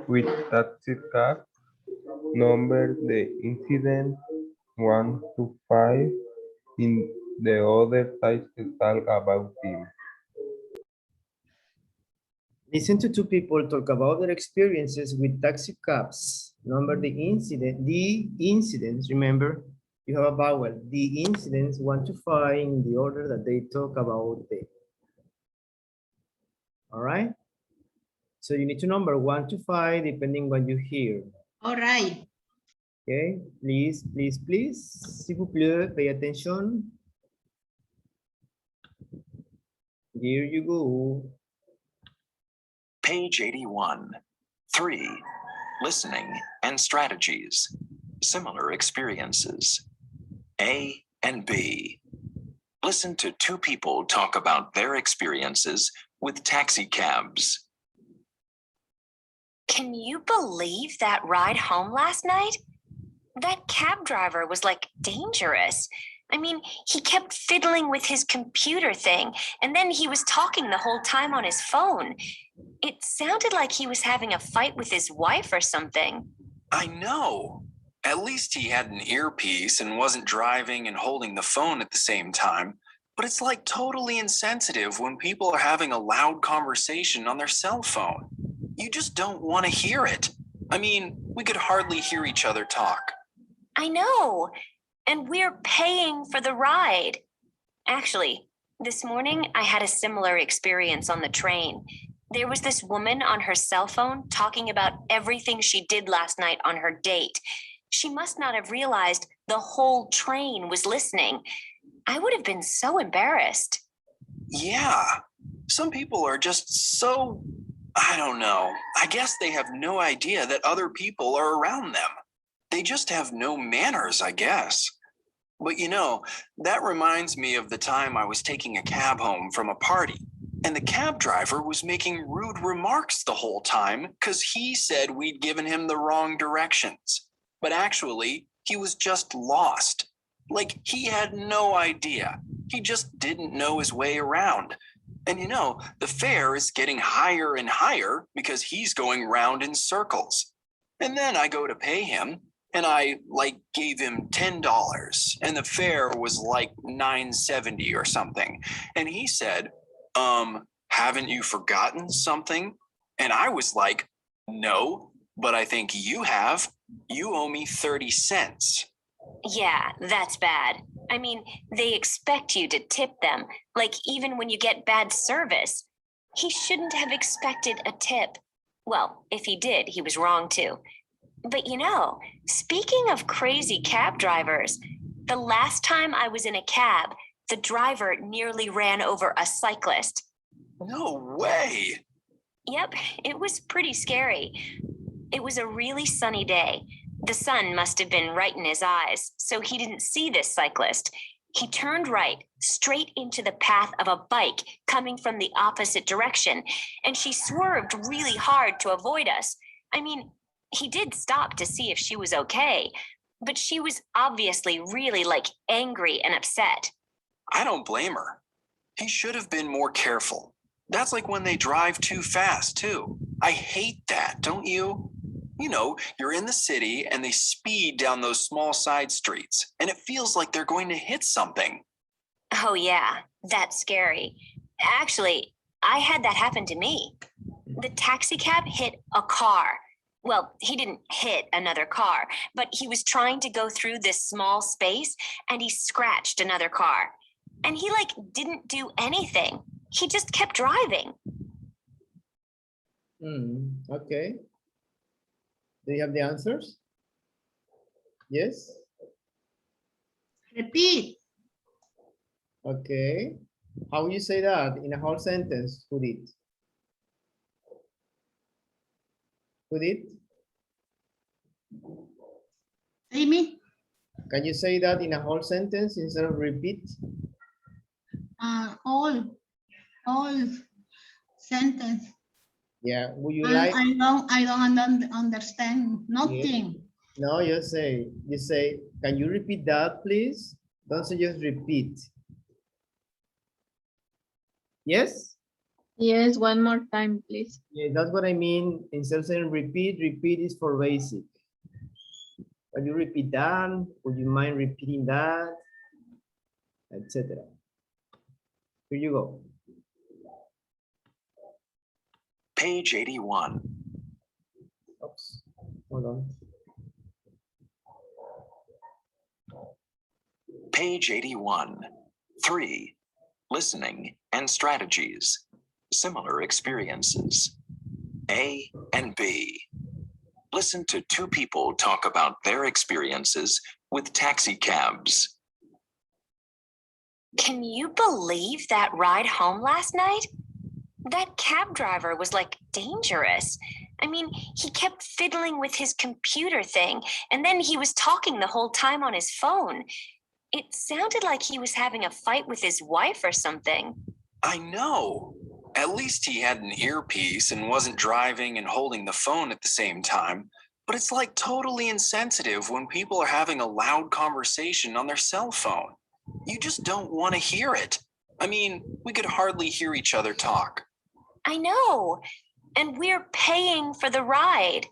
with taxi cab. Number the incident 1 to 5 in the other side to talk about them. Listen to two people talk about their experiences with taxi cabs. Number the incidents, remember, you have a vowel. The incidents 1 to 5 in the order that they talk about them. All right? So you need to number 1 to 5 depending what you hear. All right. Okay, please, please, please, s'il vous plaît, pay attention. Here you go. Page 81. 3. Listening and strategies. Similar experiences. A and B. Listen to two people talk about their experiences with taxi cabs. Can you believe that ride home last night? That cab driver was like dangerous. I mean, he kept fiddling with his computer thing, and then he was talking the whole time on his phone. It sounded like he was having a fight with his wife or something. I know. At least he had an earpiece and wasn't driving and holding the phone at the same time. But it's like totally insensitive when people are having a loud conversation on their cell phone. You just don't want to hear it. I mean, we could hardly hear each other talk. I know. And we're paying for the ride. Actually, this morning I had a similar experience on the train. There was this woman on her cell phone talking about everything she did last night on her date. She must not have realized the whole train was listening. I would have been so embarrassed. Yeah. Some people are just so, I don't know. I guess they have no idea that other people are around them. They just have no manners, I guess. But you know, that reminds me of the time I was taking a cab home from a party, and the cab driver was making rude remarks the whole time because he said we'd given him the wrong directions. But actually, he was just lost. Like, he had no idea. He just didn't know his way around. And you know, the fare is getting higher and higher because he's going round in circles. And then I go to pay him, and I gave him $10, and the fare was like $9.70 or something. And he said, haven't you forgotten something? And I was like, no, but I think you have. You owe me 30 cents. Yeah, that's bad. I mean, they expect you to tip them, like even when you get bad service. He shouldn't have expected a tip. Well, if he did, he was wrong too. But speaking of crazy cab drivers, the last time I was in a cab, the driver nearly ran over a cyclist. No way. Yep, it was pretty scary. It was a really sunny day. The sun must have been right in his eyes, so he didn't see this cyclist. He turned right, straight into the path of a bike coming from the opposite direction, and she swerved really hard to avoid us. I mean, he did stop to see if she was okay, but she was obviously really angry and upset. I don't blame her. He should have been more careful. That's like when they drive too fast, too. I hate that, don't you? You know, you're in the city and they speed down those small side streets, and it feels like they're going to hit something. Oh, yeah, that's scary. Actually, I had that happen to me. The taxi cab hit a car. Well, he didn't hit another car, but he was trying to go through this small space and he scratched another car. And he didn't do anything. He just kept driving. Okay. Do you have the answers? Yes? Repeat. Okay. How will you say that in a whole sentence, Judith? Judith? Amy? Can you say that in a whole sentence instead of repeat? All sentence. Yeah, would you like? I don't understand nothing. No, you say, can you repeat that, please? Don't say just repeat. Yes? Yes, one more time, please. Yeah, that's what I mean. Instead of saying repeat, repeat is for basic. Can you repeat that? Would you mind repeating that? Etc. Here you go. Page 81. Oops. Hold on. Page 81. 3. Listening and strategies. Similar experiences. A and B. Listen to two people talk about their experiences with taxi cabs. Can you believe that ride home last night? That cab driver was dangerous. I mean, he kept fiddling with his computer thing, and then he was talking the whole time on his phone. It sounded like he was having a fight with his wife or something. I know. At least he had an earpiece and wasn't driving and holding the phone at the same time. But it's totally insensitive when people are having a loud conversation on their cell phone. You just don't want to hear it. I mean, we could hardly hear each other talk. I know. And we're paying for the ride.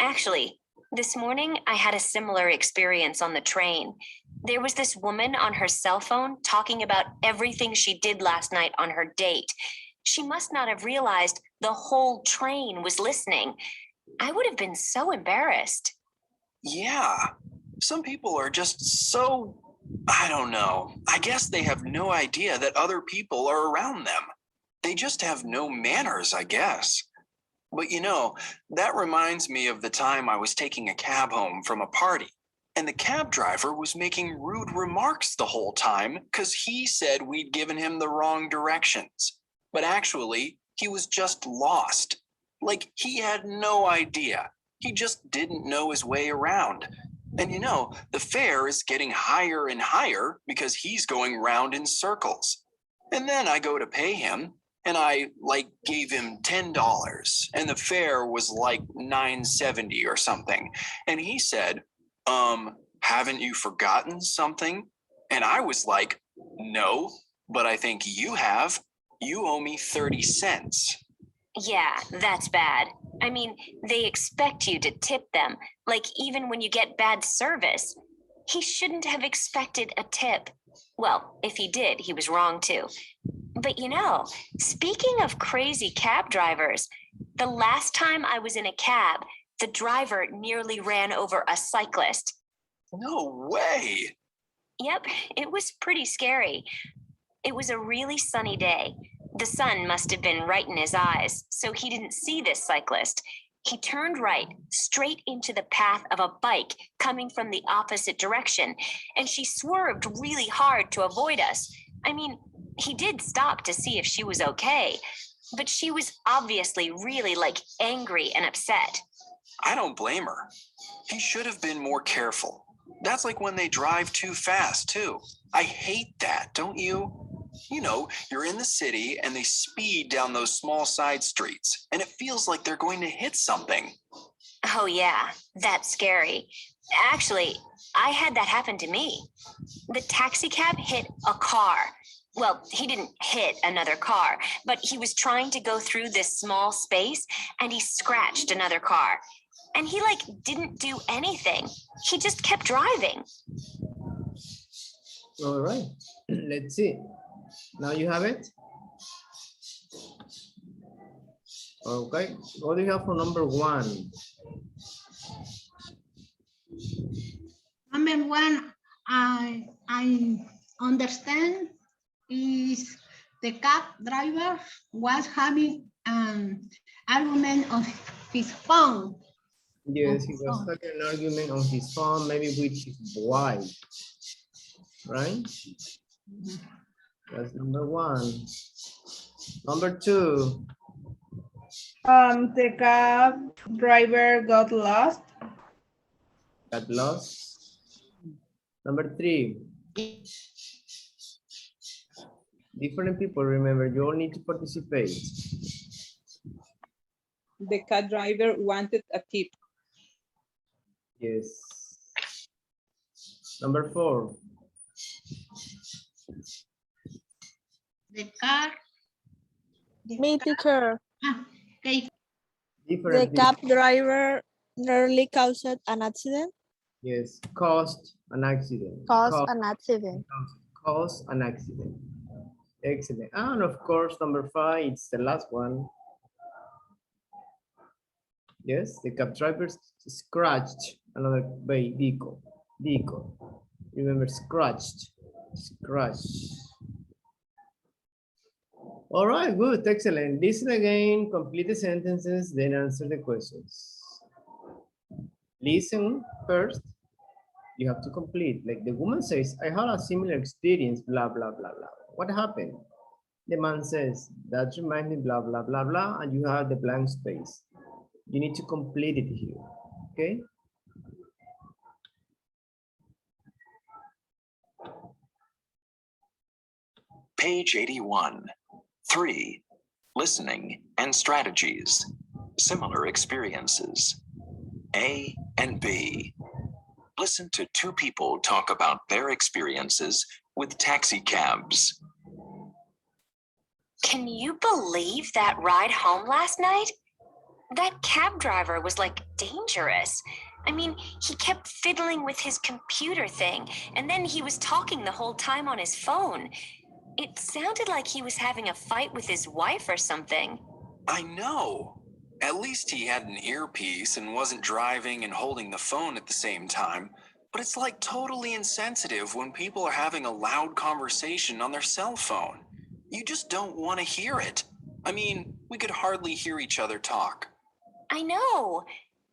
Actually, this morning I had a similar experience on the train. There was this woman on her cell phone talking about everything she did last night on her date. She must not have realized the whole train was listening. I would have been so embarrassed. Yeah. Some people are just so, I don't know. I guess they have no idea that other people are around them. They just have no manners, I guess. But that reminds me of the time I was taking a cab home from a party, and the cab driver was making rude remarks the whole time because he said we'd given him the wrong directions. But actually, he was just lost. He had no idea. He just didn't know his way around. And the fare is getting higher and higher because he's going round in circles. And then I go to pay him, and I gave him $10, and the fare was $9.70 or something. And he said, haven't you forgotten something? And I was like, no, but I think you have. You owe me 30 cents. Yeah, that's bad. I mean, they expect you to tip them, even when you get bad service. He shouldn't have expected a tip. Well, if he did, he was wrong too. But speaking of crazy cab drivers, the last time I was in a cab, the driver nearly ran over a cyclist. No way. Yep, it was pretty scary. It was a really sunny day. The sun must have been right in his eyes, so he didn't see this cyclist. He turned right, straight into the path of a bike coming from the opposite direction, and she swerved really hard to avoid us. I mean, he did stop to see if she was okay, but she was obviously really angry and upset. I don't blame her. He should have been more careful. That's like when they drive too fast, too. I hate that, don't you? You know, you're in the city and they speed down those small side streets, and it feels like they're going to hit something. Oh, yeah, that's scary. Actually, I had that happen to me. The taxi cab hit a car. Well, he didn't hit another car, but he was trying to go through this small space and he scratched another car. And he didn't do anything. He just kept driving. All right, let's see. Now you have it. Okay, what do you have for number 1? Number 1, I understand is the cab driver was having an argument on his phone. Yes, he was having an argument on his phone, maybe with his wife, right? That's number 1. Number 2. The cab driver got lost. Got lost. Number 3. Different people, remember, you all need to participate. The cab driver wanted a tip. Yes. Number 4. The car. Me, teacher. Okay. The cab driver nearly caused an accident. Yes, caused an accident. Caused an accident. Caused an accident. Excellent. And of course, number 5, it's the last one. Yes, the cab driver scratched another vehicle. Remember, scratched. All right, good, excellent. Listen again, complete the sentences, then answer the questions. Listen first. You have to complete. Like the woman says, I had a similar experience, blah, blah, blah, blah. What happened? The man says, that reminds me, blah, blah, blah, blah, and you have the blank space. You need to complete it here, okay? Page 81. 3. Listening and strategies. Similar experiences. A and B. Listen to 2 people talk about their experiences with taxi cabs. Can you believe that ride home last night? That cab driver was dangerous. I mean, he kept fiddling with his computer thing, and then he was talking the whole time on his phone. It sounded like he was having a fight with his wife or something. I know. At least he had an earpiece and wasn't driving and holding the phone at the same time. But it's totally insensitive when people are having a loud conversation on their cell phone. You just don't want to hear it. I mean, we could hardly hear each other talk. I know.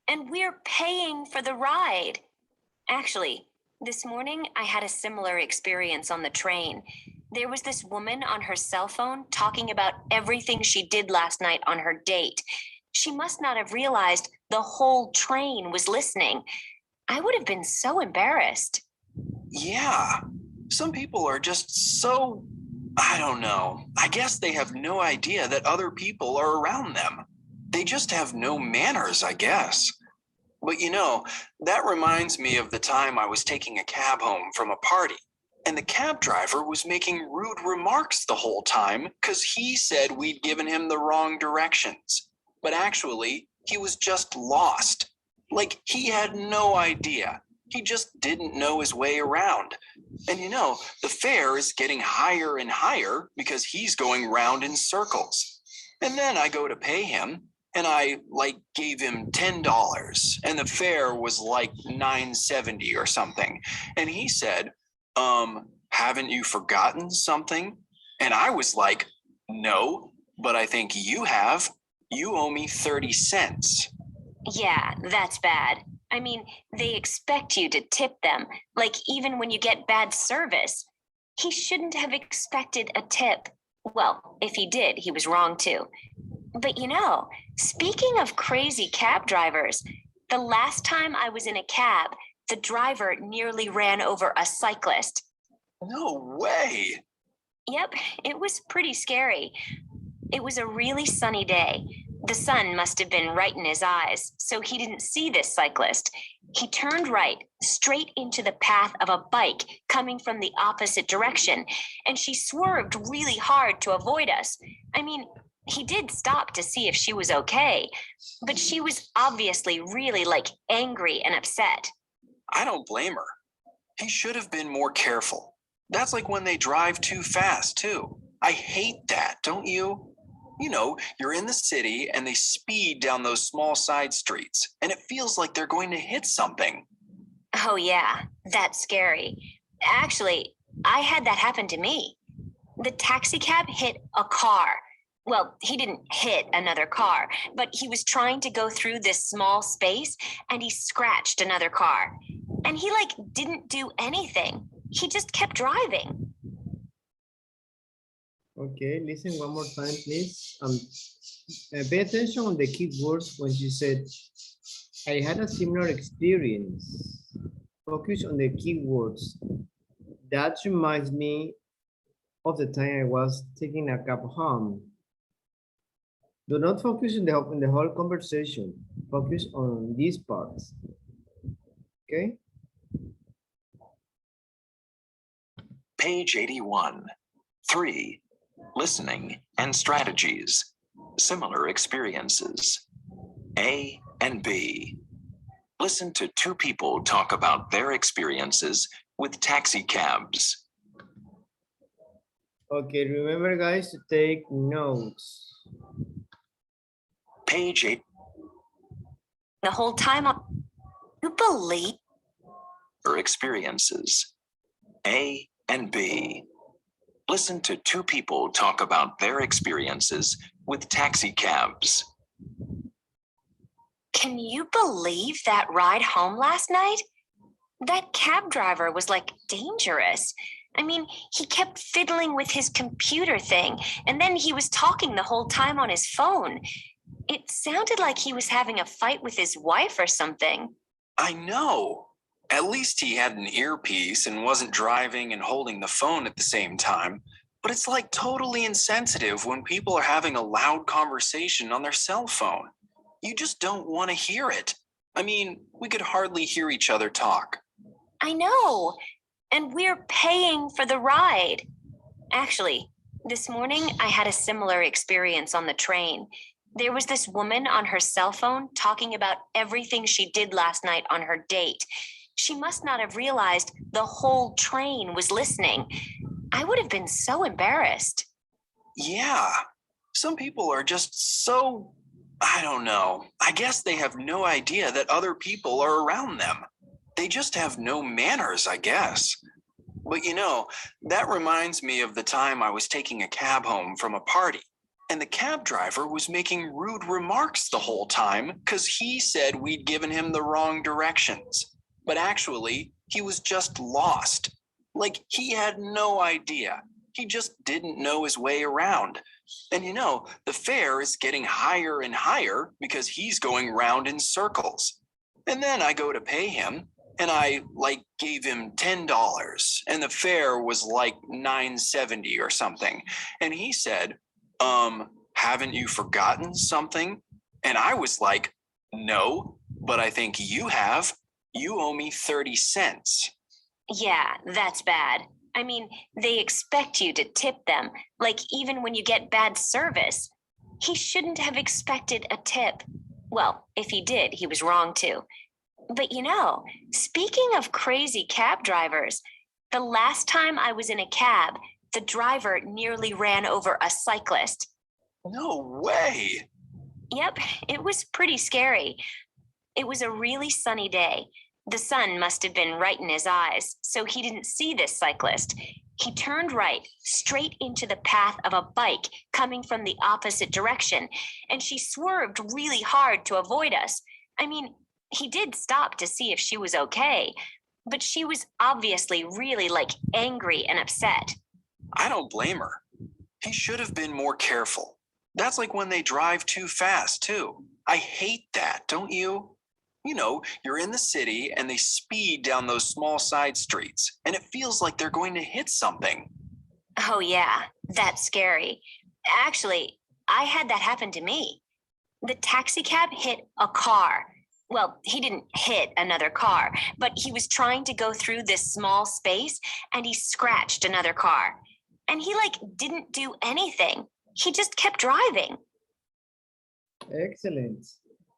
And we're paying for the ride. Actually, this morning I had a similar experience on the train. There was this woman on her cell phone talking about everything she did last night on her date. She must not have realized the whole train was listening. I would have been so embarrassed. Yeah. Some people are just so, I don't know. I guess they have no idea that other people are around them. They just have no manners, I guess. But that reminds me of the time I was taking a cab home from a party. And the cab driver was making rude remarks the whole time because he said we'd given him the wrong directions. But actually, he was just lost. He had no idea. He just didn't know his way around. And the fare is getting higher and higher because he's going round in circles. And then I go to pay him, and I like gave him $10 and the fare was like $9.70 or something. And he said, haven't you forgotten something? And I was like, no, but I think you have. You owe me 30 cents. Yeah, that's bad. I mean, they expect you to tip them, like even when you get bad service. He shouldn't have expected a tip. Well, if he did, he was wrong too. But you know, speaking of crazy cab drivers, the last time I was in a cab, the driver nearly ran over a cyclist. No way. Yep, it was pretty scary. It was a really sunny day. The sun must have been right in his eyes, so he didn't see this cyclist. He turned right, straight into the path of a bike coming from the opposite direction, and she swerved really hard to avoid us. I mean, he did stop to see if she was okay, but she was obviously really angry and upset. I don't blame her. He should have been more careful. That's like when they drive too fast, too. I hate that, don't you? You know, you're in the city and they speed down those small side streets, and it feels like they're going to hit something. Oh, yeah, that's scary. Actually, I had that happen to me. The taxi cab hit a car. Well, he didn't hit another car, but he was trying to go through this small space and he scratched another car. And he didn't do anything. He just kept driving. Okay, listen one more time, please. Pay attention on the key words when she said, I had a similar experience. Focus on the key words. That reminds me of the time I was taking a cab home. Do not focus on the whole conversation. Focus on these parts. Okay? Page 81. 3. Listening and strategies. Similar experiences. A and B. Listen to two people talk about their experiences with taxi cabs. Okay, remember guys to take notes. Page 8. The whole time, you believe? Or experiences. A and B. Listen to two people talk about their experiences with taxi cabs. Can you believe that ride home last night? That cab driver was dangerous. I mean, he kept fiddling with his computer thing, and then he was talking the whole time on his phone. It sounded like he was having a fight with his wife or something. I know. At least he had an earpiece and wasn't driving and holding the phone at the same time. But it's totally insensitive when people are having a loud conversation on their cell phone. You just don't want to hear it. I mean, we could hardly hear each other talk. I know. And we're paying for the ride. Actually, this morning I had a similar experience on the train. There was this woman on her cell phone talking about everything she did last night on her date. She must not have realized the whole train was listening. I would have been so embarrassed. Yeah, some people are just so, I don't know. I guess they have no idea that other people are around them. They just have no manners, I guess. But you know, that reminds me of the time I was taking a cab home from a party. And the cab driver was making rude remarks the whole time because he said we'd given him the wrong directions. But actually, he was just lost. He had no idea. He just didn't know his way around. And you know, the fare is getting higher and higher because he's going round in circles. And then I go to pay him, and I gave him $10, and the fare was $9.70 or something. And he said, haven't you forgotten something? And I was like, no, but I think you have. You owe me 30 cents. Yeah, that's bad. I mean, they expect you to tip them, even when you get bad service. He shouldn't have expected a tip. Well, if he did, he was wrong too. But you know, speaking of crazy cab drivers, the last time I was in a cab, the driver nearly ran over a cyclist. No way. Yep, it was pretty scary. It was a really sunny day. The sun must have been right in his eyes, so he didn't see this cyclist. He turned right, straight into the path of a bike coming from the opposite direction, and she swerved really hard to avoid us. I mean, he did stop to see if she was okay, but she was obviously really angry and upset. I don't blame her. He should have been more careful. That's like when they drive too fast, too. I hate that, don't you? You know, you're in the city and they speed down those small side streets, and it feels like they're going to hit something. Oh, yeah, that's scary. Actually, I had that happen to me. The taxi cab hit a car. Well, he didn't hit another car, but he was trying to go through this small space and he scratched another car. And he didn't do anything. He just kept driving. Excellent.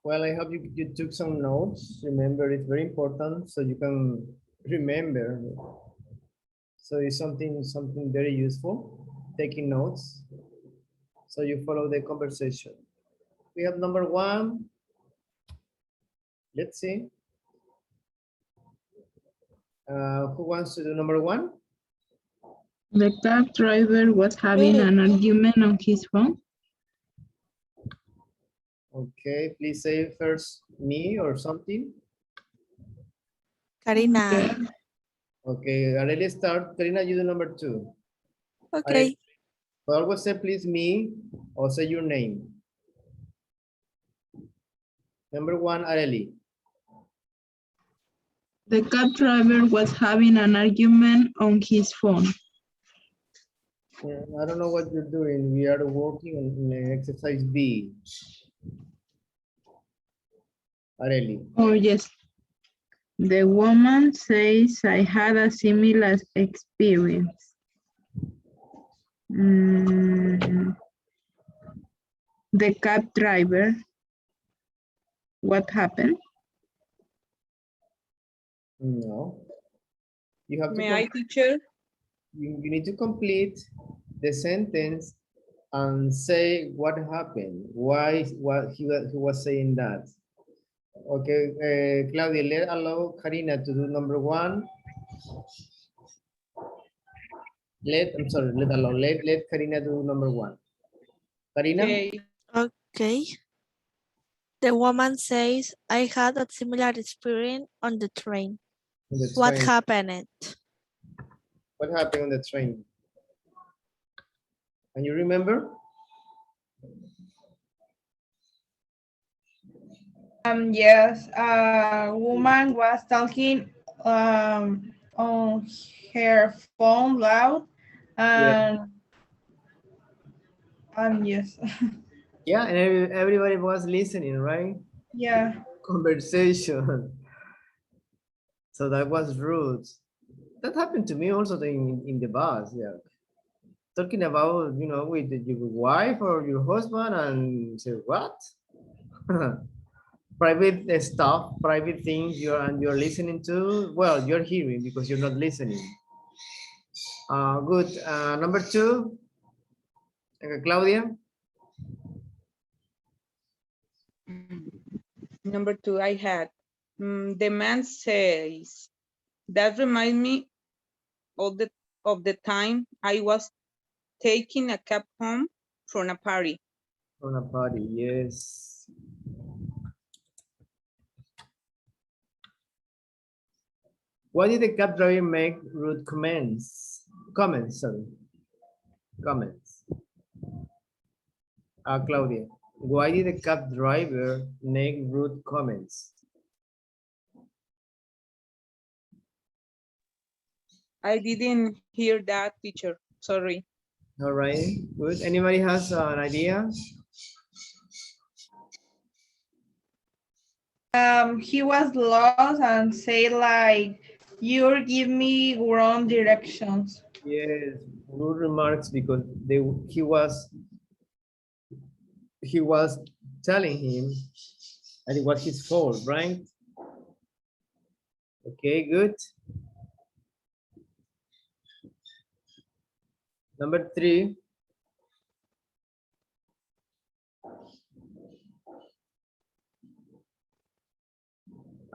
Well, I hope you took some notes. Remember, it's very important so you can remember. So it's something very useful, taking notes. So you follow the conversation. We have number 1. Let's see. Who wants to do number 1? The cab driver was having an argument on his phone. Okay, please say first me or something. Karina. Okay, Arely start. Karina, you do number 2. Okay. Always say please me or say your name. Number 1, Arely. The cab driver was having an argument on his phone. I don't know what you're doing. We are working on exercise B. Arely. Oh, yes. The woman says, I had a similar experience. The cab driver, what happened? No. You have to. May I, teacher? You need to complete the sentence and say what happened. Why? What he was saying that. Okay, Claudia, let allow Karina to do number 1. Let Karina do number 1. Karina? Okay. The woman says, I had a similar experience on the train. What happened? What happened on the train? Can you remember? Yes, a woman was talking on her phone loud, and yes. Yeah, and everybody was listening, right? Yeah. Conversation. So that was rude. That happened to me also in the bus, yeah. Talking about, with your wife or your husband and say, what? Private stuff, private things you're listening to. Well, you're hearing because you're not listening. Good. Number 2, Claudia. Number 2, I had. The man says, that reminds me of the time I was taking a cab home from a party. From a party, yes. Why did the cab driver make rude comments? Comments. Claudia, why did the cab driver make rude comments? I didn't hear that, teacher. Sorry. All right, good. Anybody has an idea? He was lost and said you give me wrong directions. Yes, rude remarks because he was telling him that it was his fault, right? Okay, good. Number 3.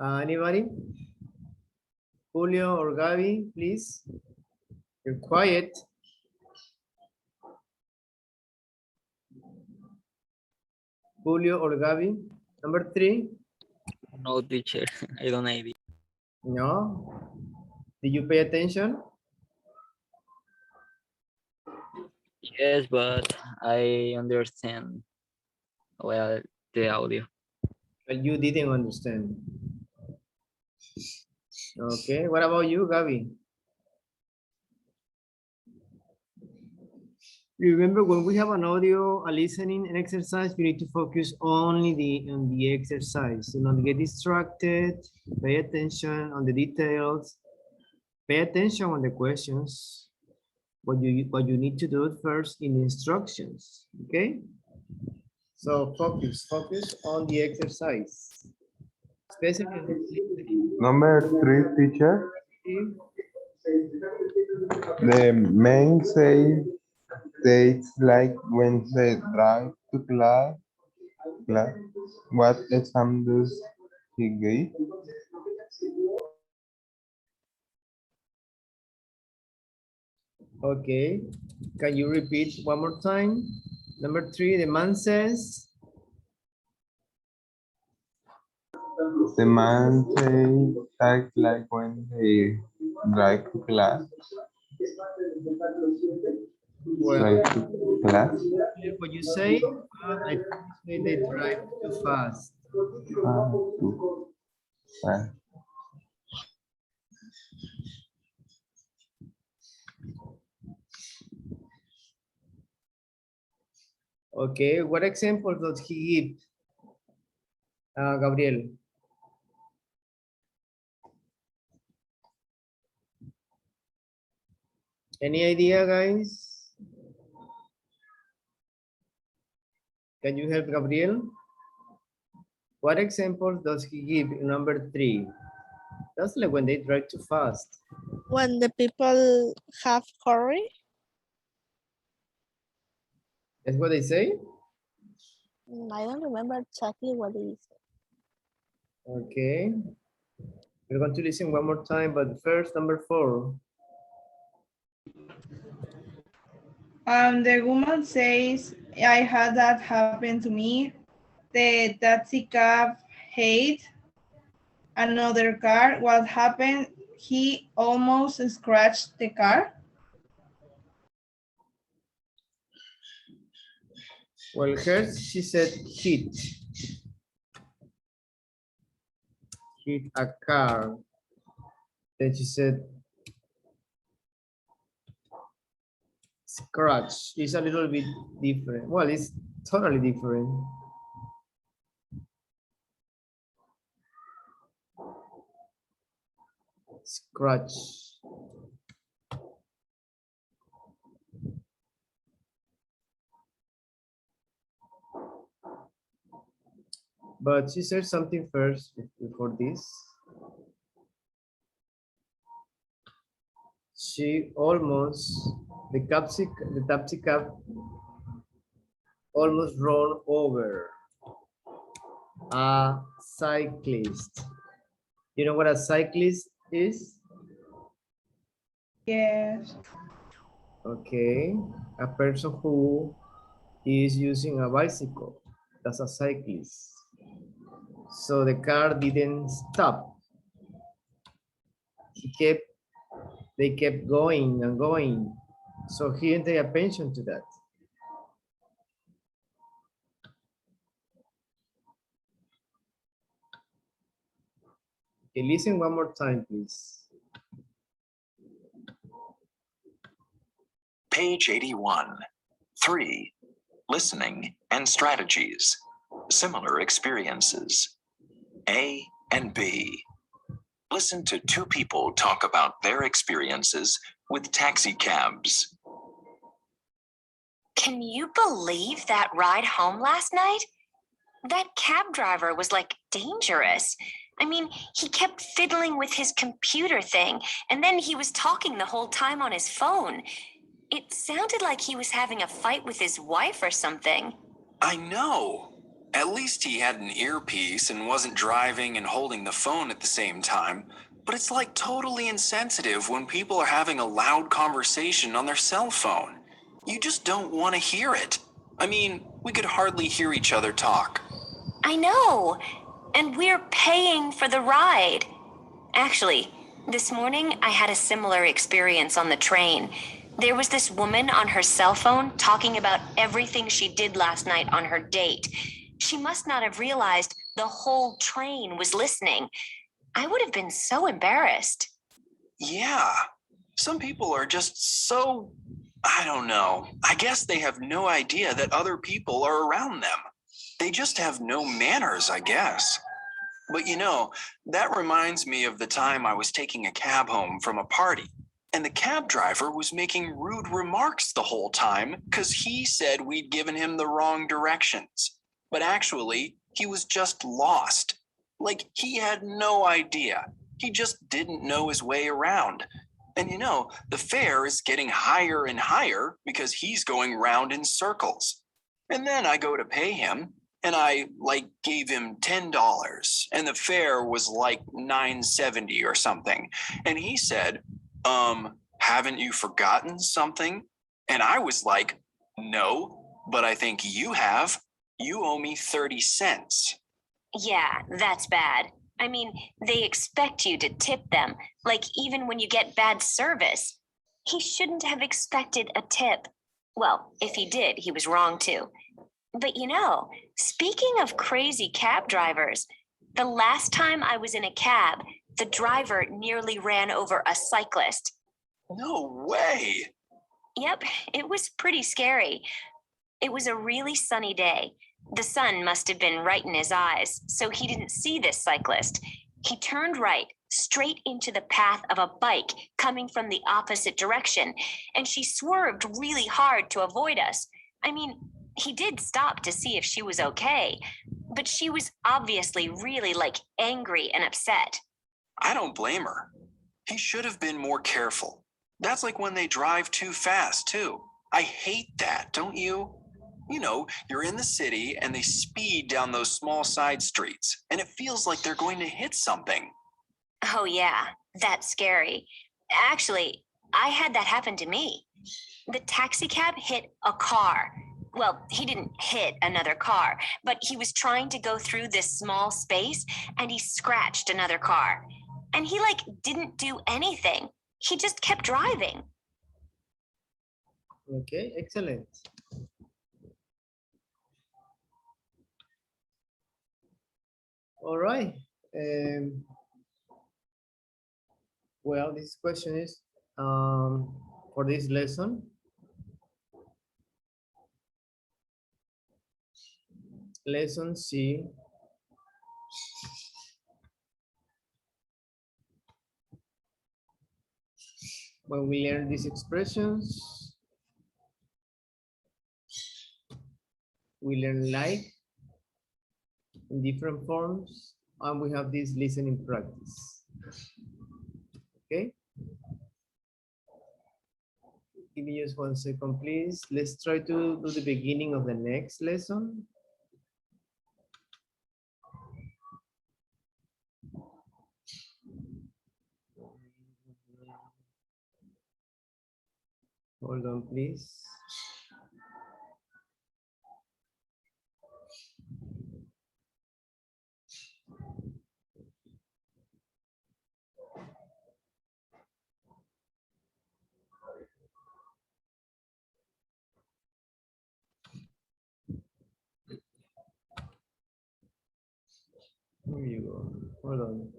Anybody? Julio or Gaby, please. You're quiet. Julio or Gaby. Number 3. No, teacher. I don't know idea. No. Did you pay attention? Yes, but I understand well the audio. But you didn't understand. Okay. What about you, Gaby? Remember, when we have an audio, a listening, an exercise, you need to focus only on the exercise. Do not get distracted. Pay attention on the details. Pay attention on the questions. What you need to do first in the instructions. Okay. So focus on the exercise. Especially Number 3, teacher. The man say takes like when they drive to class. What exam does he give? Okay. Can you repeat one more time? Number 3, the man says. The man say act like when they drive to class. Well, Drive to class. what you say, but I think they drive too fast. Too fast. Okay, what example does he give? Gabriel. Any idea, guys? Can you help Gabriel? What example does he give in number 3? That's like when they drive too fast. When the people have hurry. That's what they say? I don't remember exactly what it is. Okay. We're going to listen one more time, but first, number 4. The woman says, I had that happen to me. The taxi cab hit another car. What happened? He almost scratched the car. Well, first she said hit. Hit a car. Then she said scratch. It's a little bit different. Well, it's totally different. Scratch. But she said something first before this. She almost, the taxi cab almost run over a cyclist. You know what a cyclist is? Yes. Okay, a person who is using a bicycle. That's a cyclist. So the car didn't stop. They kept going and going. So he didn't pay attention to that. Okay, listen one more time, please. Page 81. 3. Listening and strategies. Similar experiences. A and B. Listen to 2 people talk about their experiences with taxi cabs. Can you believe that ride home last night? That cab driver was like dangerous. I mean, he kept fiddling with his computer thing, and then he was talking the whole time on his phone. It sounded like he was having a fight with his wife or something. I know. At least he had an earpiece and wasn't driving and holding the phone at the same time. But it's like totally insensitive when people are having a loud conversation on their cell phone. You just don't want to hear it. I mean, we could hardly hear each other talk. I know. And we're paying for the ride. Actually, this morning I had a similar experience on the train. There was this woman on her cell phone talking about everything she did last night on her date. She must not have realized the whole train was listening. I would have been so embarrassed. Yeah. Some people are just so, I don't know. I guess they have no idea that other people are around them. They just have no manners, I guess. But you know, that reminds me of the time I was taking a cab home from a party, and the cab driver was making rude remarks the whole time because he said we'd given him the wrong directions. But actually, he was just lost. Like he had no idea. He just didn't know his way around. And you know, the fare is getting higher and higher because he's going round in circles. And then I go to pay him, and I gave him $10, and the fare was like $9.70 or something. And he said, haven't you forgotten something? And I was like, no, but I think you have. You owe me 30 cents. Yeah, that's bad. I mean, they expect you to tip them, like even when you get bad service. He shouldn't have expected a tip. Well, if he did, he was wrong too. But you know, speaking of crazy cab drivers, the last time I was in a cab, the driver nearly ran over a cyclist. No way. Yep, it was pretty scary. It was a really sunny day. The sun must have been right in his eyes, so he didn't see this cyclist. He turned right, straight into the path of a bike coming from the opposite direction, and she swerved really hard to avoid us. I mean, he did stop to see if she was okay, but she was obviously really angry and upset. I don't blame her. He should have been more careful. That's like when they drive too fast, too. I hate that, don't you? You know, you're in the city and they speed down those small side streets, and it feels like they're going to hit something. Oh, yeah, that's scary. Actually, I had that happen to me. The taxi cab hit a car. Well, he didn't hit another car, but he was trying to go through this small space and he scratched another car. And he didn't do anything. He just kept driving. Okay, excellent. All right. Well, this question is for this lesson. Lesson C. When we learn these expressions, we learn like in different forms, and we have this listening practice. Okay. Give me just 1 second, please. Let's try to do the beginning of the next lesson. Hold on, please. Here you go. Hold on.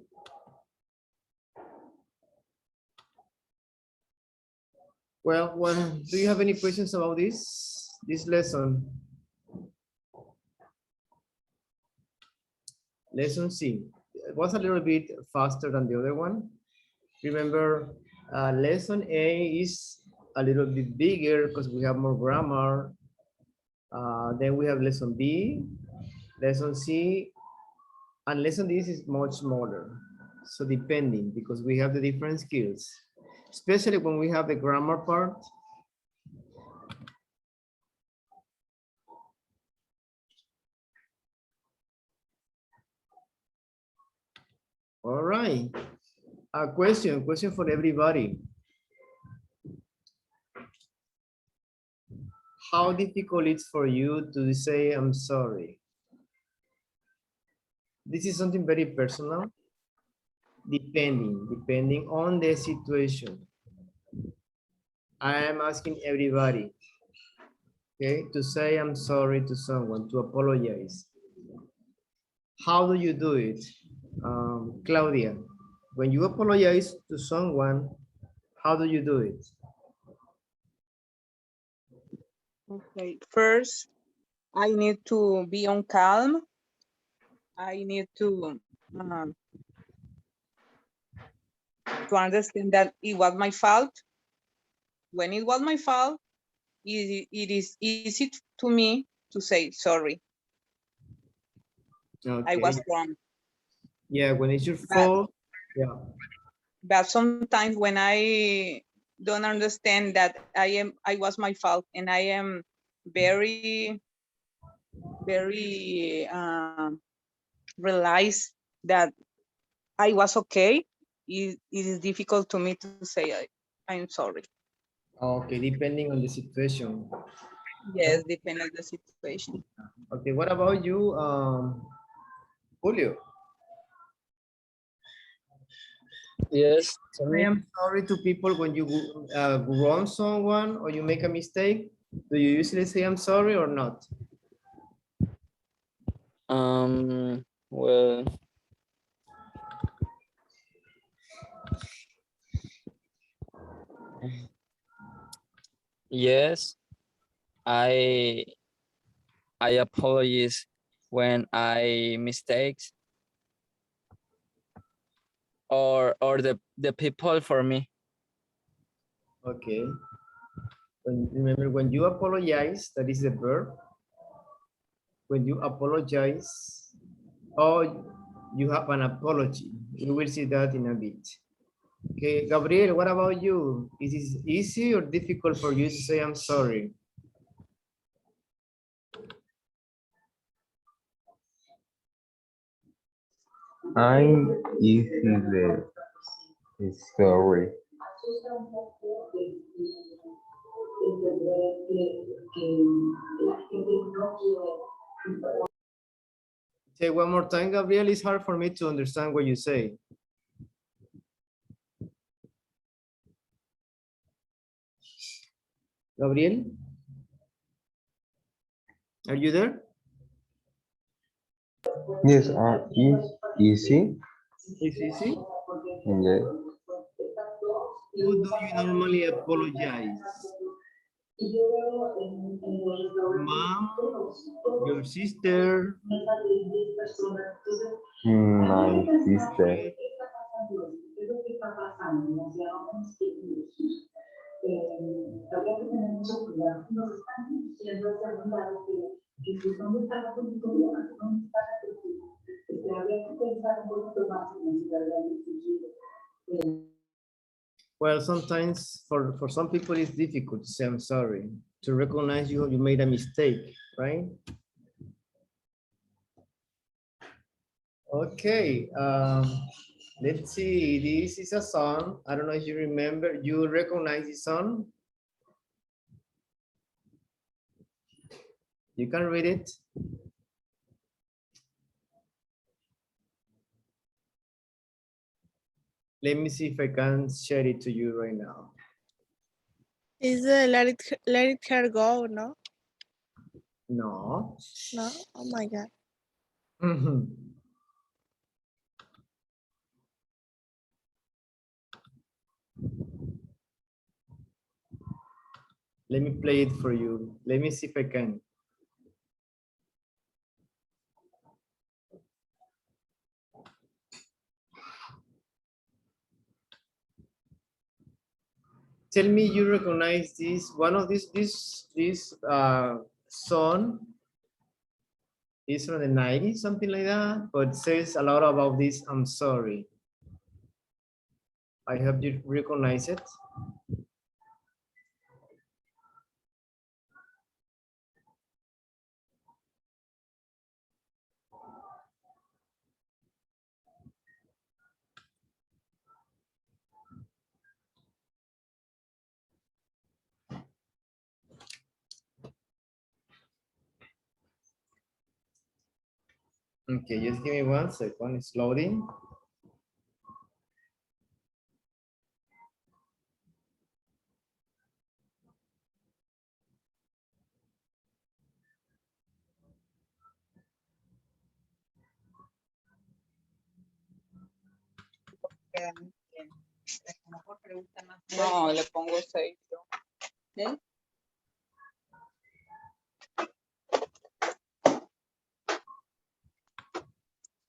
Well, do you have any questions about this lesson? Lesson C. It was a little bit faster than the other one. Remember, lesson A is a little bit bigger because we have more grammar. Then we have lesson B, lesson C, and lesson D is much smaller. So depending, because we have the different skills, especially when we have the grammar part. All right. A question for everybody. How difficult it's for you to say I'm sorry? This is something very personal, depending on the situation. I am asking everybody, okay, to say I'm sorry to someone, to apologize. How do you do it? Claudia, when you apologize to someone, how do you do it? Okay, first, I need to be on calm. I need to understand that it was my fault. When it was my fault, it is easy to me to say sorry. Okay. I was wrong. Yeah, when it's your fault, yeah. But sometimes when I don't understand that I was my fault, and I am very realize that I was okay, it is difficult to me to say I'm sorry. Okay, depending on the situation. Yes, depending on the situation. Okay, what about you, Julio? Yes, to I me. am sorry to people when you wrong someone or you make a mistake. Do you usually say I'm sorry or not? Well, yes, I apologize when I mistakes or the people for me. Okay. Remember, when you apologize, that is the verb. When you apologize, or you have an apology. We will see that in a bit. Okay, Gabriel, what about you? Is it easy or difficult for you to say I'm sorry? I'm easily sorry. Say one more time, Gabriel. It's hard for me to understand what you say. Gabriel, are you there? Yes, is easy. It's easy. Yes. Who do you normally apologize? Mom, your sister, My sister. Well, sometimes for some people it's difficult to say I'm sorry, to recognize you made a mistake, right? Okay, let's see. This is a song. I don't know if you remember. You recognize the song? You can read it. Let me see if I can share it to you right now. Is let it her go, no? No. No? Oh my God. Let me play it for you. Let me see if I can. Tell me you recognize this, one of this song is from the 90s, something like that, but it says a lot about this, I'm sorry. I hope you recognize it. Okay, just give me 1 second. It's loading. No, le pongo 6. ¿Sí?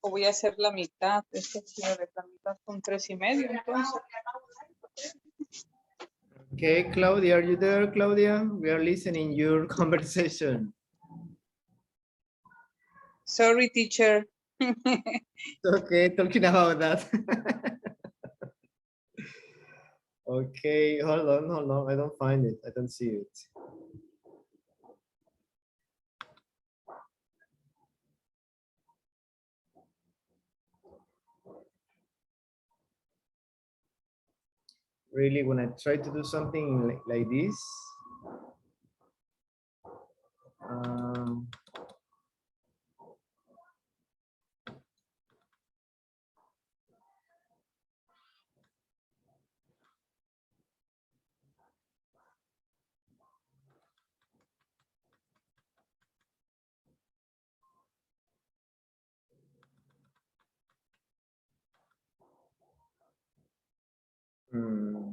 O voy a hacer la mitad. Es que si de la mitad son 3.5, entonces. Okay, Claudia, are you there, Claudia? We are listening your conversation. Sorry, teacher. Okay, talking about that. Okay, hold on. I don't find it. I don't see it. Really, when I try to do something like this, um, hmm.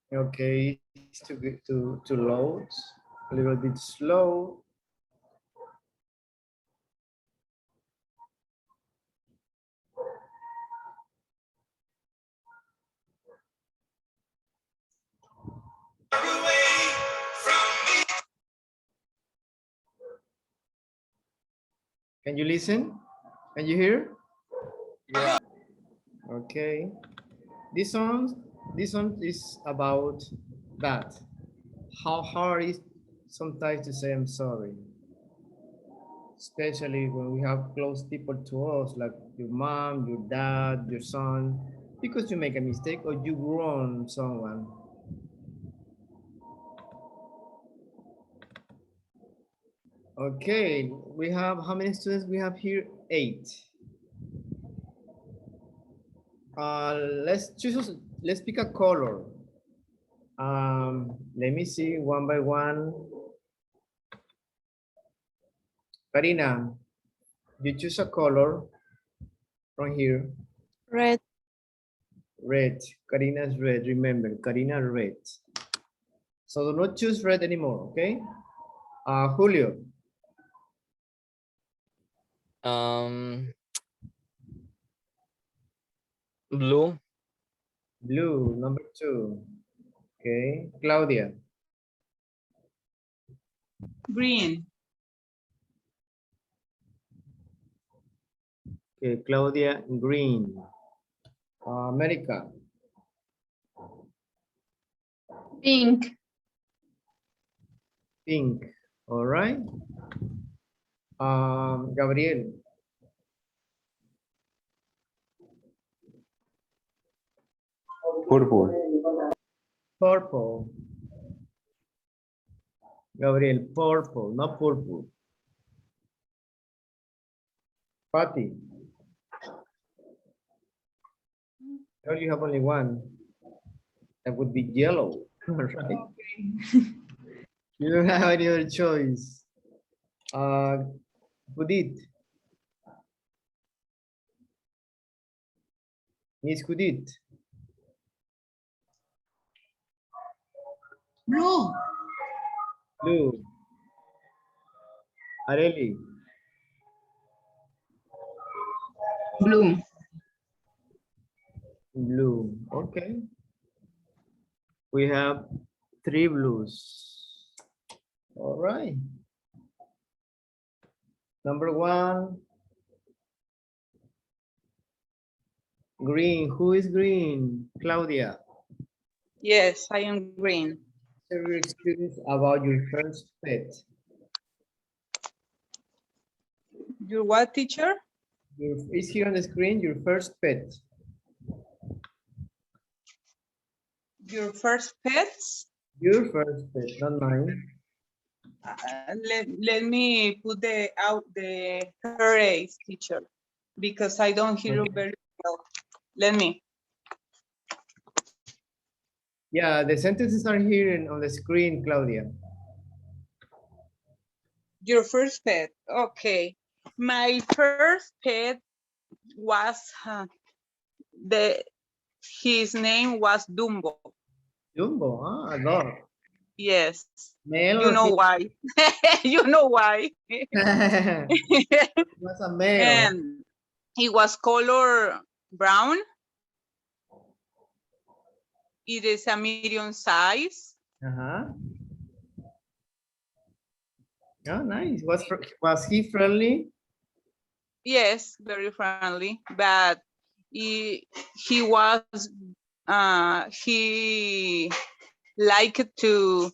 Okay, it's to load a little bit slow. Can you listen? Can you hear? Yeah. Okay. This song is about that. How hard it is sometimes to say I'm sorry. Especially when we have close people to us, like your mom, your dad, your son, because you make a mistake or you wrong someone. Okay, we have, how many students we have here? 8. Let's pick a color. Let me see one by one. Karina, you choose a color from here. Red. Red. Karina's red. Remember, Karina red. So do not choose red anymore, okay? Julio. Blue. Blue, number 2. Okay. Claudia. Green. Okay, Claudia, green. America. Pink. Pink. All right. Gabriel. Purple. Purple. Gabriel, purple, not purple. Patty. Oh, you have only one. That would be yellow, right? You don't have any other choice. Judith. Miss Judith. Blue. Blue. Areli. Blue. Blue. Okay. We have 3 blues. All right. Number 1. Green. Who is green? Claudia. Yes, I am green. Share your experience about your first pet. Your what, teacher? Is here on the screen your first pet. Your first pets? Your first pet, not mine. Let me put the her age, teacher, because I don't hear you very well. Let me. Yeah, the sentences are here on the screen, Claudia. Your first pet. Okay. My first pet was his name was Dumbo. Dumbo, ah, a dog. Yes. Male You or know female? why. You know why. It was a male. And he was color brown. It is a medium size. Uh-huh. Oh, nice. Was he friendly? Yes, very friendly, but he liked to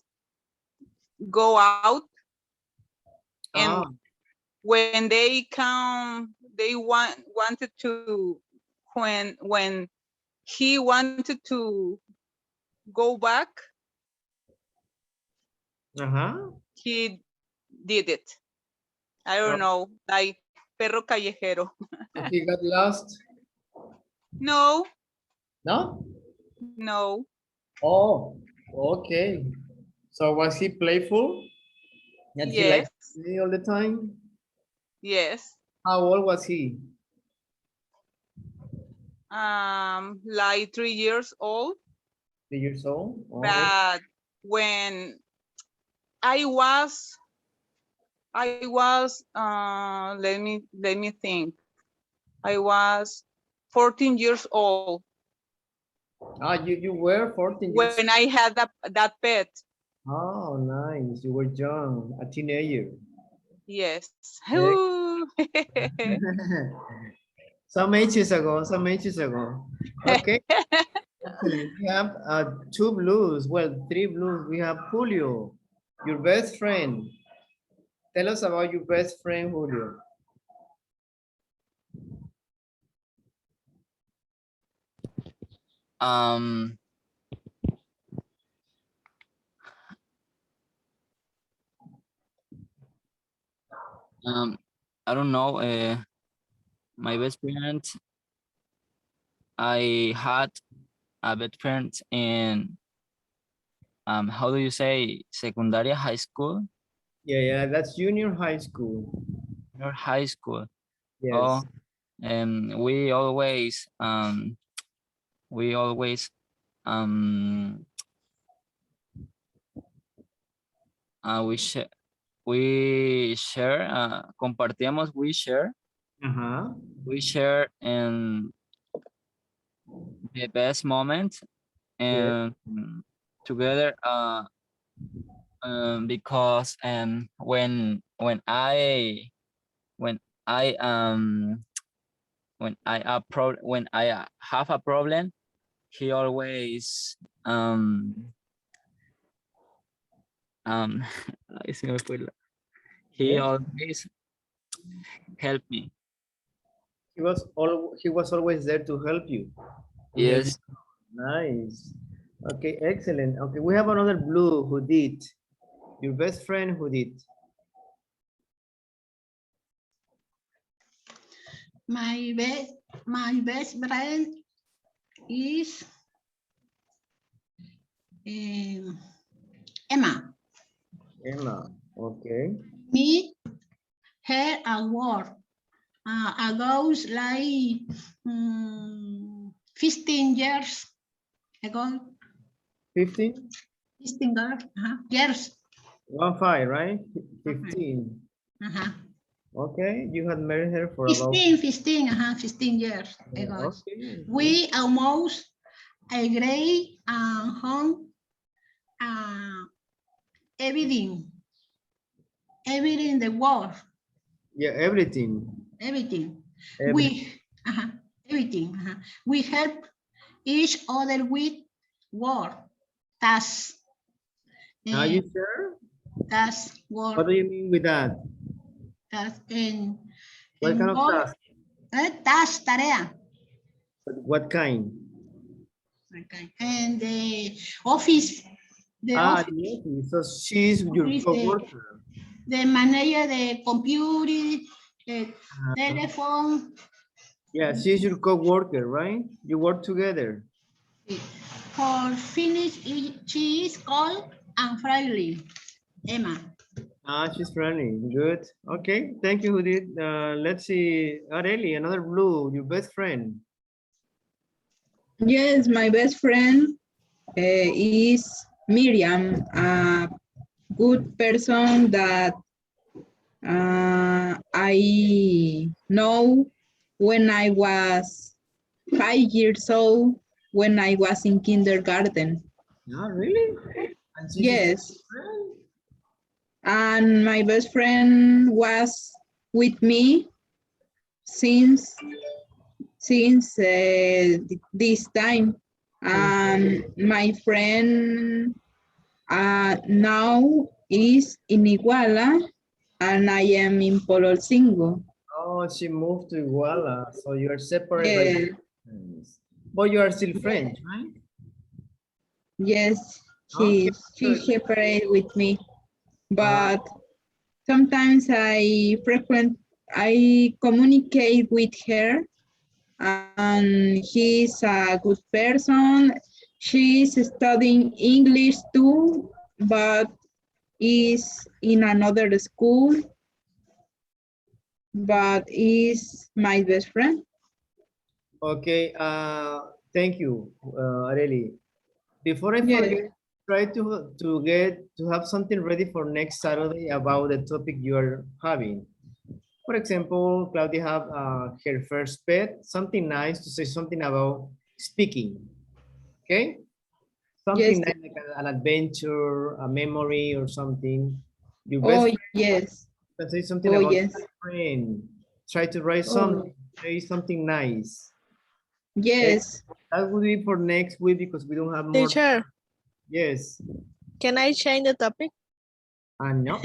go out, and when they come, they wanted to, when he wanted to go back, he did it. I don't know, like perro callejero. He got lost? No. No? No. Oh, okay. So was he playful? Did he like Yes. to play all the time? Yes. How old was he? Like 3 years old. 3 years old? Oh. But when I was let me think. I was 14 years old. Ah, you were 14 years when I had that pet. Oh, nice. You were young, a teenager. Yes. Some ages ago. Okay. Actually, we have 2 blues. Well, 3 blues. We have Julio, your best friend. Tell us about your best friend, Julio. I don't know. My best friend, I had a best friend in how do you say secundaria high school? Yeah, that's junior high school. Junior high school. Yes. Oh, and we always we share compartíamos we share in the best moment and together because when I have a problem, he always ay, se me fue he always helped me. He was always there to help you. Yes. Nice. Okay, excellent. Okay, we have another blue who did. Your best friend who did. My best friend is Emma. Emma, okay. Me, her award ago like 15 years ago. 15? 15 years. 15, right? 15. Okay, you had married her for about 15 years ago. Okay. We almost agree on everything, everything in the world, Yeah, everything. everything. Everything. Everything. We help each other with work, tasks, Are you sure? tasks, What work, do you mean with that? tasks, What kind of work, task? task, tarea. What kind? Okay. And the office, the Ah, office, the office. So she's your office, co-worker. the manager, the computer, the telephone. Yeah, she's your co-worker, right? You work together. For finish, she is called and friendly. Emma. Ah, she's friendly. Good. Okay. Thank you, Judith. Let's see. Areli, another blue, your best friend. Yes, my best friend is Miriam, a good person that I know when I was 5 years old, when I was in kindergarten. Ah, really? And she's your Yes, friend? and my best friend was with me since this time. My friend now is in Iguala, and I am in Pololcingo. Oh, she moved to Iguala, so you are separate by Yeah, distance. But you are still friends, right? yes, Okay, she good. separated with me, Uh, but sometimes I communicate with her, and she's a good person. She's studying English too, but is in another school, but is my best friend. okay, thank you, Areli. Before I Yes, forget, try to have something ready for next Saturday about the topic you are having. For example, Claudia have her first pet, something nice to say something about speaking. Okay, yes. something nice like an adventure, a memory, or something. Your best Oh, friend yes. can say something Oh, about yes. your friend. Try to write Oh, something, say something nice. Okay, yes. that will be for next week because we don't have more. Teacher, Yes, can I change the topic? and no,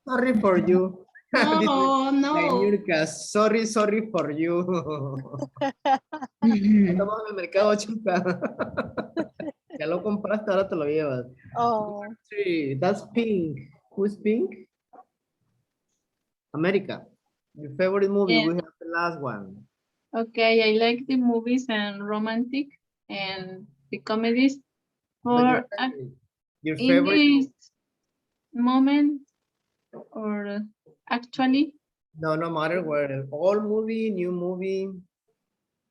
sorry for you. This is No, no. Nurka, sorry for you. Mhm. Estamos en el mercado, chica. Ya lo compraste, ahora te lo llevas. Oh, Sí, that's pink. Who's pink? America. Your favorite movie, Yes. we have the last one. Okay, I like the movies and romantic and the comedies. But For your in favorite, this moment, or actually, no matter where, old movie, new movie.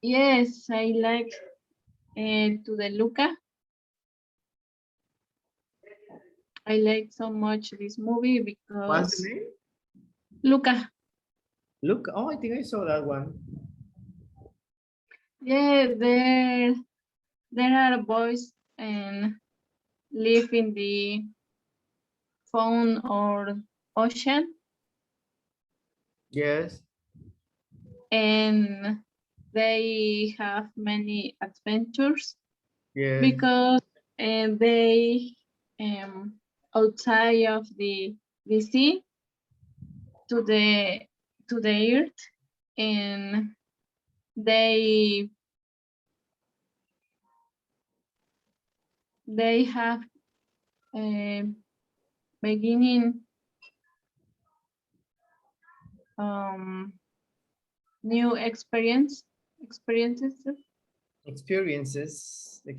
yes, I like to the Luca. I like so much this movie What's the because name? Luca. Look, oh, I think I saw that one. Yeah, there are boys and live in the phone or ocean, Yes, and they have many adventures yes, because they outside of the sea to the earth, and they have a beginning um, new experiences. experiences.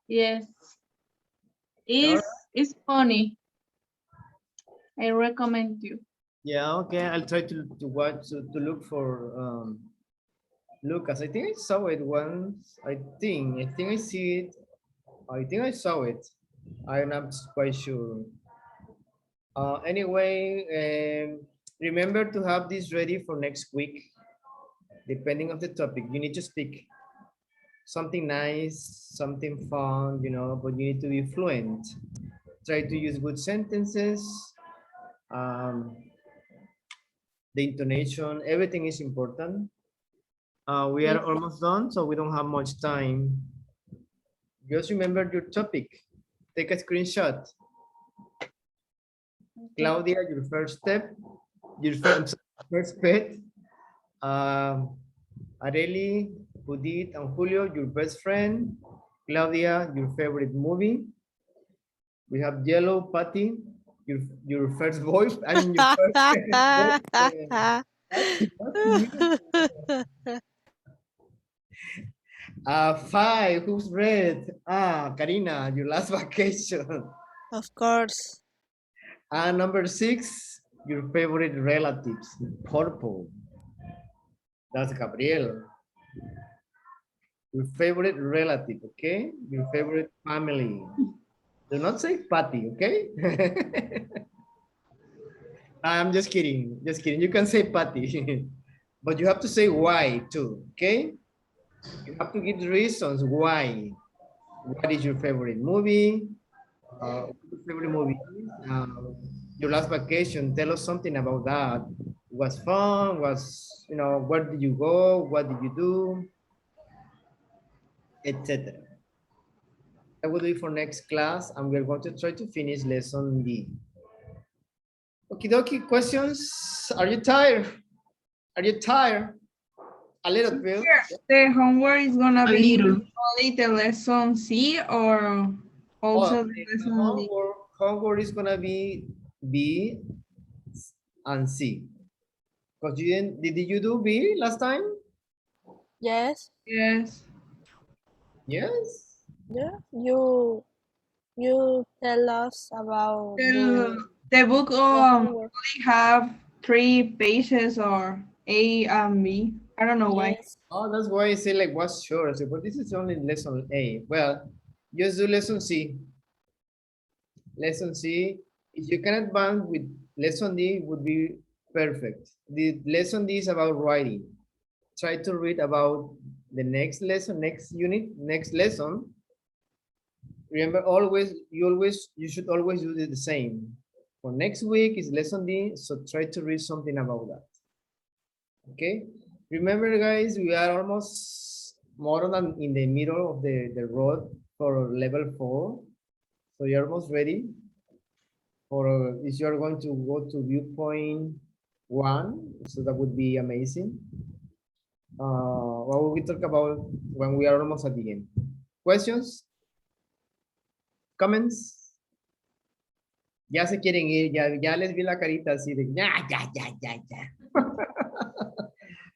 Yes, All right. is funny. I recommend you. Yeah, okay. I'll try to watch to look for Lucas. I think I saw it once. I think I see it. I think I saw it. I'm not quite sure. Anyway, remember to have this ready for next week, depending of the topic. You need to speak. something nice, something fun, you know, but you need to be fluent. Try to use good sentences. The intonation, everything is important. We are almost done, so we don't have much time. Just remember your topic. Take a screenshot. Claudia, your first step, your first pet. Areli, Judith, and Julio, your best friend. Claudia, your favorite movie. We have Yellow, Patty, your first voice. I mean, your first boyfriend. Five, who's red? Karina, your last vacation. Of course. Number 6, your favorite relatives. Purple. That's Gabriel. Your favorite relative, okay? Your favorite family. Do not say Patty, okay? I'm just kidding. Just kidding. You can say Patty. But you have to say why too, okay? You have to give the reasons why. What is your favorite movie? Your favorite movie? Your last vacation. Tell us something about that. Was fun? Was, you know, where did you go? What did you do? Etc. I will do it for next class, and we're going to try to finish lesson D. Okie dokie, questions? Are you tired? Are you tired? A little bit. The homework is gonna A be little. only the lesson C or also the lesson D? Homework is gonna be B and C. Because you did you do B last time? Yes. Yes. Yes. Yeah. You tell us about The book homework. only have 3 pages or A and B. I don't know why. Yes. Oh, that's why I say like what's short. I say, but this is only lesson A. Well, just do lesson C. Lesson C. If you can advance with lesson D, would be perfect. The lesson D is about writing. Try to read about the next lesson, next unit, next lesson. Remember, you should always do the same. For next week is lesson D, so try to read something about that. Okay. Remember, guys, we are almost more than in the middle of the road for level 4. So you're almost ready. Or if you're going to go to viewpoint 1, so that would be amazing. What will we talk about when we are almost at the end? Questions? Comments? Ya se quieren ir, ya les vi la carita así de ya.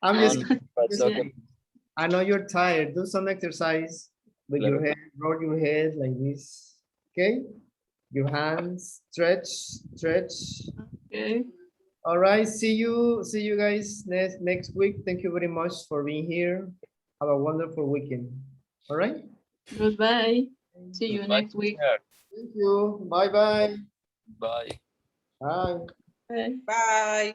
I'm just kidding. I know you're tired. Do some exercise with your head, roll your head like this. Okay? Your hands, stretch. Okay. All right, see you guys next week. Thank you very much for being here. Have a wonderful weekend. All right? Goodbye. See you next week. Thank you. Bye-bye. Bye. Bye. Bye. Bye.